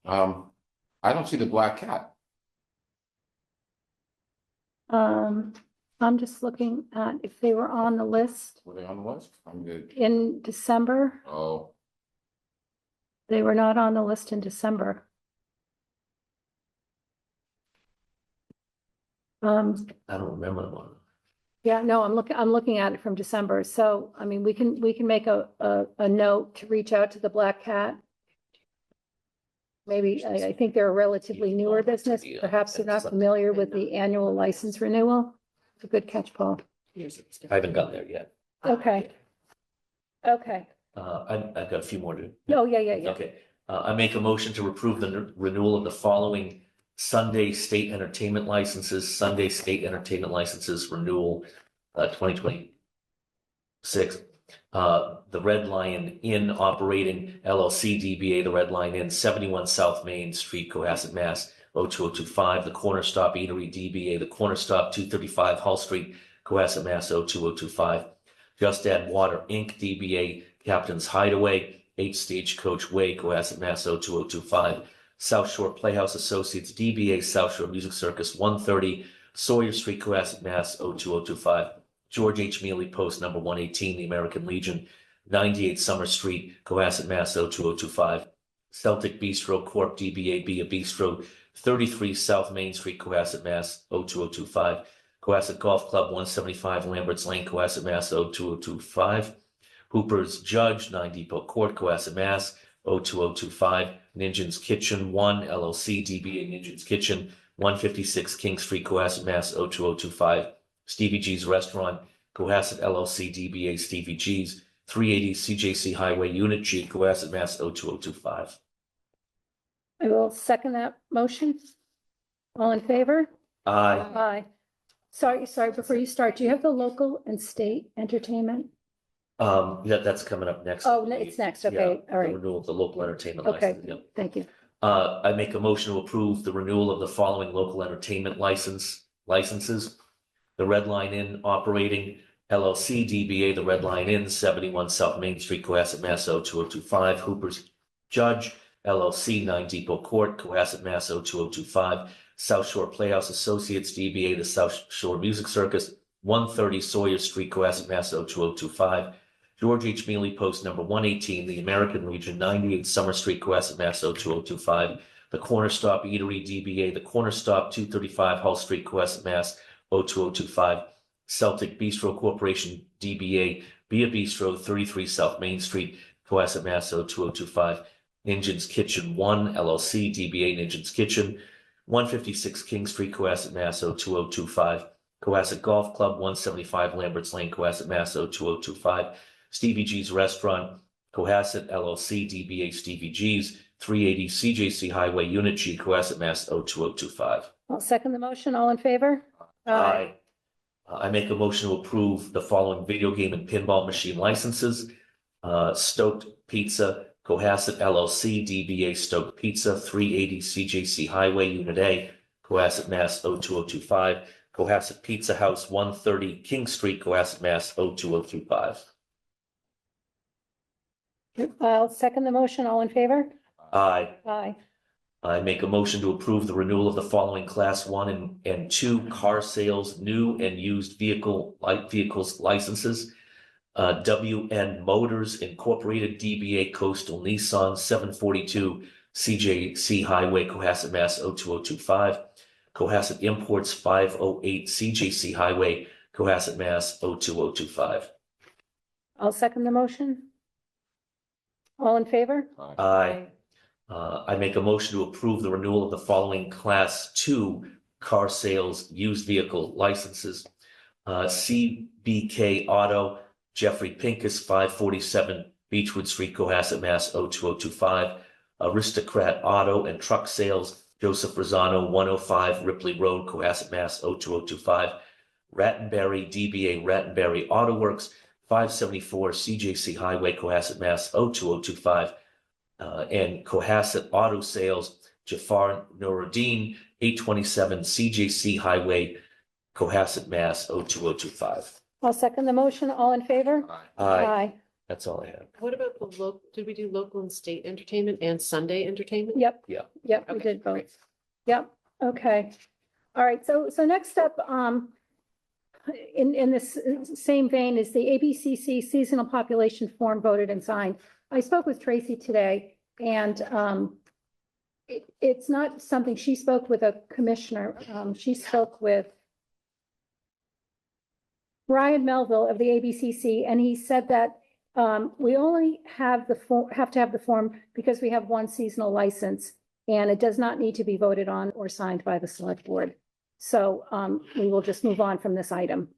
I don't see the black cat. I'm just looking at if they were on the list Were they on the list? I'm good. in December. Oh, They were not on the list in December. I don't remember the one. Yeah, no, I'm looking at it from December. So, I mean, we can make a note to reach out to the Black Cat. Maybe, I think they're a relatively newer business. Perhaps they're not familiar with the annual license renewal. It's a good catch, Paul. I haven't gotten there yet. Okay. Okay. I've got a few more to. Oh, yeah. Okay, I make a motion to approve the renewal of the following Sunday state entertainment licenses, renewal, 2026. The Red Lion Inn Operating LLC DBA, the Red Lion Inn, 71 South Main Street, Cohasset, Mass. 02025. The Corner Stop Eatery DBA, the Corner Stop, 235 Hall Street, Cohasset, Mass. 02025. Just Add Water Inc. DBA, Captain's Hideaway, 8 Stagecoach Way, Cohasset, Mass. 02025. South Shore Playhouse Associates DBA, South Shore Music Circus, 130 Sawyer Street, Cohasset, Mass. 02025. George H. Mealy Post number 118, the American Legion, 98 Summer Street, Cohasset, Mass. 02025. Celtic Bistro Corp. DBA Be a Bistro, 33 South Main Street, Cohasset, Mass. 02025. Cohasset Golf Club, 175 Lambert's Lane, Cohasset, Mass. 02025. Hooper's Judge, 9 Depot Court, Cohasset, Mass. 02025. Ninja's Kitchen 1 LLC DBA Ninja's Kitchen, 156 King Street, Cohasset, Mass. 02025. Stevie G's Restaurant, Cohasset LLC DBA Stevie G's, 380 CJC Highway, Unit G, Cohasset, Mass. 02025. I will second that motion. All in favor? Aye. Aye. Sorry, before you start, do you have the local and state entertainment? That's coming up next. Oh, it's next. Okay, all The right. renewal of the local entertainment Okay. license. Yep. Thank you. I make a motion to approve the renewal of the following local entertainment licenses. The Red Line Inn Operating LLC DBA, the Red Line Inn, 71 South Main Street, Cohasset, Mass. 02025. Hooper's Judge LLC, 9 Depot Court, Cohasset, Mass. 02025. South Shore Playhouse Associates DBA, the South Shore Music Circus, 130 Sawyer Street, Cohasset, Mass. 02025. George H. Mealy Post number 118, the American Legion, 98 Summer Street, Cohasset, Mass. 02025. The Corner Stop Eatery DBA, the Corner Stop, 235 Hall Street, Cohasset, Mass. 02025. Celtic Bistro Corporation DBA, Be a Bistro, 33 South Main Street, Cohasset, Mass. 02025. Ninja's Kitchen 1 LLC DBA Ninja's Kitchen, 156 King Street, Cohasset, Mass. 02025. Cohasset Golf Club, 175 Lambert's Lane, Cohasset, Mass. 02025. Stevie G's Restaurant, Cohasset LLC DBA Stevie G's, 380 CJC Highway, Unit G, Cohasset, Mass. 02025. I'll second the motion. All in favor? Aye. I make a motion to approve the following video game and pinball machine licenses. Stoked Pizza, Cohasset LLC, DBA Stoked Pizza, 380 CJC Highway, Unit A, Cohasset, Mass. 02025. Cohasset Pizza House, 130 King Street, Cohasset, Mass. 02025. I'll second the motion. All in favor? Aye. Aye. I make a motion to approve the renewal of the following Class 1 and 2 car sales, new and used vehicles licenses. WN Motors Incorporated, DBA Coastal Nissan, 742 CJC Highway, Cohasset, Mass. 02025. Cohasset Imports, 508 CJC Highway, Cohasset, Mass. 02025. I'll second the motion. All in favor? Aye. I make a motion to approve the renewal of the following Class 2 car sales used vehicle licenses. CBK Auto, Jeffrey Pincus, 547 Beechwood Street, Cohasset, Mass. 02025. Aristocrat Auto and Truck Sales, Joseph Rosano, 105 Ripley Road, Cohasset, Mass. 02025. Rattenberry, DBA Rattenberry Auto Works, 574 CJC Highway, Cohasset, Mass. 02025. And Cohasset Auto Sales, Jafar Nuruddin, 827 CJC Highway, Cohasset, Mass. 02025. I'll second the motion. All in favor? Aye. That's all I have. What about the local, did we do local and state entertainment and Sunday entertainment? Yep. Yeah. Yep, we Okay, did both. great. Yep, okay. All right, so next up, in this same vein is the ABCC seasonal population form voted and signed. I spoke with Tracy today and it's not something, she spoke with a commissioner, she spoke with Brian Melville of the ABCC, and he said that we only have have to have the form because we have one seasonal license, and it does not need to be voted on or signed by the select board. So we will just move on from this item.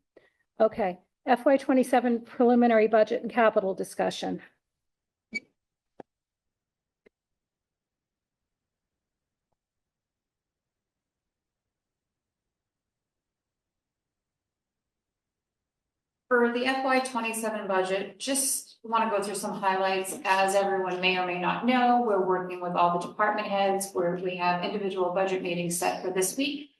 Okay, FY27 preliminary budget and capital discussion. For the FY27 budget, just want to go through some highlights. As everyone may or may not know, we're working with all the department heads where we have individual budget meetings set for this week.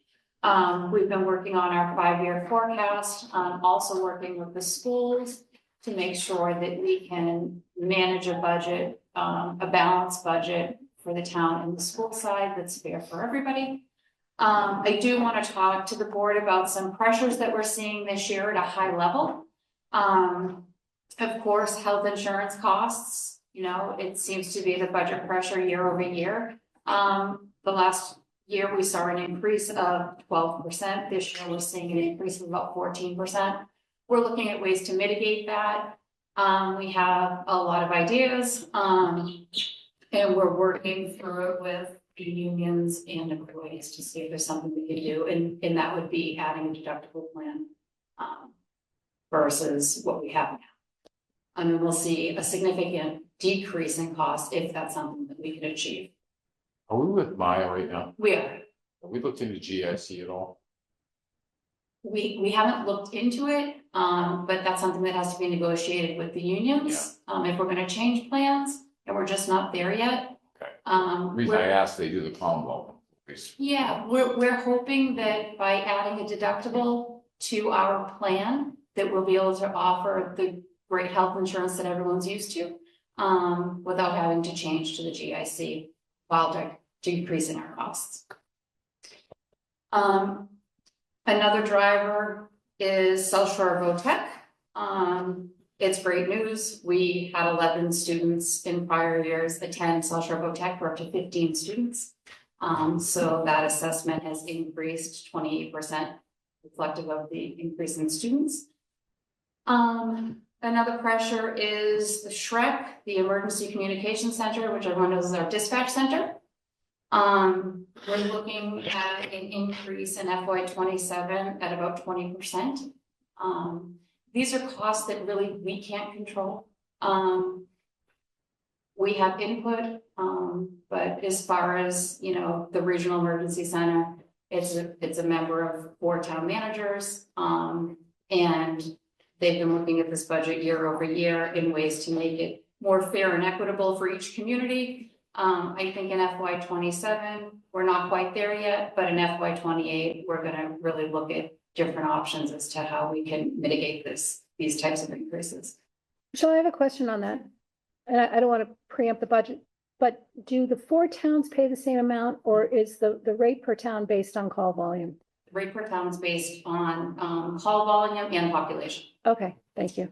We've been working on our 5-year forecast, also working with the schools to make sure that we can manage a budget, a balanced budget for the town and the school side that's fair for everybody. I do want to talk to the board about some pressures that we're seeing this year at a high level. Of course, health insurance costs, you know, it seems to be the budget pressure year over year. The last year we saw an increase of 12%. This year we're seeing an increase of about 14%. We're looking at ways to mitigate that. We have a lot of ideas, and we're working through it with the unions and employees to see if there's something we can do, and that would be adding a deductible plan versus what we have now. I mean, we'll see a significant decrease in cost if that's something that we can achieve. Are we with Maya right now? We are. Have we looked into GIC at all? We haven't looked into it, but that's something that has to be negotiated with the unions. If we're gonna change plans, and we're just not there yet. Okay. The reason I asked, they do the combo. Yeah, we're hoping that by adding a deductible to our plan, that we'll be able to offer the great health insurance that everyone's used to, without having to change to the GIC while decreasing our costs. Another driver is South Shore VOTEC. It's great news. We had 11 students in prior years attend South Shore VOTEC. We're up to 15 students. So that assessment has increased 28%, reflective of the increase in students. Another pressure is the SHREC, the Emergency Communication Center, which everyone knows is our dispatch center. We're looking at an increase in FY27 at about 20%. These are costs that really we can't control. We have input, but as far as, you know, the regional emergency center, It's a member of 4 town managers, and they've been looking at this budget year over year in ways to make it more fair and equitable for each community. I think in FY 27, we're not quite there yet, but in FY 28, we're gonna really look at different options as to how we can mitigate these types of increases. So I have a question on that. And I don't want to preempt the budget, but do the 4 towns pay the same amount, or is the rate per town based on call volume? Rate per town is based on call volume and population. Okay, thank you.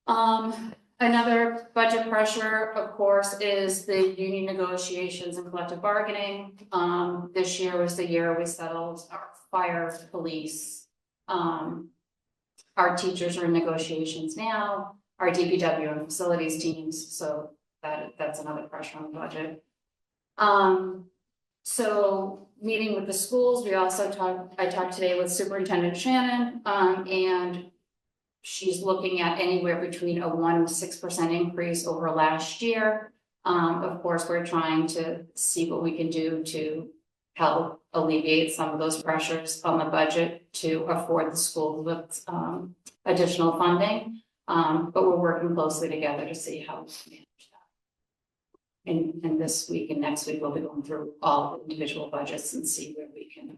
Another budget pressure, of course, is the union negotiations and collective bargaining. This year was the year we settled our fire, police. Our teachers are in negotiations now, our DPW and facilities teams, so that's another pressure on the budget. So meeting with the schools, I talked today with Superintendent Shannon, and she's looking at anywhere between a 1% and 6% increase over last year. Of course, we're trying to see what we can do to help alleviate some of those pressures on the budget to afford the school with additional funding. But we're working closely together to see how we manage that. And this week and next week, we'll be going through all the individual budgets and see where we can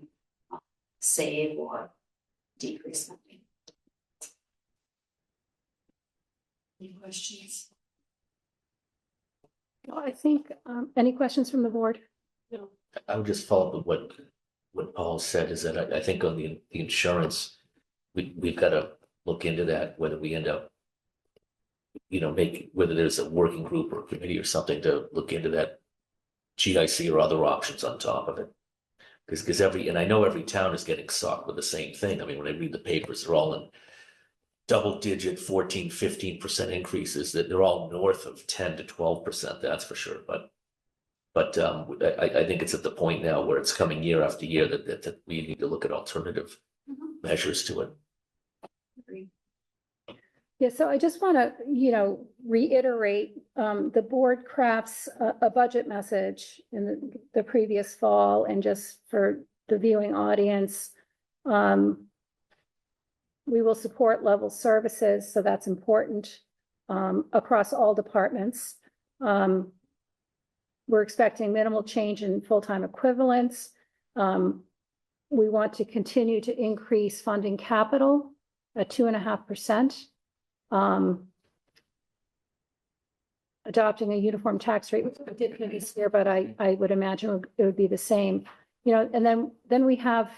save or decrease funding. Any questions? No, I think, any questions from the board? No. I would just follow up with what Paul said, is that I think on the insurance, we've got to look into that, whether we end up, whether there's a working group or a committee or something to look into that GIC or other options on top of it. Because and I know every town is getting socked with the same thing. I mean, when I read the papers, they're all in double-digit 14, 15% increases, that they're all north of 10 to 12%, that's for sure. But I think it's at the point now where it's coming year after year that we need to look at alternative measures to it. Agreed. Yeah, so I just want to, reiterate, the board crafts a budget message in the previous fall, and just for the viewing audience, we will support level services, so that's important, across all departments. We're expecting minimal change in full-time equivalents. We want to continue to increase funding capital at 2.5%. Adopting a uniform tax rate, which we did this year, but I would imagine it would be the same. And then we have,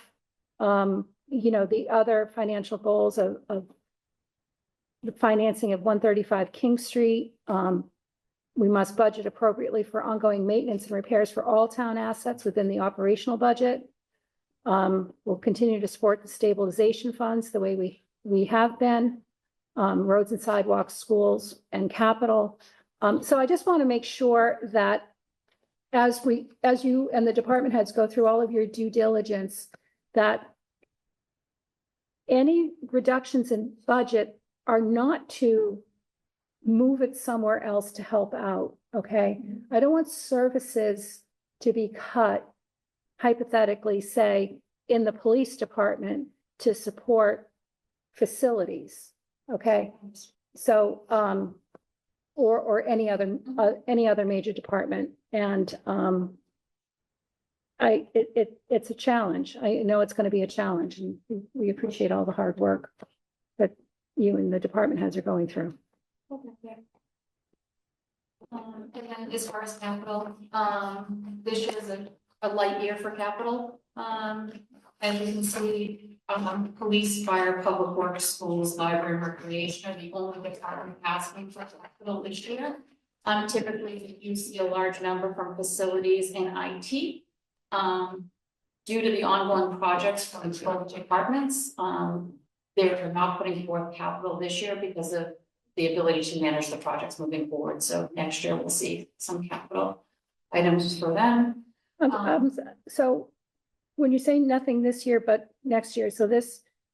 the other financial goals of the financing of 135 King Street. We must budget appropriately for ongoing maintenance and repairs for all town assets within the operational budget. We'll continue to support the stabilization funds the way we have been, roads and sidewalks, schools, and capital. So I just want to make sure that as you and the department heads go through all of your due diligence, that any reductions in budget are not to move it somewhere else to help out, okay? I don't want services to be cut, hypothetically, say, in the police department to support facilities, okay? So, or any other major department. And it's a challenge. I know it's going to be a challenge, and we appreciate all the hard work that you and the department heads are going through. Okay. And then as far as capital, this year is a light year for capital. As you can see, police, fire, public works, schools, library, recreation are the only department asking for capital this year. Typically, you see a large number from facilities and IT. Due to the ongoing projects from both departments, they're not putting forth capital this year because of the ability to manage the projects moving forward. So next year we'll see some capital items for them. So when you say nothing this year, but next year, so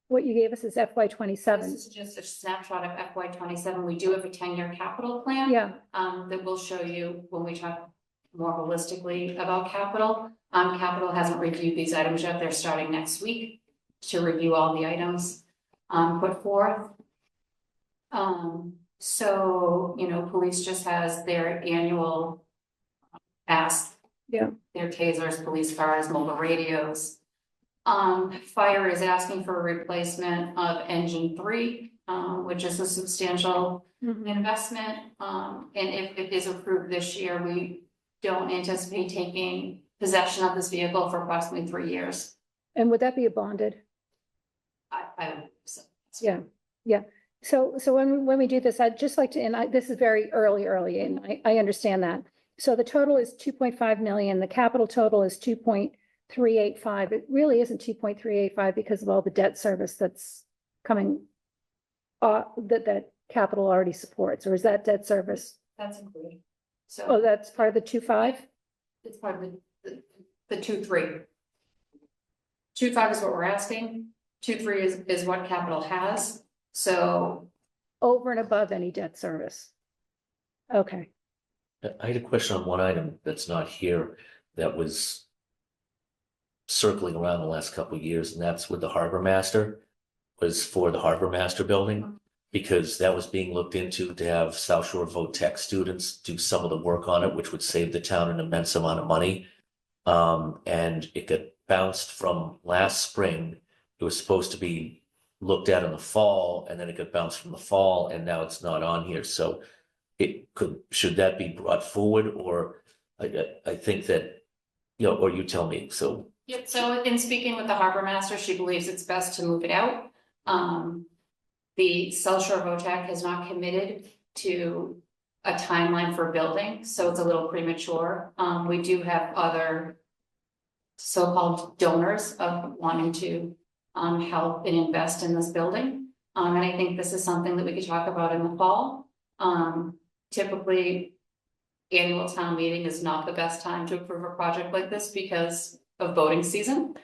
what you gave us is FY 27. This is just a snapshot of FY 27. We do have a 10-year capital plan. Yeah. That we'll show you when we talk more holistically about capital. Capital hasn't reviewed these items yet. They're starting next week to review all the items put forth. So, you know, police just has their annual ask. Yeah. Their tasers, police cars, mobile radios. Fire is asking for a replacement of engine 3, which is a substantial investment. And if it is approved this year, we don't anticipate taking possession of this vehicle for approximately 3 years. And would that be a bonded? I Yeah. So when we do this, I'd just like to, and this is very early, and I understand that. So the total is 2.5 million. The capital total is 2.385. It really isn't 2.385 because of all the debt service that's coming that capital already supports, or is that debt service? That's included. So. Oh, that's part of the 2.5? It's part of the 2.3. 2.5 is what we're asking. 2.3 is what capital has. So. Over and above any debt service. Okay. I had a question on one item that's not here that was circling around the last couple of years, and that's with the harbor master, was for the harbor master building, because that was being looked into to have South Shore VOTEC students do some of the work on it, which would save the town an immense amount of money. And it got bounced from last spring. It was supposed to be looked at in the fall, and then it got bounced from the fall, and now it's not on here. So should that be brought forward, or I think that, you know, or you tell me, so. Yep, so in speaking with the harbor master, she believes it's best to move it out. The South Shore VOTEC has not committed to a timeline for building, so it's a little premature. We do have other so-called donors of wanting to help and invest in this building. And I think this is something that we could talk about in the fall. Typically, annual town meeting is not the best time to approve a project like this because of voting season.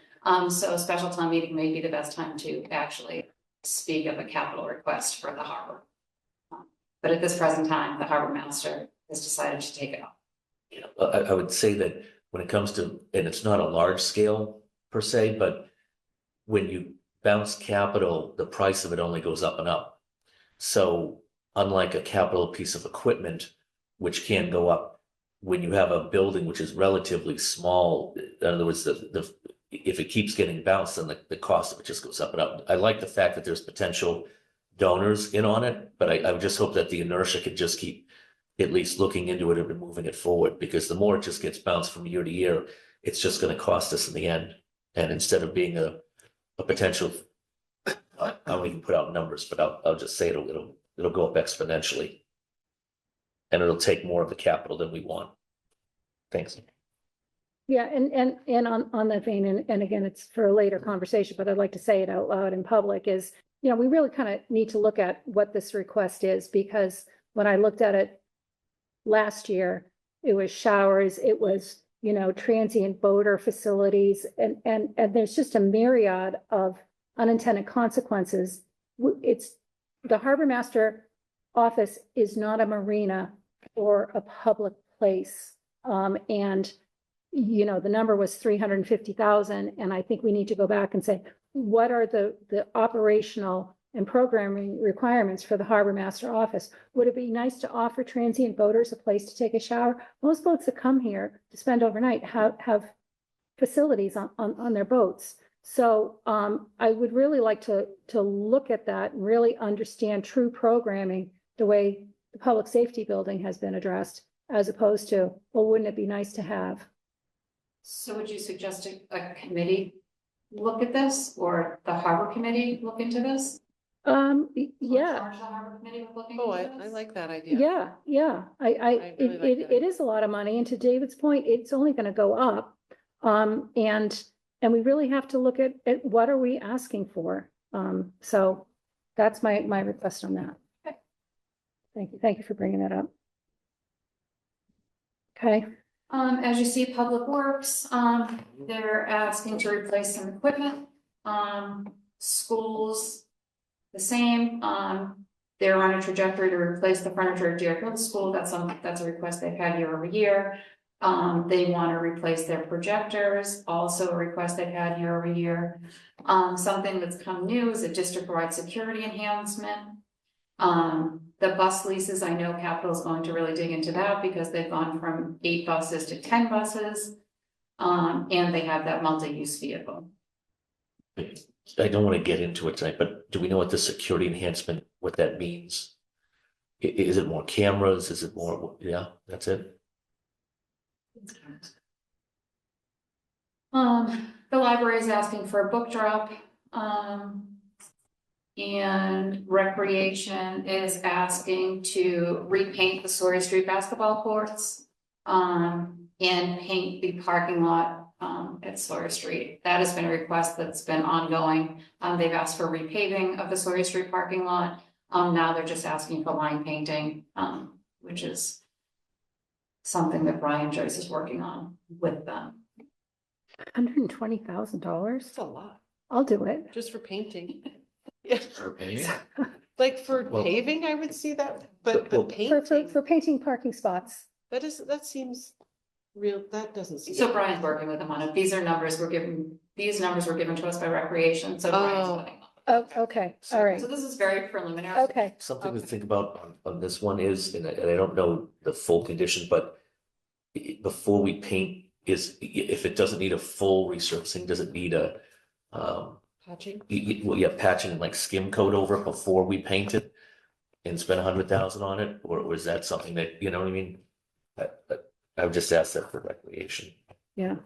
So a special town meeting may be the best time to actually speak of a capital request for the harbor. But at this present time, the harbor master has decided to take it off. You know, I would say that when it comes to, and it's not a large scale per se, but when you bounce capital, the price of it only goes up and up. So unlike a capital piece of equipment, which can go up when you have a building which is relatively small, in other words, if it keeps getting bounced, then the cost of it just goes up and up. I like the fact that there's potential donors in on it, but I would just hope that the inertia could just keep at least looking into it and moving it forward, because the more it just gets bounced from year to year, it's just going to cost us in the end. And instead of being a potential, I don't even put out numbers, but I'll just say it'll go up exponentially, and it'll take more of the capital than we want. Thanks. Yeah, and on that vein, and again, it's for a later conversation, but I'd like to say it out loud in public is, you know, we really kind of need to look at what this request is, because when I looked at it last year, it was showers, it was, you know, transient boater facilities, and there's just a myriad of unintended consequences. It's the harbor master office is not a marina or a public place. And, you know, the number was 350,000. And I think we need to go back and say, what are the operational and programming requirements for the harbor master office? Would it be nice to offer transient boaters a place to take a shower? Most boats that come here to spend overnight have facilities on their boats. So I would really like to look at that and really understand true programming the way the public safety building has been addressed, as opposed to, well, wouldn't it be nice to have? So would you suggest a committee look at this, or the harbor committee look into this? Yeah. Oh, I like that idea. Yeah. really like that. It is a lot of money. And to David's point, it's only going to go up. And we really have to look at what are we asking for? So that's my request on that. Okay. Thank you for bringing that up. Okay. As you see, Public Works, they're asking to replace some equipment. Schools, the same. They're on a trajectory to replace the furniture at Deer Hill School. That's a request they've had year over year. They want to replace their projectors, also a request they've had year over year. Something that's come new is a district-wide security enhancement. The bus leases, I know Capital's going to really dig into that because they've gone from 8 buses to 10 buses. And they have that multi-use vehicle. I don't want to get into it tonight, but do we know what the security enhancement, what that means? Is it more cameras? Is it more, yeah, that's it? The library is asking for a book drop. And Recreation is asking to repaint the Sawyer Street basketball courts. And paint the parking lot, at Sawyer Street. That has been a request that's been ongoing. They've asked for repaving of the Sawyer Street parking lot. Now they're just asking for line painting, which is something that Brian Joyce is working on with them. $120,000. That's a lot, I'll do it. just for painting. Yeah, For paving? like for Well- paving, I would see that, but Well, painting, For painting parking spots. that seems real, that doesn't seem. So Brian's working with them on it. These numbers were given to us by Recreation, so Brian's Oh. putting them. Oh, okay, all right, So this is very preliminary. okay. Something to think about on this one is, and I don't know the full condition, but before we paint, if it doesn't need a full resurfacing, does it need a, Patching? well, yeah, patching and like skim coat over it before we paint it and spend 100,000 on it, or is that something that, you know what I mean? I would just ask that for Recreation. Yeah.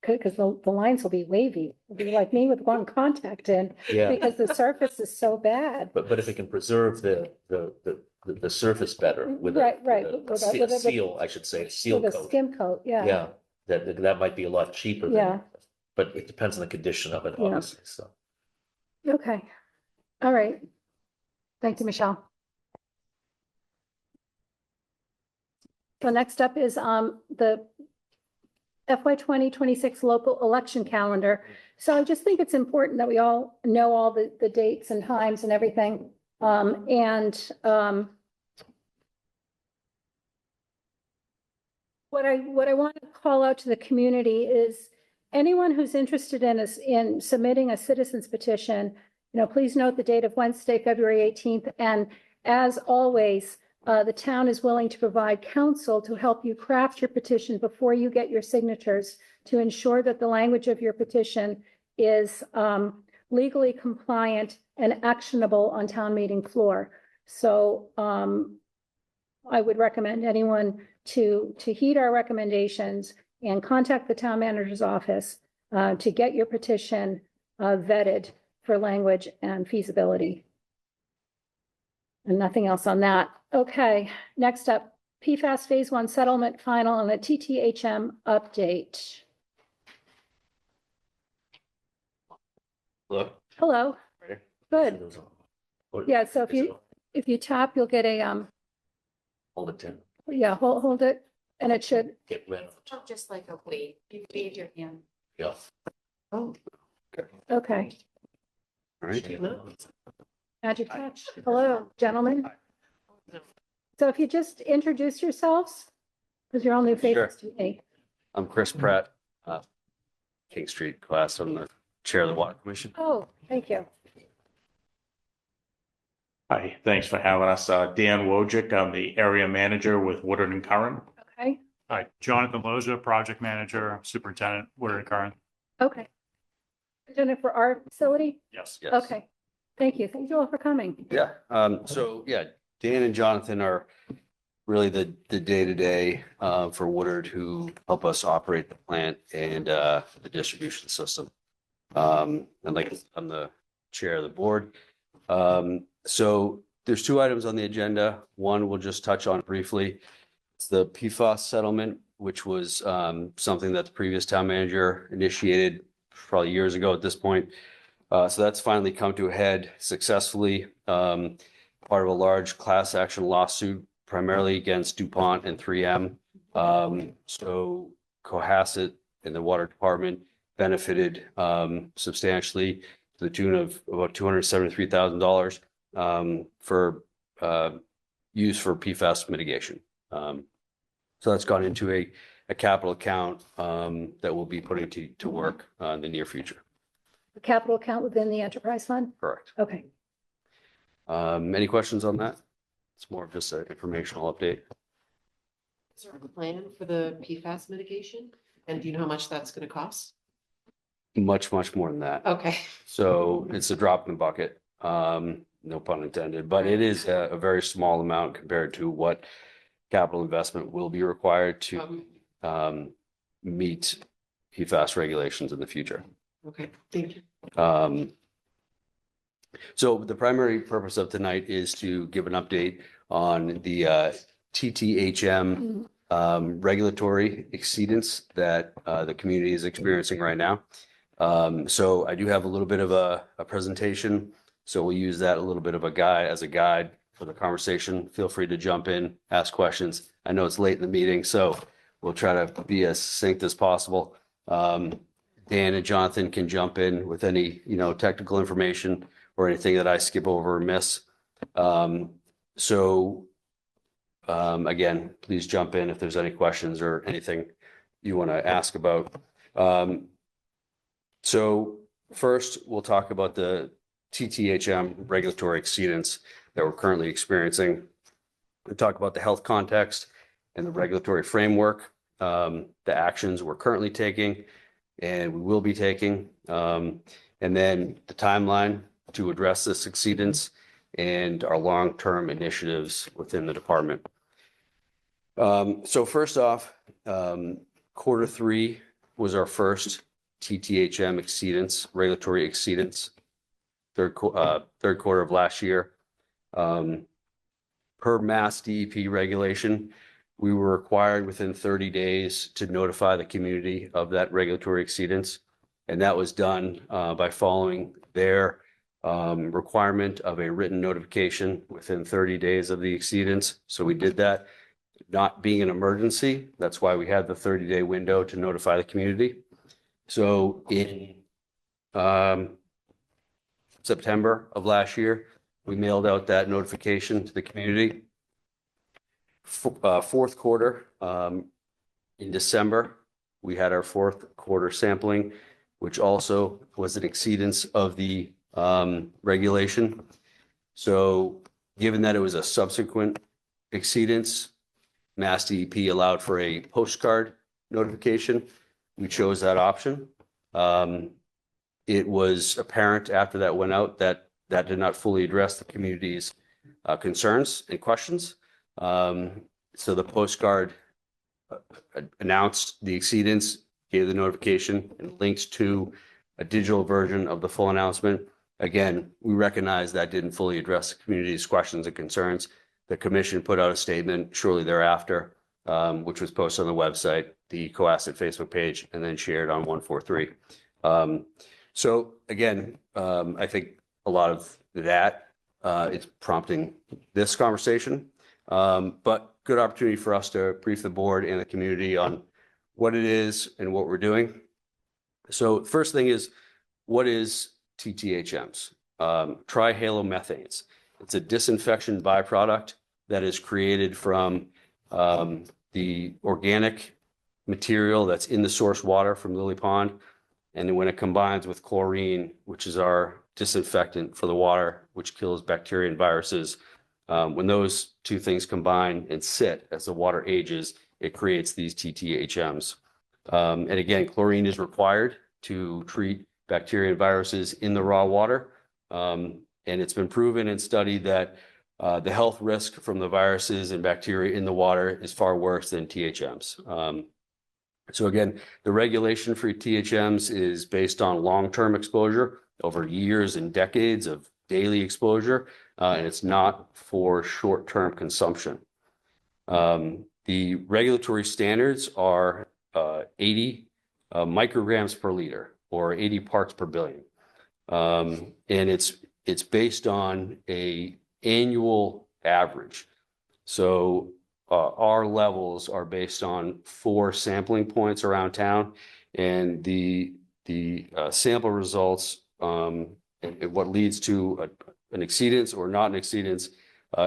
Because the lines will be wavy. It'll be like me with one contact in, Yeah, because the surface is so bad. but if it can preserve the surface better with Right, right, a with a- seal, I should say, seal With a coat. skim coat, yeah. Yeah, that might be a lot cheaper Yeah. than, but it depends on the condition of it, Yeah. obviously, so. Okay, all right. Thank you, Michelle. So next up is the FY 2026 local election calendar. So I just think it's important that we all know all the dates and times and everything. What I want to call out to the community is anyone who's interested in submitting a citizen's petition, please note the date of Wednesday, February 18th. And as always, the town is willing to provide counsel to help you craft your petition before you get your signatures to ensure that the language of your petition is legally compliant and actionable on town meeting floor. So I would recommend anyone to heed our recommendations and contact the town manager's office to get your petition vetted for language and feasibility. And nothing else on that. Okay, next up, PFAS Phase 1 settlement final and the TTHM update. Look. Hello, good. Yeah, so if you tap, you'll get a, Hold it down, yeah, hold it, and it should, get rid of it, Oh, just like a wave, you wave your hand. yeah. Oh, okay. All right. Magic touch. Hello, gentlemen. So if you just introduce yourselves, because you're all new faces to me. I'm Chris Pratt, King Street class. I'm the chair of the Water Commission. Oh, thank you. Hi, thanks for having us. Dan Wojcik, I'm the area manager with Woodard and Curran. Okay, Hi, Jonathan Loza, project manager, superintendent, Woodard and Curran. okay. Doing it for our facility? Yes. Yes. Okay, thank you. Thank you all for coming. Yeah, so yeah, Dan and Jonathan are really the day-to-day for Woodard who help us operate the plant and the distribution system. And like, I'm the chair of the board. So there's 2 items on the agenda. One we'll just touch on briefly. It's the PFAS settlement, which was something that the previous town manager initiated probably years ago at this point. So that's finally come to a head successfully. Part of a large class action lawsuit, primarily against DuPont and 3M. So Cohasset and the water department benefited substantially to the tune of about $273,000 for use for PFAS mitigation. So that's gone into a capital account that we'll be putting to work in the near future. The capital account within the enterprise fund? Correct. Okay. Any questions on that? It's more of just an informational update. Is there a plan for the PFAS mitigation? And do you know how much that's going to cost? Much, much more than that. Okay. So it's a drop in the bucket, no pun intended, but it is a very small amount compared to what capital investment will be required to meet PFAS regulations in the future. Okay, thank you. So the primary purpose of tonight is to give an update on the TTHM regulatory exceedance that the community is experiencing right now. So I do have a little bit of a presentation. So we'll use that a little bit of a guide for the conversation. Feel free to jump in, ask questions. I know it's late in the meeting, so we'll try to be as succinct as possible. Dan and Jonathan can jump in with any, technical information or anything that I skip over or miss. Again, please jump in if there's any questions or anything you want to ask about. So first, we'll talk about the TTHM regulatory exceedance that we're currently experiencing. We'll talk about the health context and the regulatory framework, the actions we're currently taking and we will be taking, and then the timeline to address this exceedance and our long-term initiatives within the department. So first off, Q3 was our first TTHM exceedance, regulatory exceedance, third quarter of last year. Per Mass DEP regulation, we were required within 30 days to notify the community of that regulatory exceedance. And that was done by following their requirement of a written notification within 30 days of the exceedance. So we did that, not being an emergency. That's why we had the 30-day window to notify the community. So in September of last year, we mailed out that notification to the community. Fourth quarter, in December, we had our fourth quarter sampling, which also was an exceedance of the regulation. So given that it was a subsequent exceedance, Mass DEP allowed for a postcard notification. We chose that option. It was apparent after that went out that that did not fully address the community's concerns and questions. So the postcard announced the exceedance, gave the notification, and linked to a digital version of the full announcement. Again, we recognize that didn't fully address the community's questions and concerns. The commission put out a statement shortly thereafter, which was posted on the website, the Cohasset Facebook page, and then shared on 143. So again, I think a lot of that is prompting this conversation, but good opportunity for us to brief the board and the community on what it is and what we're doing. So first thing is, what is TTHMs? Trihalomethanes. It's a disinfection byproduct that is created from the organic material that's in the source water from Lily Pond. And then when it combines with chlorine, which is our disinfectant for the water, which kills bacteria and viruses, when those two things combine and sit as the water ages, it creates these TTHMs. And again, chlorine is required to treat bacteria and viruses in the raw water. And it's been proven and studied that the health risk from the viruses and bacteria in the water is far worse than THMs. So again, the regulation for THMs is based on long-term exposure over years and decades of daily exposure, and it's not for short-term consumption. The regulatory standards are 80 micrograms per liter or 80 parts per billion. And it's based on an annual average. So our levels are based on 4 sampling points around town, and the sample results and what leads to an exceedance or not an exceedance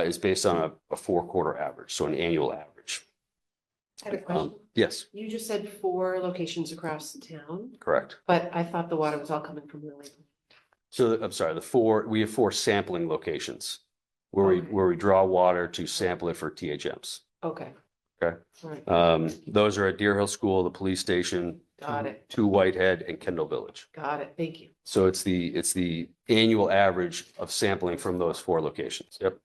is based on a 4-quarter average, so an annual average. I had a question. Yes, You just said 4 locations across the town, correct. but I thought the water was all coming from Lily. So I'm sorry, we have 4 sampling locations where we draw water to sample it for THMs. Okay. Okay. All right. Those are at Deer Hill School, the police station, Got it. 2 Whitehead and Kendall Village. Got it. Thank you. So it's the annual average of sampling from those 4 locations. Yep.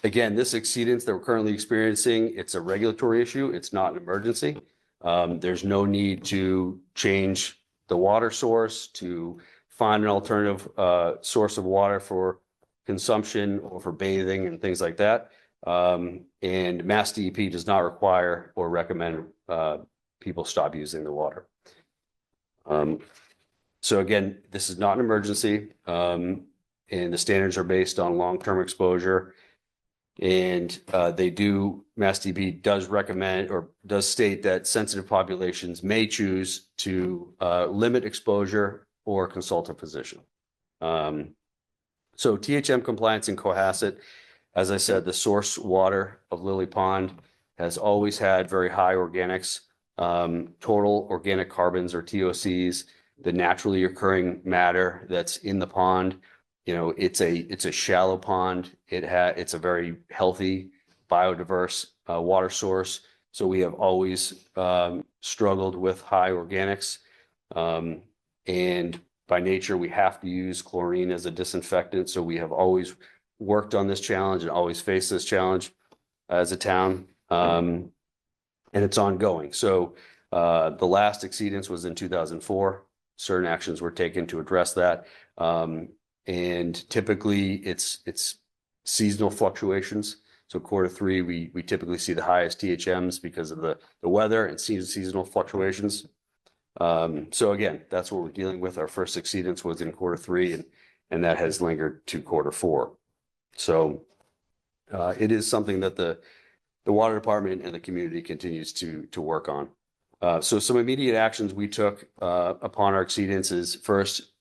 Again, this exceedance that we're currently experiencing, it's a regulatory issue. It's not an emergency. There's no need to change the water source, to find an alternative source of water for consumption or for bathing and things like that. And Mass DEP does not require or recommend people stop using the water. So again, this is not an emergency, and the standards are based on long-term exposure. And Mass DEP does recommend or does state that sensitive populations may choose to limit exposure or consult a physician. So THM compliance in Cohasset, as I said, the source water of Lily Pond has always had very high organics, total organic carbons or TOCs, the naturally occurring matter that's in the pond. You know, it's a shallow pond. It's a very healthy, biodiverse water source. So we have always struggled with high organics. And by nature, we have to use chlorine as a disinfectant. So we have always worked on this challenge and always faced this challenge as a town. And it's ongoing. So the last exceedance was in 2004. Certain actions were taken to address that. And typically it's seasonal fluctuations. So Q3, we typically see the highest THMs because of the weather and seasonal fluctuations. So again, that's what we're dealing with. Our first exceedance was in Q3 and that has lingered to Q4. So it is something that the water department and the community continues to work on. So some immediate actions we took upon our exceedance is first,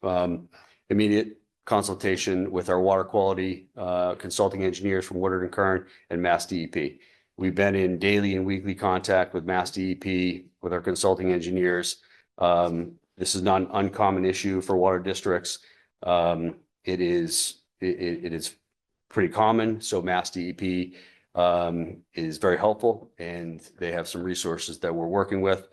immediate consultation with our water quality consulting engineers from Woodard and Kern and Mass DEP. We've been in daily and weekly contact with Mass DEP, with our consulting engineers. This is not an uncommon issue for water districts. It is pretty common. So Mass DEP is very helpful and they have some resources that we're working with.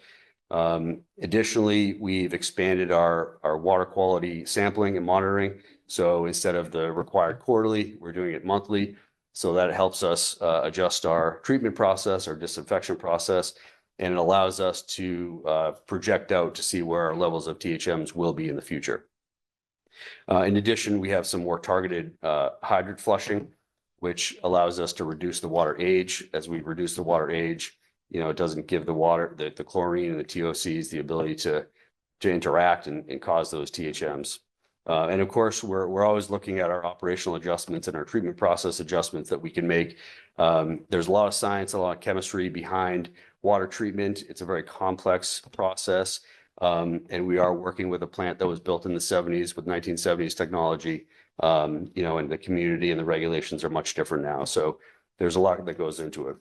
Additionally, we've expanded our water quality sampling and monitoring. So instead of the required quarterly, we're doing it monthly. So that helps us adjust our treatment process, our disinfection process, and it allows us to project out to see where our levels of THMs will be in the future. In addition, we have some more targeted hydrant flushing, which allows us to reduce the water age. As we reduce the water age, you know, it doesn't give the water, the chlorine and the TOCs the ability to interact and cause those THMs. And of course, we're always looking at our operational adjustments and our treatment process adjustments that we can make. There's a lot of science, a lot of chemistry behind water treatment. It's a very complex process. And we are working with a plant that was built in the 70s with 1970s technology. You know, and the community and the regulations are much different now. So there's a lot that goes into it.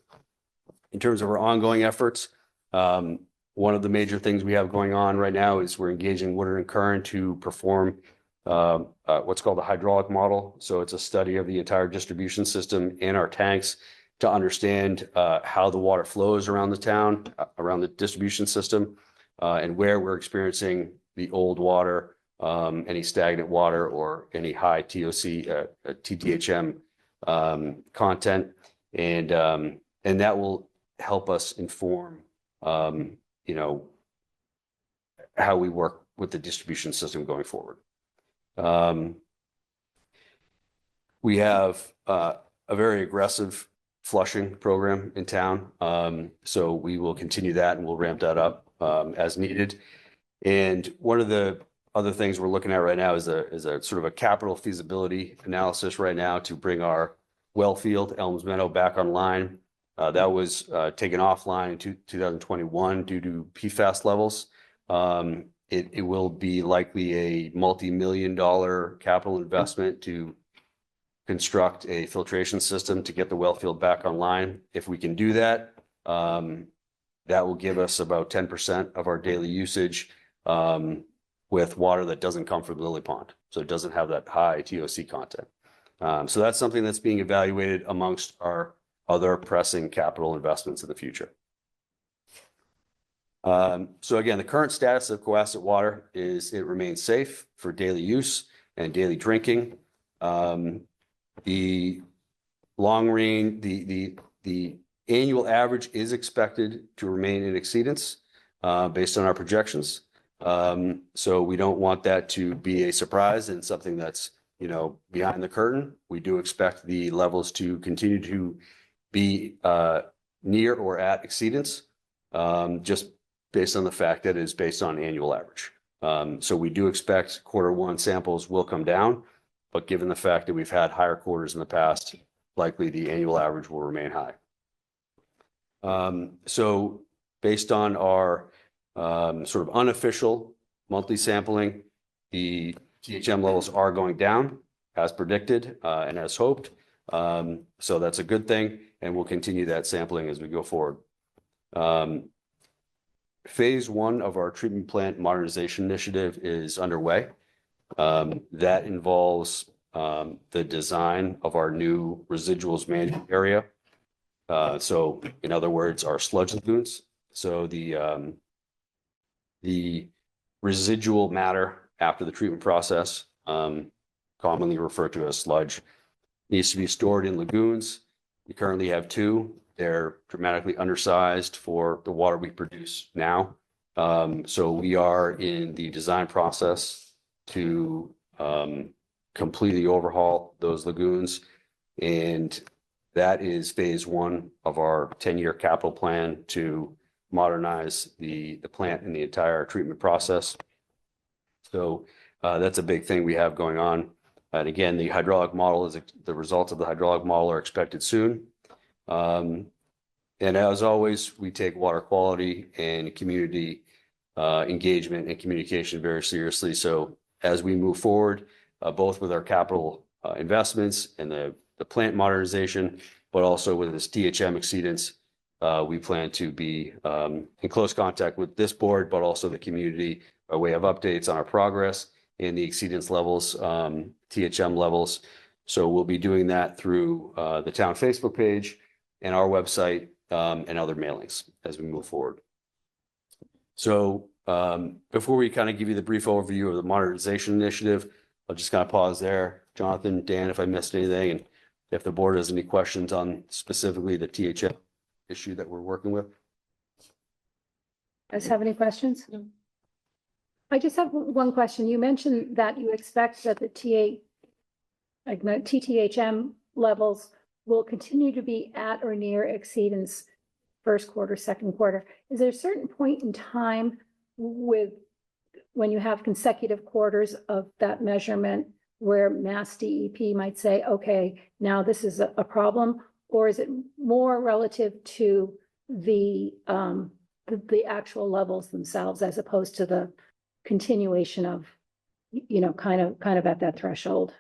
In terms of our ongoing efforts, one of the major things we have going on right now is we're engaging Woodard and Kern to perform what's called the hydraulic model. So it's a study of the entire distribution system and our tanks to understand how the water flows around the town, around the distribution system, and where we're experiencing the old water, any stagnant water or any high TOC, TTHM content. And that will help us inform, you know, how we work with the distribution system going forward. We have a very aggressive flushing program in town. So we will continue that and we'll ramp that up as needed. And one of the other things we're looking at right now is a sort of a capital feasibility analysis right now to bring our well field, Elms Meadow, back online. That was taken offline in 2021 due to PFAS levels. It will be likely a multi-million-dollar capital investment to construct a filtration system to get the well field back online. If we can do that, that will give us about 10% of our daily usage with water that doesn't come from Lily Pond. So it doesn't have that high TOC content. So that's something that's being evaluated amongst our other pressing capital investments in the future. So again, the current status of Cohasset Water is it remains safe for daily use and daily drinking. The long range, the annual average is expected to remain in exceedance based on our projections. So we don't want that to be a surprise and something that's, you know, behind the curtain. We do expect the levels to continue to be near or at exceedance, just based on the fact that it is based on annual average. So we do expect Q1 samples will come down, but given the fact that we've had higher quarters in the past, likely the annual average will remain high. So based on our sort of unofficial monthly sampling, the THM levels are going down as predicted and as hoped. So that's a good thing, and we'll continue that sampling as we go forward. Phase 1 of our treatment plant modernization initiative is underway. That involves the design of our new residuals management area. So in other words, our sludge lagoons. So the residual matter after the treatment process, commonly referred to as sludge, needs to be stored in lagoons. We currently have 2. They're dramatically undersized for the water we produce now. So we are in the design process to completely overhaul those lagoons. And that is phase 1 of our 10-year capital plan to modernize the plant and the entire treatment process. So that's a big thing we have going on. And again, the hydraulic model is the results of the hydraulic model are expected soon. And as always, we take water quality and community engagement and communication very seriously. So as we move forward, both with our capital investments and the plant modernization, but also with this THM exceedance, we plan to be in close contact with this board, but also the community by way of updates on our progress and the exceedance levels, THM levels. So we'll be doing that through the town Facebook page and our website and other mailings as we move forward. So before we kind of give you the brief overview of the modernization initiative, I'll just kind of pause there. Jonathan, Dan, if I missed anything, and if the board has any questions on specifically the THM issue that we're working with. Guys have any questions? No. I just have one question. You mentioned that you expect that the TTHM levels will continue to be at or near exceedance first quarter, second quarter. Is there a certain point in time with when you have consecutive quarters of that measurement where Mass DEP might say, okay, now this is a problem? Or is it more relative to the actual levels themselves as opposed to the continuation of, you know, kind of at that threshold?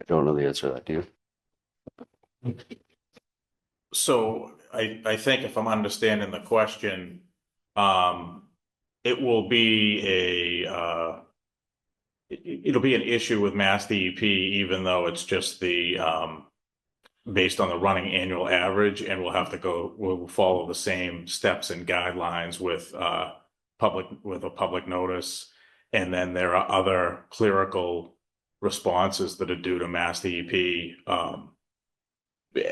I don't know the answer to that, do you? So I think if I'm understanding the question, it will be it'll be an issue with Mass DEP, even though it's just the based on the running annual average, and we'll follow the same steps and guidelines with a public notice. And then there are other clerical responses that are due to Mass DEP,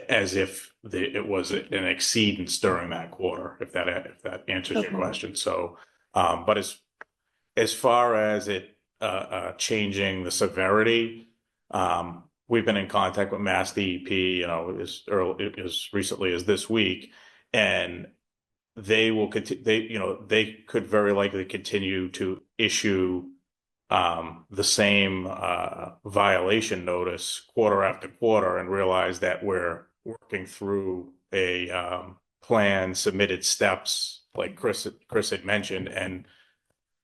as if it was an exceedance during that quarter, if that answers your question. So, but as far as it changing the severity, we've been in contact with Mass DEP, you know, as recently as this week, and they will continue. They could very likely continue to issue the same violation notice quarter after quarter, and realize that we're working through a plan, submitted steps, like Chris had mentioned, and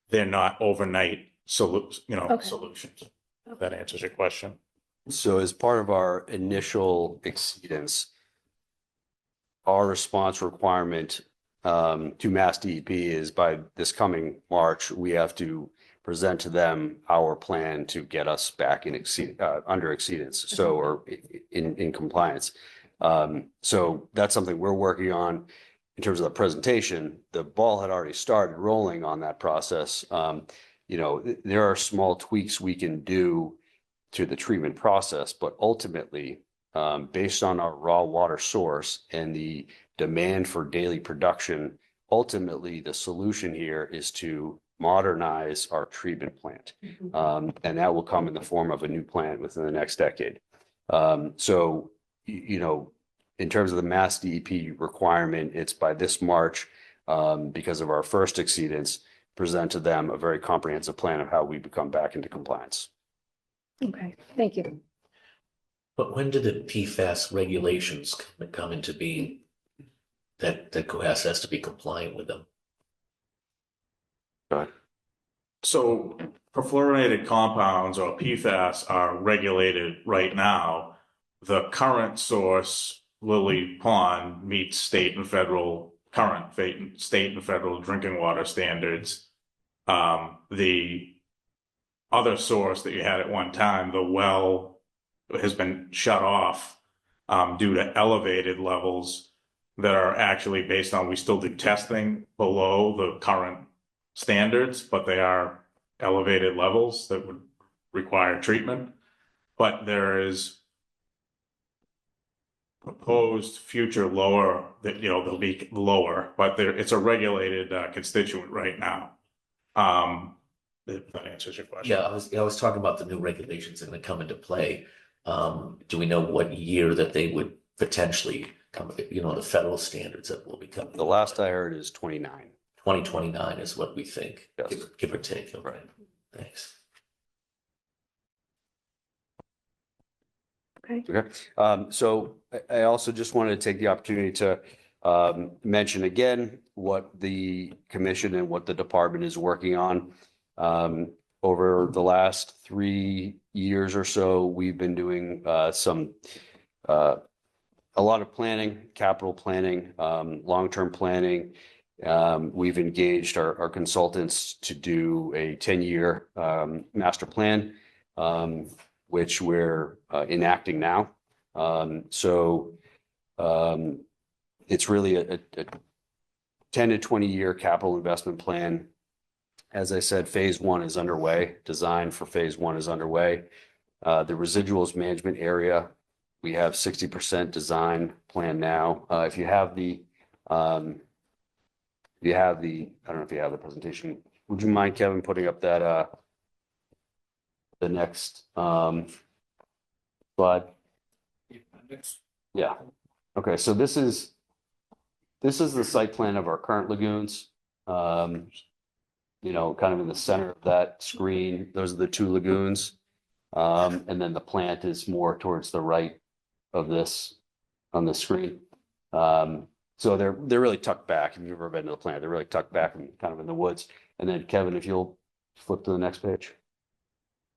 they're not overnight solutions. If that answers your question. So as part of our initial exceedance, our response requirement to Mass DEP is by this coming March, we have to present to them our plan to get us back in under exceedance, so, or in compliance. So that's something we're working on in terms of the presentation. The ball had already started rolling on that process. You know, there are small tweaks we can do to the treatment process, but ultimately, based on our raw water source and the demand for daily production, ultimately the solution here is to modernize our treatment plant. And that will come in the form of a new plant within the next decade. So, you know, in terms of the Mass DEP requirement, it's by this March, because of our first exceedance, present to them a very comprehensive plan of how we become back into compliance. Okay, thank you. But when do the PFAS regulations come into being that Cohasset has to be compliant with them? Go ahead. So perfluorinated compounds or PFAS are regulated right now. The current source, Lily Pond, meets state and federal drinking water standards. The other source that you had at one time, the well, has been shut off due to elevated levels that are actually based on, we still do testing below the current standards, but they are elevated levels that would require treatment. But there is proposed future lower that, you know, they'll be lower, but it's a regulated constituent right now. If that answers your question. Yeah, I was talking about the new regulations that are going to come into play. Do we know what year that they would potentially come, you know, the federal standards that will become? The last I heard is 29. 2029 is what we think, Yes. give or take. Okay, thanks. Okay. So I also just wanted to take the opportunity to mention again what the commission and what the department is working on. Over the last 3 years or so, we've been doing a lot of planning, capital planning, long-term planning. We've engaged our consultants to do a 10-year master plan, which we're enacting now. So it's really a 10 to 20-year capital investment plan. As I said, phase one is underway. Design for phase one is underway. The residuals management area, we have 60% design plan now. If you have the, I don't know if you have the presentation. Would you mind, Kevin, putting up that the next slide? Yeah. Okay, so this is the site plan of our current lagoons. You know, kind of in the center of that screen, those are the two lagoons. And then the plant is more towards the right of this on the screen. So they're really tucked back. If you've ever been to the plant, they're really tucked back and kind of in the woods. And then Kevin, if you'll flip to the next page.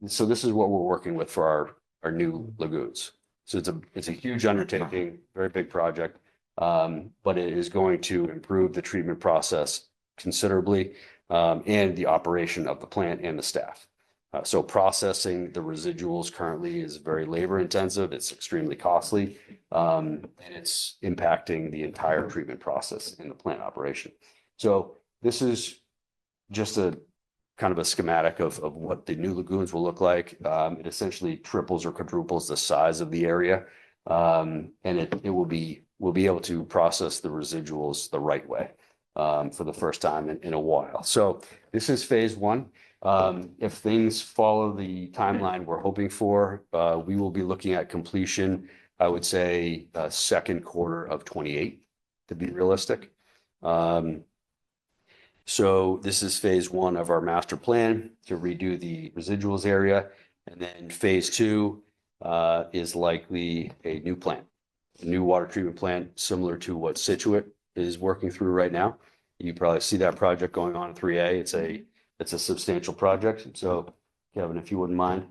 So this is what we're working with for our new lagoons. So it's a huge undertaking, very big project, but it is going to improve the treatment process considerably, and the operation of the plant and the staff. So processing the residuals currently is very labor intensive. It's extremely costly, and it's impacting the entire treatment process in the plant operation. So this is just a kind of a schematic of what the new lagoons will look like. It essentially triples or quadruples the size of the area, and we'll be able to process the residuals the right way for the first time in a while. So this is phase one. If things follow the timeline we're hoping for, we will be looking at completion, I would say, second quarter of 28 to be realistic. So this is phase one of our master plan to redo the residuals area. And then phase two is likely a new plant, a new water treatment plant, similar to what Scituate is working through right now. You probably see that project going on in 3A. It's a substantial project. So Kevin, if you wouldn't mind.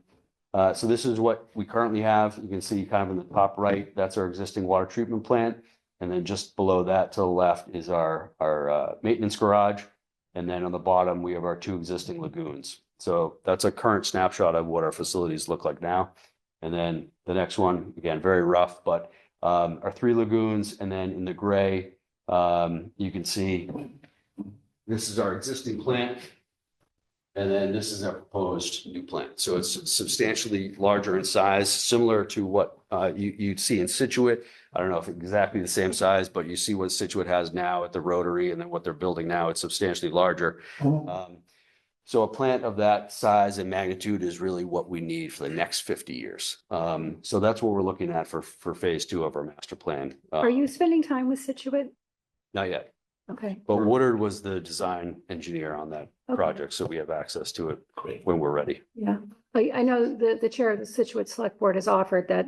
So this is what we currently have. You can see kind of in the top right, that's our existing water treatment plant. And then just below that to the left is our maintenance garage. And then on the bottom, we have our 2 existing lagoons. So that's a current snapshot of what our facilities look like now. And then the next one, again, very rough, but our 3 lagoons. And then in the gray, you can see this is our existing plant. And then this is our proposed new plant. So it's substantially larger in size, similar to what you'd see in Situate. I don't know if exactly the same size, but you see what Situate has now at the Rotary, and then what they're building now, it's substantially larger. So a plant of that size and magnitude is really what we need for the next 50 years. So that's what we're looking at for phase 2 of our master plan. Are you spending time with Situate? Not yet, Okay. but Woodard was the design engineer on that Okay. project, so we have access to it Great. when we're ready. Yeah, I know the chair of the Situate Select Board has offered that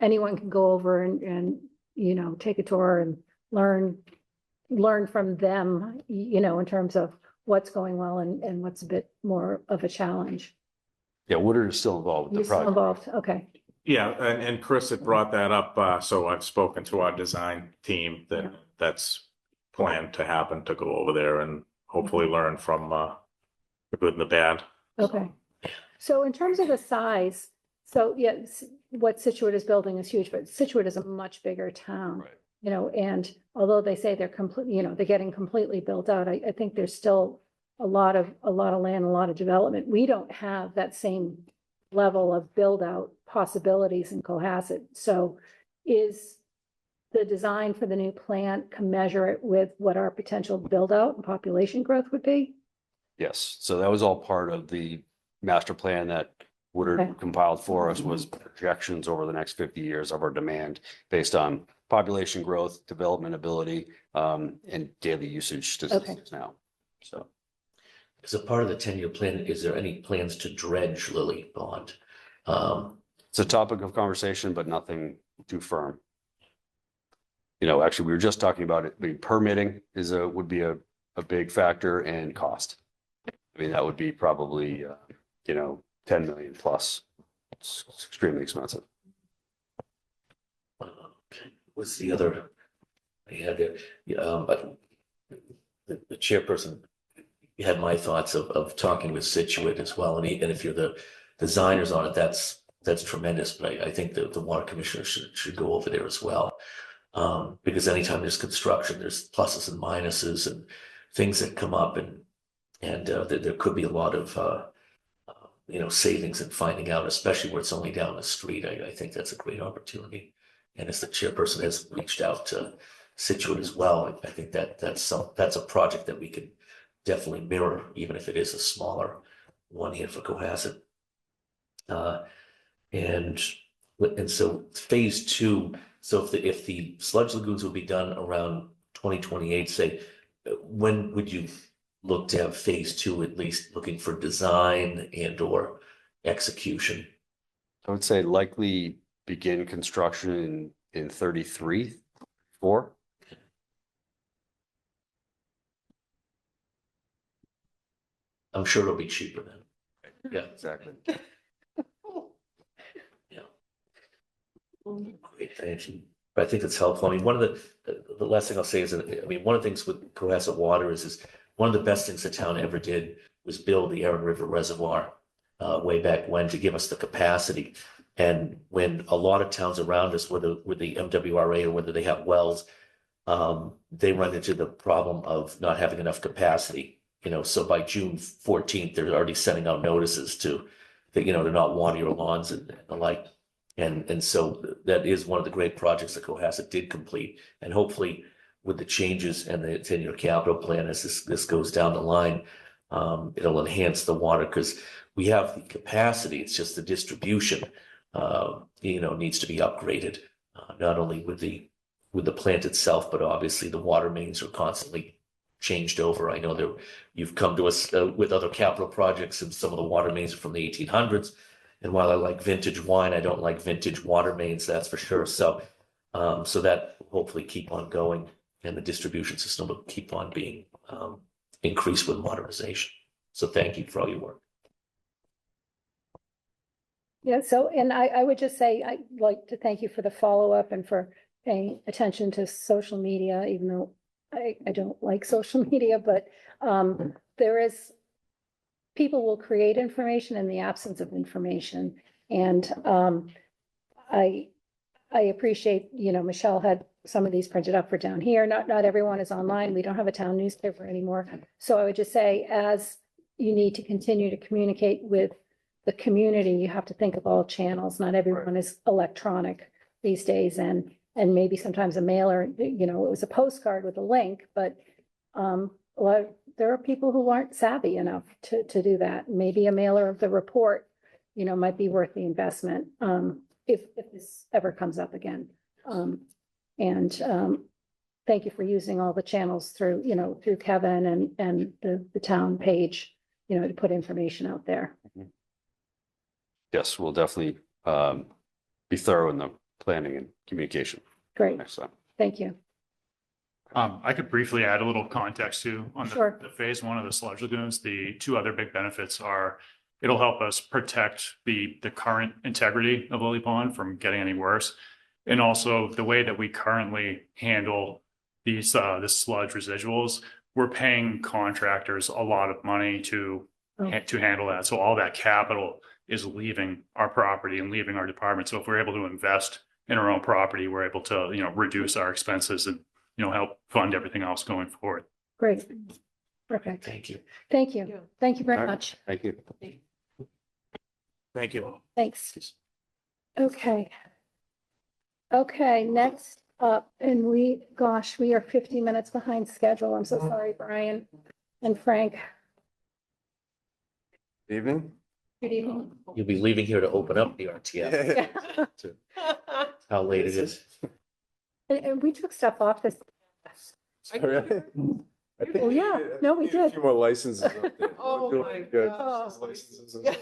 anyone can go over and, you know, take a tour and learn from them, you know, in terms of what's going well and what's a bit more of a challenge. Yeah, Woodard is still involved with You're the still project. involved, okay. Yeah, and Chris had brought that up, so I've spoken to our design team that that's planned to happen, to go over there and hopefully learn from the good and the bad. Okay. So in terms of the size, so yes, what Situate is building is huge, but Situate is a much bigger town. Right. You know, and although they say they're completely, you know, they're getting completely built out, I think there's still a lot of land, a lot of development. We don't have that same level of build out possibilities in Cohasset. So is the design for the new plant commensurate with what our potential build out and population growth would be? Yes, so that was all part of the master plan that Woodard Okay. compiled for us, was projections over the next 50 years of our demand based on population growth, development ability, and daily usage statistics now. So As a part of the 10-year plan, is there any plans to dredge Lily Pond? it's a topic of conversation, but nothing too firm. You know, actually, we were just talking about it. I mean, permitting would be a big factor, and cost. I mean, that would be probably, 10 million plus. It's extremely expensive. Okay. What's the other? I had there, but the chairperson had my thoughts of talking with Situate as well, and even if you're the designers on it, that's tremendous. But I think the water commissioner should go over there as well, because anytime there's construction, there's pluses and minuses and things that come up, and there could be a lot of savings in finding out, especially where it's only down the street. I think that's a great opportunity. And as the chairperson has reached out to Situate as well, I think that's a project that we could definitely mirror, even if it is a smaller one here for Cohasset. And so phase 2, so if the sludge lagoons will be done around 2028, say, when would you look to have phase 2, at least looking for design and or execution? I would say likely begin construction in 33, 4. I'm sure it'll be cheaper then. Yeah, Exactly. great, thank you. But I think it's helpful. I mean, one of the last thing I'll say is, one of the things with Cohasset Water is one of the best things the town ever did was build the Erin River Reservoir way back when, to give us the capacity. And when a lot of towns around us, whether with the MWRA or whether they have wells, they run into the problem of not having enough capacity. So by June 14th, they're already sending out notices to not water your lawns and the like. And so that is one of the great projects that Cohasset did complete. And hopefully with the changes and the 10-year capital plan, as this goes down the line, it'll enhance the water, because we have the capacity. It's just the distribution, needs to be upgraded, not only with the plant itself, but obviously the water mains are constantly changed over. I know you've come to us with other capital projects, and some of the water mains are from the 1800s. And while I like vintage wine, I don't like vintage water mains, that's for sure. So that will hopefully keep on going, and the distribution system will keep on being increased with modernization. So thank you for all your work. Yeah, so, and I would just say, I'd like to thank you for the follow-up and for paying attention to social media, even though I don't like social media, but there is, people will create information in the absence of information. And I appreciate, Michelle had some of these printed up for down here. Not everyone is online. We don't have a town newspaper anymore. So I would just say, as you need to continue to communicate with the community, you have to think of all channels. Not everyone is electronic these days, and maybe sometimes a mailer, it was a postcard with a link, but there are people who aren't savvy enough to do that. Maybe a mailer of the report, might be worth the investment, if this ever comes up again. Thank you for using all the channels through Kevin and the town page, to put information out there. Yes, we'll definitely be thorough in the planning and communication Great, next time. thank you. I could briefly add a little context to on Sure. the phase one of the sludge lagoons. The two other big benefits are it'll help us protect the current integrity of Lily Pond from getting any worse. And also the way that we currently handle these the sludge residuals, we're paying contractors a lot of money to handle that. So all that capital is leaving our property and leaving our department. So if we're able to invest in our own property, we're able to, reduce our expenses and, help fund everything else going forward. Great. Perfect. Thank you. Thank you. Thank you very All right. much. Thank you. Thank you. Thanks. Okay. Okay, next up, and we are 50 minutes behind schedule. I'm so sorry, Brian and Frank. Evening. Good evening. You'll be leaving here to open up the RTF. How late it is. And we took stuff off this. Sorry. I think Oh, yeah. No, we need did. A few more licenses. up there. Oh, We're my doing good. God. Licenses and stuff.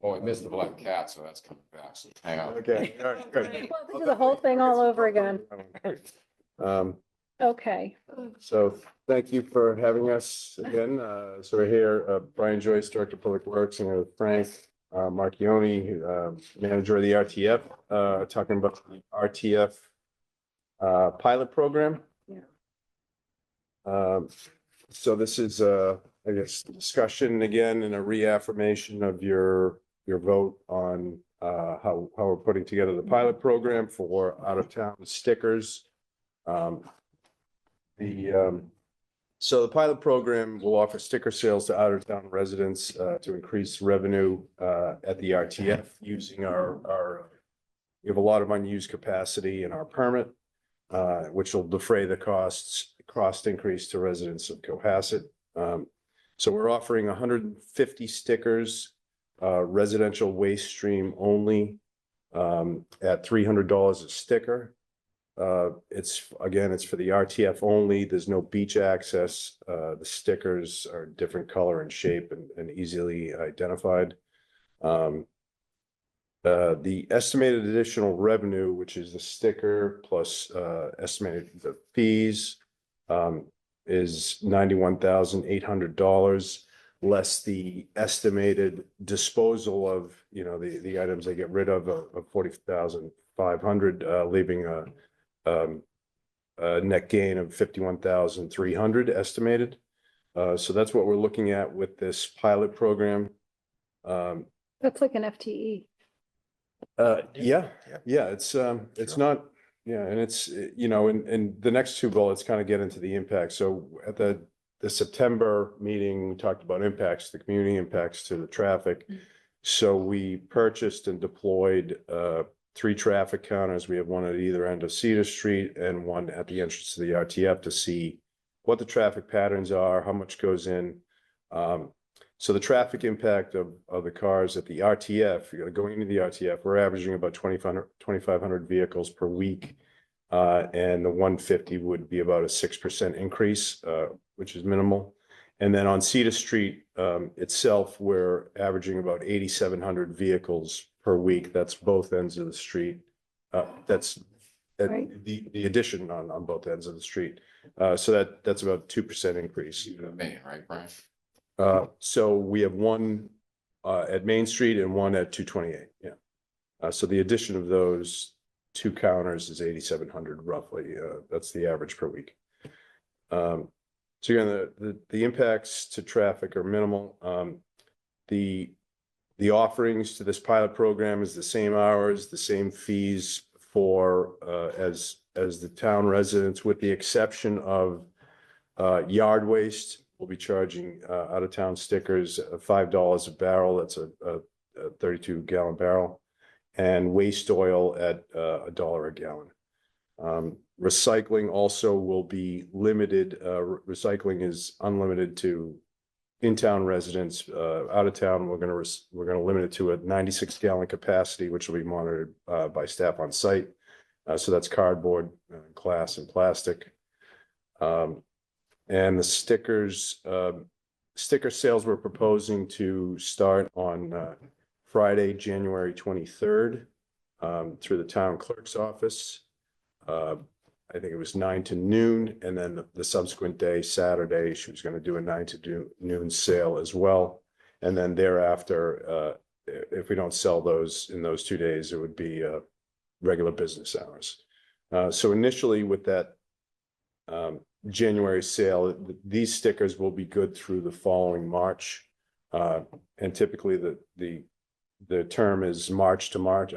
Oh, I missed the black cat, so that's coming back. So hang on. Okay, all right, good. We'll do the whole thing all over again. Um, Okay. so thank you for having us again. So we're here, Brian Joyce, Director of Public Works, and with Frank Marchioni, manager of the RTF, talking about the RTF pilot program. Yeah. So this is I guess discussion again and a reaffirmation of your vote on how we're putting together the pilot program for out of town stickers. So the pilot program will offer sticker sales to out of town residents to increase revenue at the RTF using our we have a lot of unused capacity in our permit, which will defray the cost increase to residents of Cohasset. So we're offering 150 stickers, residential waste stream only, at $300 a sticker. It's for the RTF only. There's no beach access. The stickers are different color and shape and easily identified. The estimated additional revenue, which is the sticker plus estimated the fees, is $91,800, less the estimated disposal of the items they get rid of $40,500, leaving a net gain of $51,300 estimated. So that's what we're looking at with this pilot program. That's like an FTE. Yeah, it's not, and it's, and the next two bullets kind of get into the impact. So at the September meeting, we talked about impacts, the community impacts to the traffic. So we purchased and deployed 3 traffic counters. We have one at either end of Cedar Street and one at the entrance to the RTF to see what the traffic patterns are, how much goes in. So the traffic impact of the cars at the RTF, going into the RTF, we're averaging about 2,500 vehicles per week. And the 150 would be about a 6% increase, which is minimal. And then on Cedar Street itself, we're averaging about 8,700 vehicles per week. That's both ends of the street. That's Right. the addition on both ends of the street. So that's about 2% increase. Even a million, right, Brian? So we have one at Main Street and one at 228, yeah. So the addition of those two counters is 8,700 roughly. That's the average per week. So again, the impacts to traffic are minimal. The offerings to this pilot program is the same hours, the same fees for as the town residents, with the exception of yard waste. We'll be charging out of town stickers $5 a barrel. That's a 32-gallon barrel, and waste oil at $1 a gallon. Recycling also will be limited. Recycling is unlimited to in-town residents. Out of town, we're going to limit it to a 96-gallon capacity, which will be monitored by staff on site. So that's cardboard, glass, and plastic. And the stickers, sticker sales we're proposing to start on Friday, January 23rd, through the town clerk's office. I think it was 9 to noon, and then the subsequent day, Saturday, she was going to do a 9 to noon sale as well. And then thereafter, if we don't sell those in those 2 days, it would be regular business hours. So initially with that January sale, these stickers will be good through the following March. And typically the term is March to March,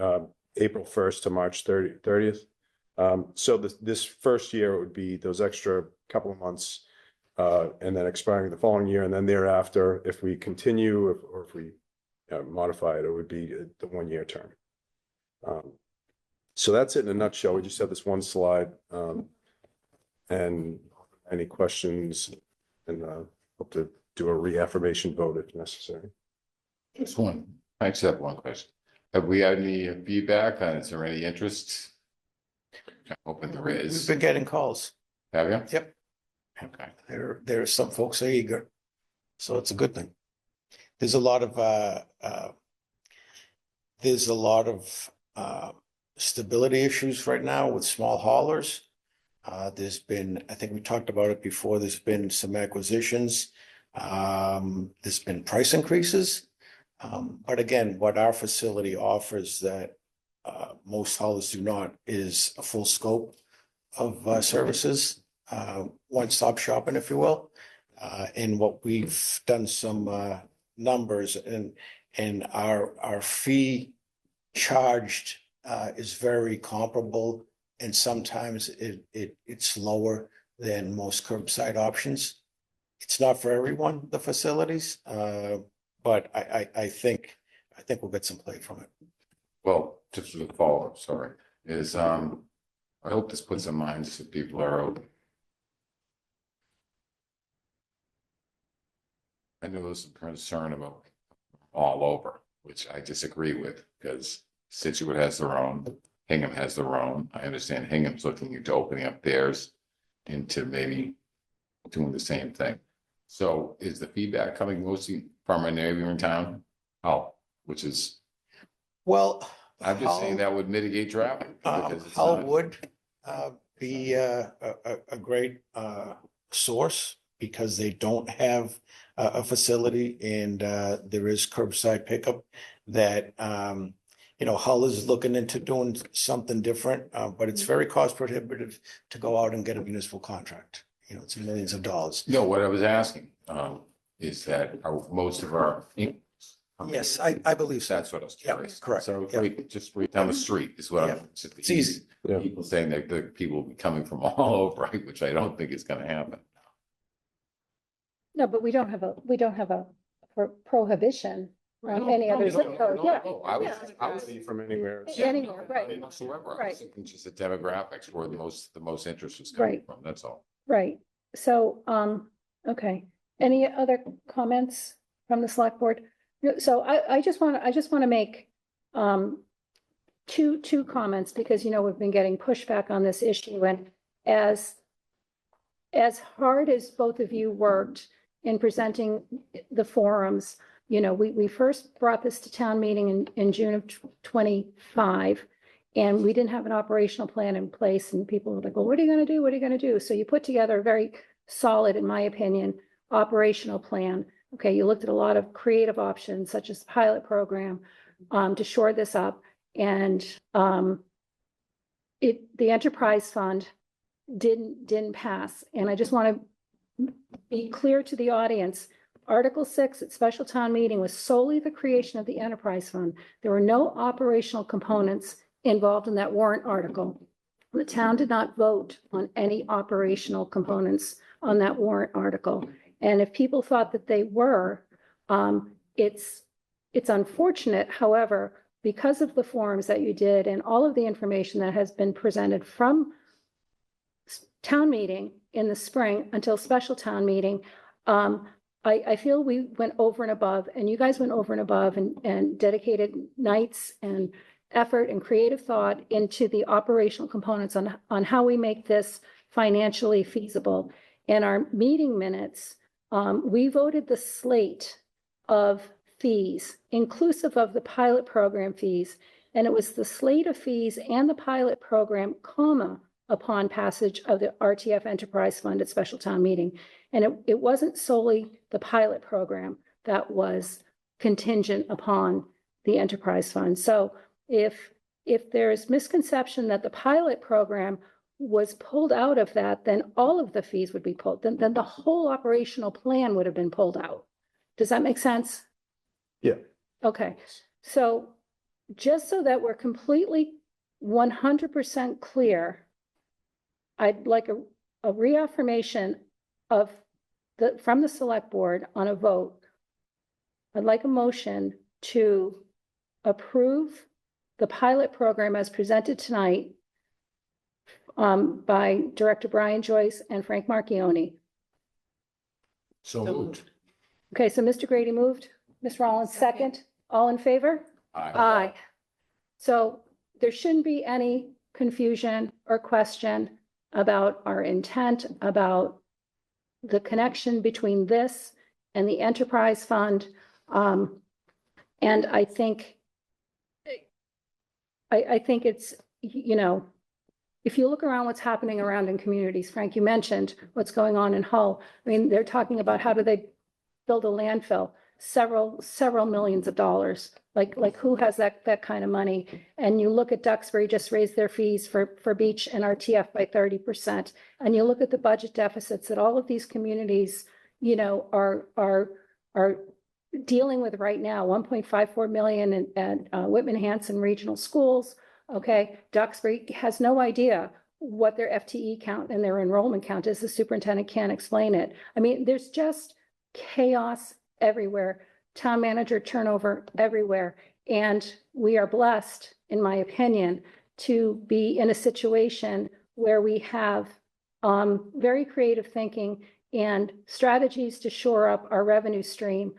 April 1st to March 30th. So this first year, it would be those extra couple of months, and then expiring the following year. And then thereafter, if we continue, or if we modify it, it would be the 1-year term. So that's it in a nutshell. We just have this one slide, and any questions, and hope to do a reaffirmation vote if necessary. Just one. I just have one question. Have we had any feedback on, is there any interest? I'm hoping there We've is. been getting calls. Have you? Yep. Okay. There are some folks are eager, so it's a good thing. There's a lot of stability issues right now with small haulers. There's been, I think we talked about it before, there's been some acquisitions. There's been price increases. But again, what our facility offers that most haulers do not is a full scope of services, one-stop shopping, if you will. And what we've done some numbers, and our fee charged is very comparable, and sometimes it's lower than most curbside options. It's not for everyone, the facilities, but I think we'll get some play from it. Well, just as a follow-up, sorry, is I hope this puts in mind so people are open. I know there's some concern about all over, which I disagree with, because Situate has their own, Hingham has their own. I understand Hingham's looking into opening up theirs into maybe doing the same thing. So is the feedback coming mostly from a neighboring town? Oh, which is, Well, I'm just saying that would mitigate traffic. because it's Hull not- would be a great source, because they don't have a facility, and there is curbside pickup that Hull is looking into doing something different, but it's very cost prohibitive to go out and get a municipal contract. It's millions of dollars. No, what I was asking is that most of our. Yes, I believe so. That's what I was Yeah, curious. correct. So Yeah. just right down the street is what Yeah. I'm. It's easy. Yeah. People saying that the people will be coming from all over, right, which I don't think is gonna happen. No, but we don't have a prohibition on any other zip code, yeah. I was From anywhere. Anywhere, right, whatsoever. I Right. was thinking just the demographics where the most interest was coming Right. from, that's all. right. So, okay. Any other comments from the select board? So I just want to make two comments, because, we've been getting pushback on this issue, and as hard as both of you worked in presenting the forums, we first brought this to town meeting in June of 25, and we didn't have an operational plan in place, and people were like, well, what are you going to do? What are you going to do? So you put together a very solid, in my opinion, operational plan Okay, you looked at a lot of creative options such as pilot program to shore this up. And the enterprise fund didn't pass. And I just want to be clear to the audience. Article 6 at special town meeting was solely the creation of the enterprise fund. There were no operational components involved in that warrant article. The town did not vote on any operational components on that warrant article. And if people thought that they were, it's unfortunate. However, because of the forums that you did and all of the information that has been presented from town meeting in the spring until special town meeting, I feel we went over and above, and you guys went over and above and dedicated nights and effort and creative thought into the operational components on how we make this financially feasible. In our meeting minutes, we voted the slate of fees, inclusive of the pilot program fees, and it was the slate of fees and the pilot program, comma, upon passage of the RTF Enterprise Fund at special town meeting. And it wasn't solely the pilot program that was contingent upon the enterprise fund. So if there's misconception that the pilot program was pulled out of that, then all of the fees would be pulled, then the whole operational plan would have been pulled out. Does that make sense? Yeah. Okay, so just so that we're completely 100% clear, I'd like a reaffirmation of from the select board on a vote. I'd like a motion to approve the pilot program as presented tonight by Director Brian Joyce and Frank Marchione. So moved. Okay, so Mr. Grady moved, Ms. Rollins second. All in favor? Aye. So there shouldn't be any confusion or question about our intent, about the connection between this and the enterprise fund. And I think it's, you know, if you look around what's happening around in communities, Frank, you mentioned what's going on in Hull. I mean, they're talking about how do they build a landfill, several millions of dollars. Like who has that kind of money? And you look at Duxbury just raised their fees for beach and RTF by 30%. And you look at the budget deficits that all of these communities, you know, are dealing with right now, 1.54 million at Whitman Hanson Regional Schools. Okay, Duxbury has no idea what their FTE count and their enrollment count is. The superintendent can't explain it. I mean, there's just chaos everywhere, town manager turnover everywhere. And we are blessed, in my opinion, to be in a situation where we have very creative thinking and strategies to shore up our revenue stream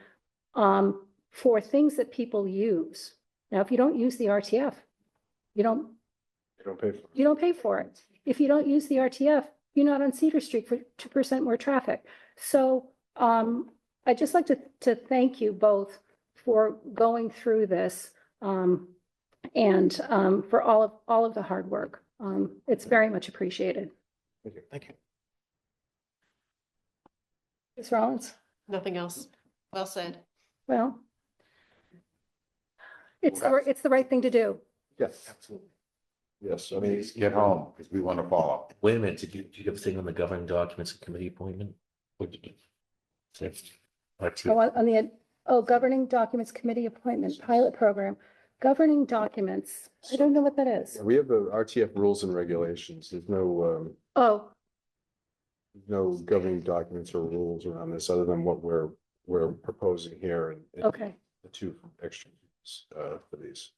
for things that people use. Now, if you don't use the RTF, you don't pay for it. If you don't use the RTF, you're not on Cedar Street for 2% more traffic. So I'd just like to thank you both for going through this and for all of the hard work. It's very much appreciated. Thank you. Thank you. Ms. Rollins? Nothing else. Well said. Well, it's the right thing to do. Yes, absolutely. Yes, I mean, Please get home because we want to follow. Wait a minute, did you have a thing on the governing documents and committee appointment? What did you? Governing documents committee appointment, pilot program, governing documents. I don't know what that is. we have the RTF rules and regulations. There's no governing documents or rules around this other than what we're proposing here and Okay, the two extra for these.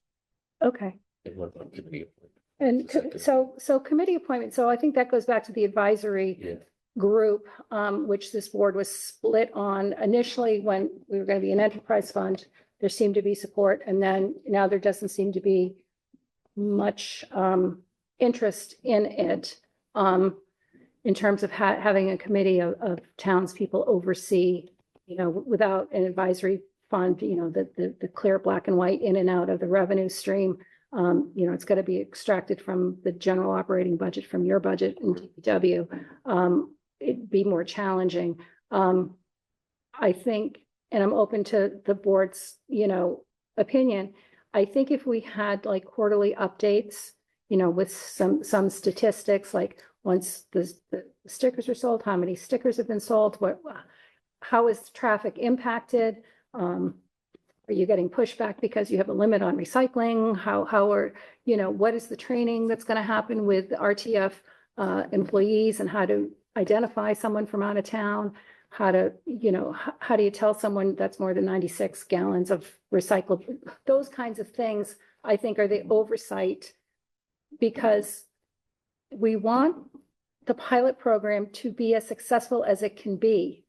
okay. And what about committee appointment? And so committee appointment, so I think that goes back to the advisory Yeah. group, which this board was split on initially when we were going to be an enterprise fund. There seemed to be support, and then now there doesn't seem to be much interest in it in terms of having a committee of townspeople oversee, you know, without an advisory fund, you know, the clear black and white in and out of the revenue stream. You know, it's got to be extracted from the general operating budget, from your budget and DPW. It'd be more challenging. I think and I'm open to the board's, opinion. I think if we had like quarterly updates, with some statistics, like once the stickers are sold, how many stickers have been sold, how is traffic impacted? Are you getting pushback because you have a limit on recycling? How are, what is the training that's going to happen with RTF employees, and how to identify someone from out of town? How to, how do you tell someone that's more than 96 gallons of recycled? Those kinds of things, I think, are the oversight, because we want the pilot program to be as successful as it can be,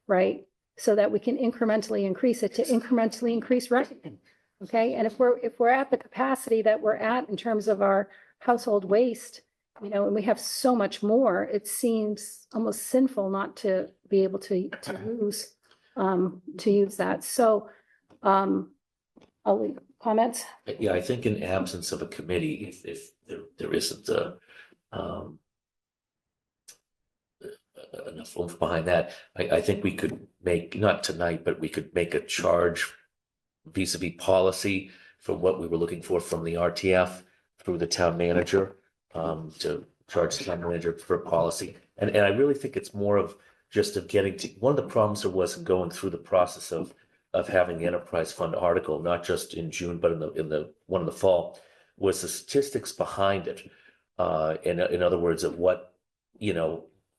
right? So that we can incrementally increase it to incrementally increase revenue. Okay, and if we're at the capacity that we're at in terms of our household waste, and we have so much more, it seems almost sinful not to be able to use that. So, I'll leave comments. Yeah, I think in absence of a committee, if there isn't enough oomph behind that, I think we could make, not tonight, but we could make a charge vis-a-vis policy for what we were looking for from the RTF through the town manager, to charge the town manager for policy. And I really think it's more of just of getting to, one of the problems there was in going through the process of having the enterprise fund article, not just in June, but in the one in the fall, was the statistics behind it. In other words, of what,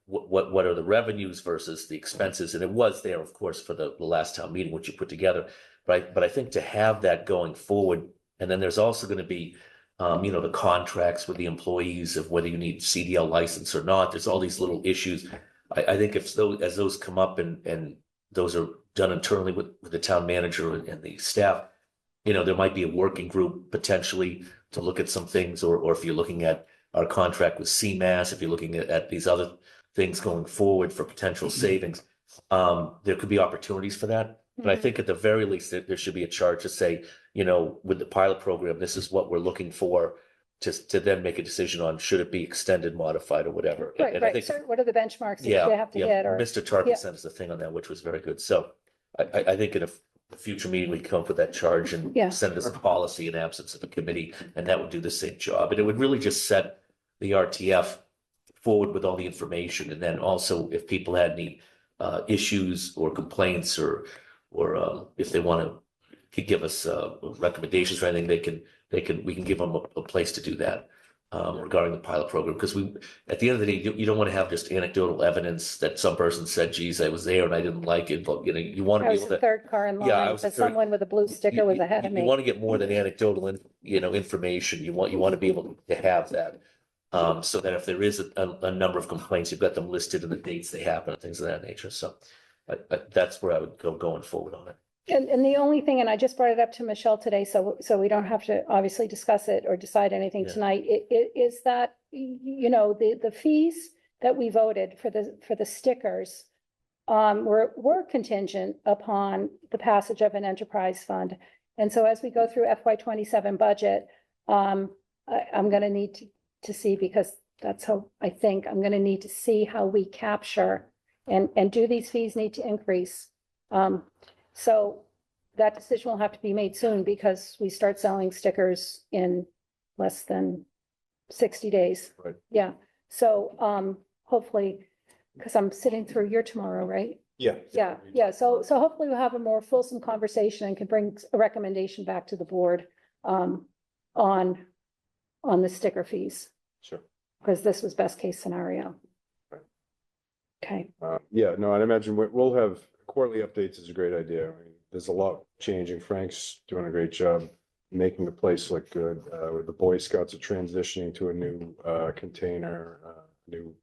what are the revenues versus the expenses? And it was there, of course, for the last town meeting, which you put together, right? But I think to have that going forward, and then there's also going to be, the contracts with the employees of whether you need CDL license or not. There's all these little issues. I think if as those come up and those are done internally with the town manager and the staff, there might be a working group potentially to look at some things, or if you're looking at our contract with CMAS, if you're looking at these other things going forward for potential savings, there could be opportunities for that. But I think at the very least, there should be a charge to say, with the pilot program, this is what we're looking for, to then make a decision on should it be extended, modified, or whatever. Right, And I right. think, So what are the benchmarks that you yeah, have to yeah, hit? Or Mr. Tarpon Yeah. sent us the thing on that, which was very good. So I think in a future meeting, we come up with that charge and Yeah. send us a policy in absence of a committee, and that would do the same job. And it would really just set the RTF forward with all the information. And then also if people had any issues or complaints, or if they want to give us recommendations or anything, we can give them a place to do that regarding the pilot program. Because at the end of the day, you don't want to have just anecdotal evidence that some person said, geez, I was there and I didn't like it. But, you want to I be was able the to. third car in Yeah, I line, was the but third. someone with a blue sticker was ahead of You me. want to get more than anecdotal, information. You want to be able to have that. So that if there is a number of complaints, you've got them listed and the dates they happen and things of that nature. So that's where I would go going forward on it. And the only thing, and I just brought it up to Michelle today, so we don't have to obviously discuss it or decide anything Yeah. tonight, it is that, the fees that we voted for the stickers were contingent upon the passage of an enterprise fund. And so as we go through FY 27 budget, I'm gonna need to see, because that's how I think, I'm gonna need to see how we capture and do these fees need to increase? So that decision will have to be made soon, because we start selling stickers in less than 60 days. Right. Yeah, so hopefully, because I'm sitting through your tomorrow, right? Yeah. Yeah, so hopefully we'll have a more fulsome conversation and can bring a recommendation back to the board on the sticker fees, Sure. because this was best case scenario. Right. Okay, Yeah, no, I'd imagine we'll have quarterly updates is a great idea. I mean, there's a lot changing. Frank's doing a great job making the place look good. The Boy Scouts are transitioning to a new container, new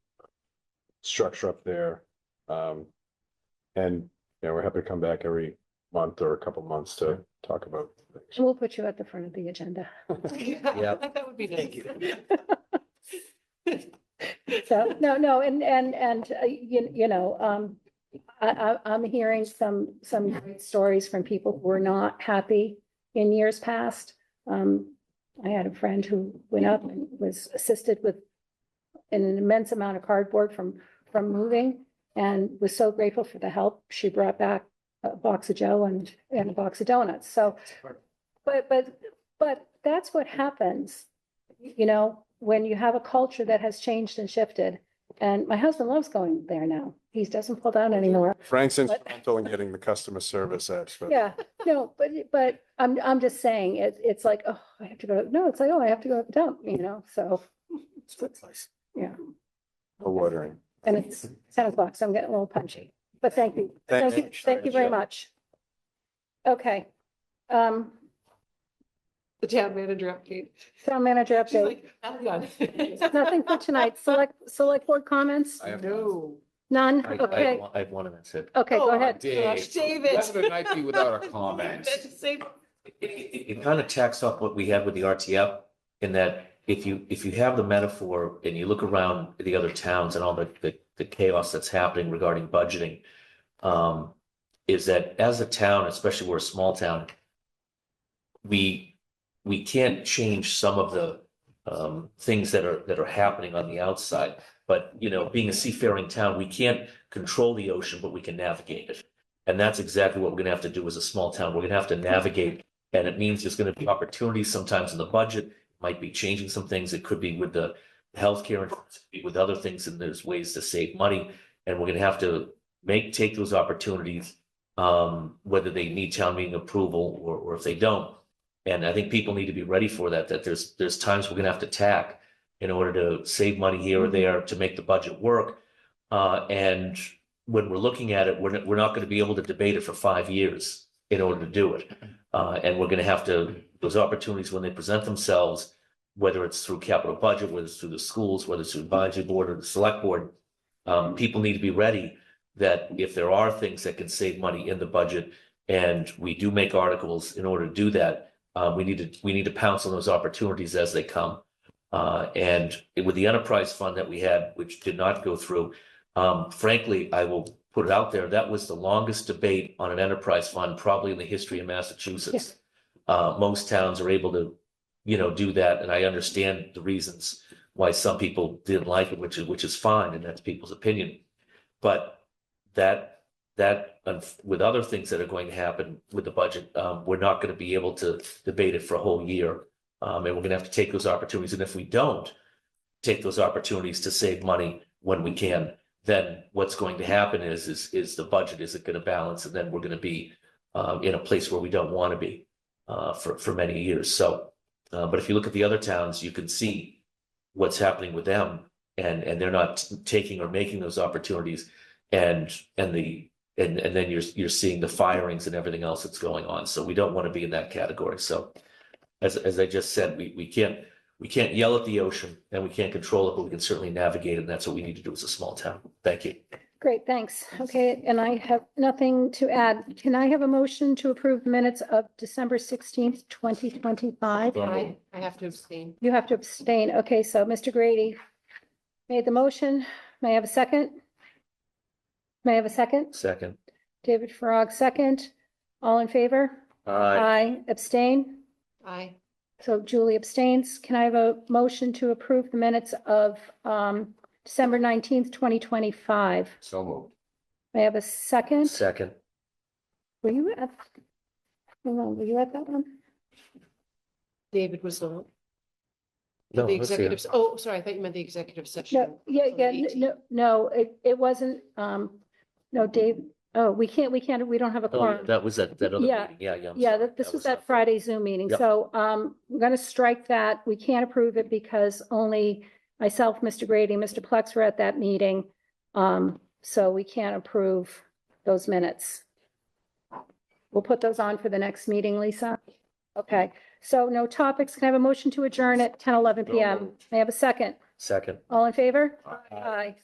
structure up there. And we're happy to come back every month or a couple months to talk about things. we'll put you at the front of the agenda. Yeah. That would be nice. So, no, and I'm hearing some great stories from people who were not happy in years past. I had a friend who went up and was assisted with an immense amount of cardboard from moving, and was so grateful for the help she brought back a box of Joe and a box of donuts. So, but that's what happens, you know, when you have a culture that has changed and shifted. And my husband loves going there now. He doesn't pull down anymore. Frank's But- instrumental in getting the customer service expert. Yeah, no, but I'm just saying, it's like, oh, I have to go, no, it's like, oh, I have to go to the dump, you know, so, It's a good place. yeah. No watering. And it's 10 o'clock, so I'm getting a little punchy, but thank you, thank you very much. Okay. The town manager update. Town manager She's update, like, I'm done. nothing for tonight, select board comments, I have No. none, I okay, have one, and that's it. okay, go Oh, ahead. Dave, David. let the night be without a comment. Save- It kind of tacks off what we had with the RTF in that if you have the metaphor and you look around the other towns and all the chaos that's happening regarding budgeting, is that as a town, especially we're a small town, we can't change some of the things that are happening on the outside. But, you know, being a seafaring town, we can't control the ocean, but we can navigate it. And that's exactly what we're gonna have to do as a small town. We're gonna have to navigate. And it means there's gonna be opportunities sometimes in the budget, might be changing some things. It could be with the healthcare, and with other things, and there's ways to save money. And we're gonna have to take those opportunities, whether they need town meeting approval or if they don't. And I think people need to be ready for that there's times we're gonna have to tack in order to save money here or there to make the budget work. And when we're looking at it, we're not gonna be able to debate it for 5 years in order to do it. And we're gonna have to, those opportunities when they present themselves, whether it's through capital budget, whether it's through the schools, whether it's through advisory board or the select board, people need to be ready that if there are things that can save money in the budget, and we do make articles in order to do that, we need to pounce on those opportunities as they come. And with the enterprise fund that we had, which did not go through, frankly, I will put it out there, that was the longest debate on an enterprise fund probably in the history of Massachusetts. Most towns are able to, you know, do that, and I understand the reasons why some people didn't like it, which is fine, and that's people's opinion. But that with other things that are going to happen with the budget, we're not going to be able to debate it for a whole year. And we're going to have to take those opportunities. And if we don't take those opportunities to save money when we can, then what's going to happen is the budget isn't going to balance. And then we're going to be in a place where we don't want to be for many years. So, but if you look at the other towns, you can see what's happening with them, and they're not taking or making those opportunities. And then you're seeing the firings and everything else that's going on. So we don't want to be in that category. So as I just said, we can't yell at the ocean and we can't control it, but we can certainly navigate it. And that's what we need to do as a small town. Thank you. Great, thanks. Okay, and I have nothing to add. Can I have a motion to approve the minutes of December 16th, 2025? I have to abstain. You have to abstain. Okay, so Mr. Grady made the motion. May I have a second? May I have a second? Second. David Farag, second. All in favor? Aye. Abstain? Aye. So Julie abstains. Can I have a motion to approve the minutes of December 19th, 2025? So moved. May I have a second? Second. Were you at, hold on, were you at that one? David was the. No, The let's see. executive, oh, sorry, I thought you meant the executive session. No, yeah, on the yeah, 18th. no, it wasn't, no, Dave, oh, we don't have a Oh, quorum. that was that other Yeah. meeting. Yeah. I'm Yeah, sorry. this was that Friday Zoom meeting. Yep. So I'm going to strike that. We can't approve it because only myself, Mr. Grady, Mr. Plex were at that meeting. So we can't approve those minutes. We'll put those on for the next meeting, Lisa. Okay, so no topics. Can I have a motion to adjourn at 10:11 PM? May I have a second? Second. All in favor? Aye. Aye.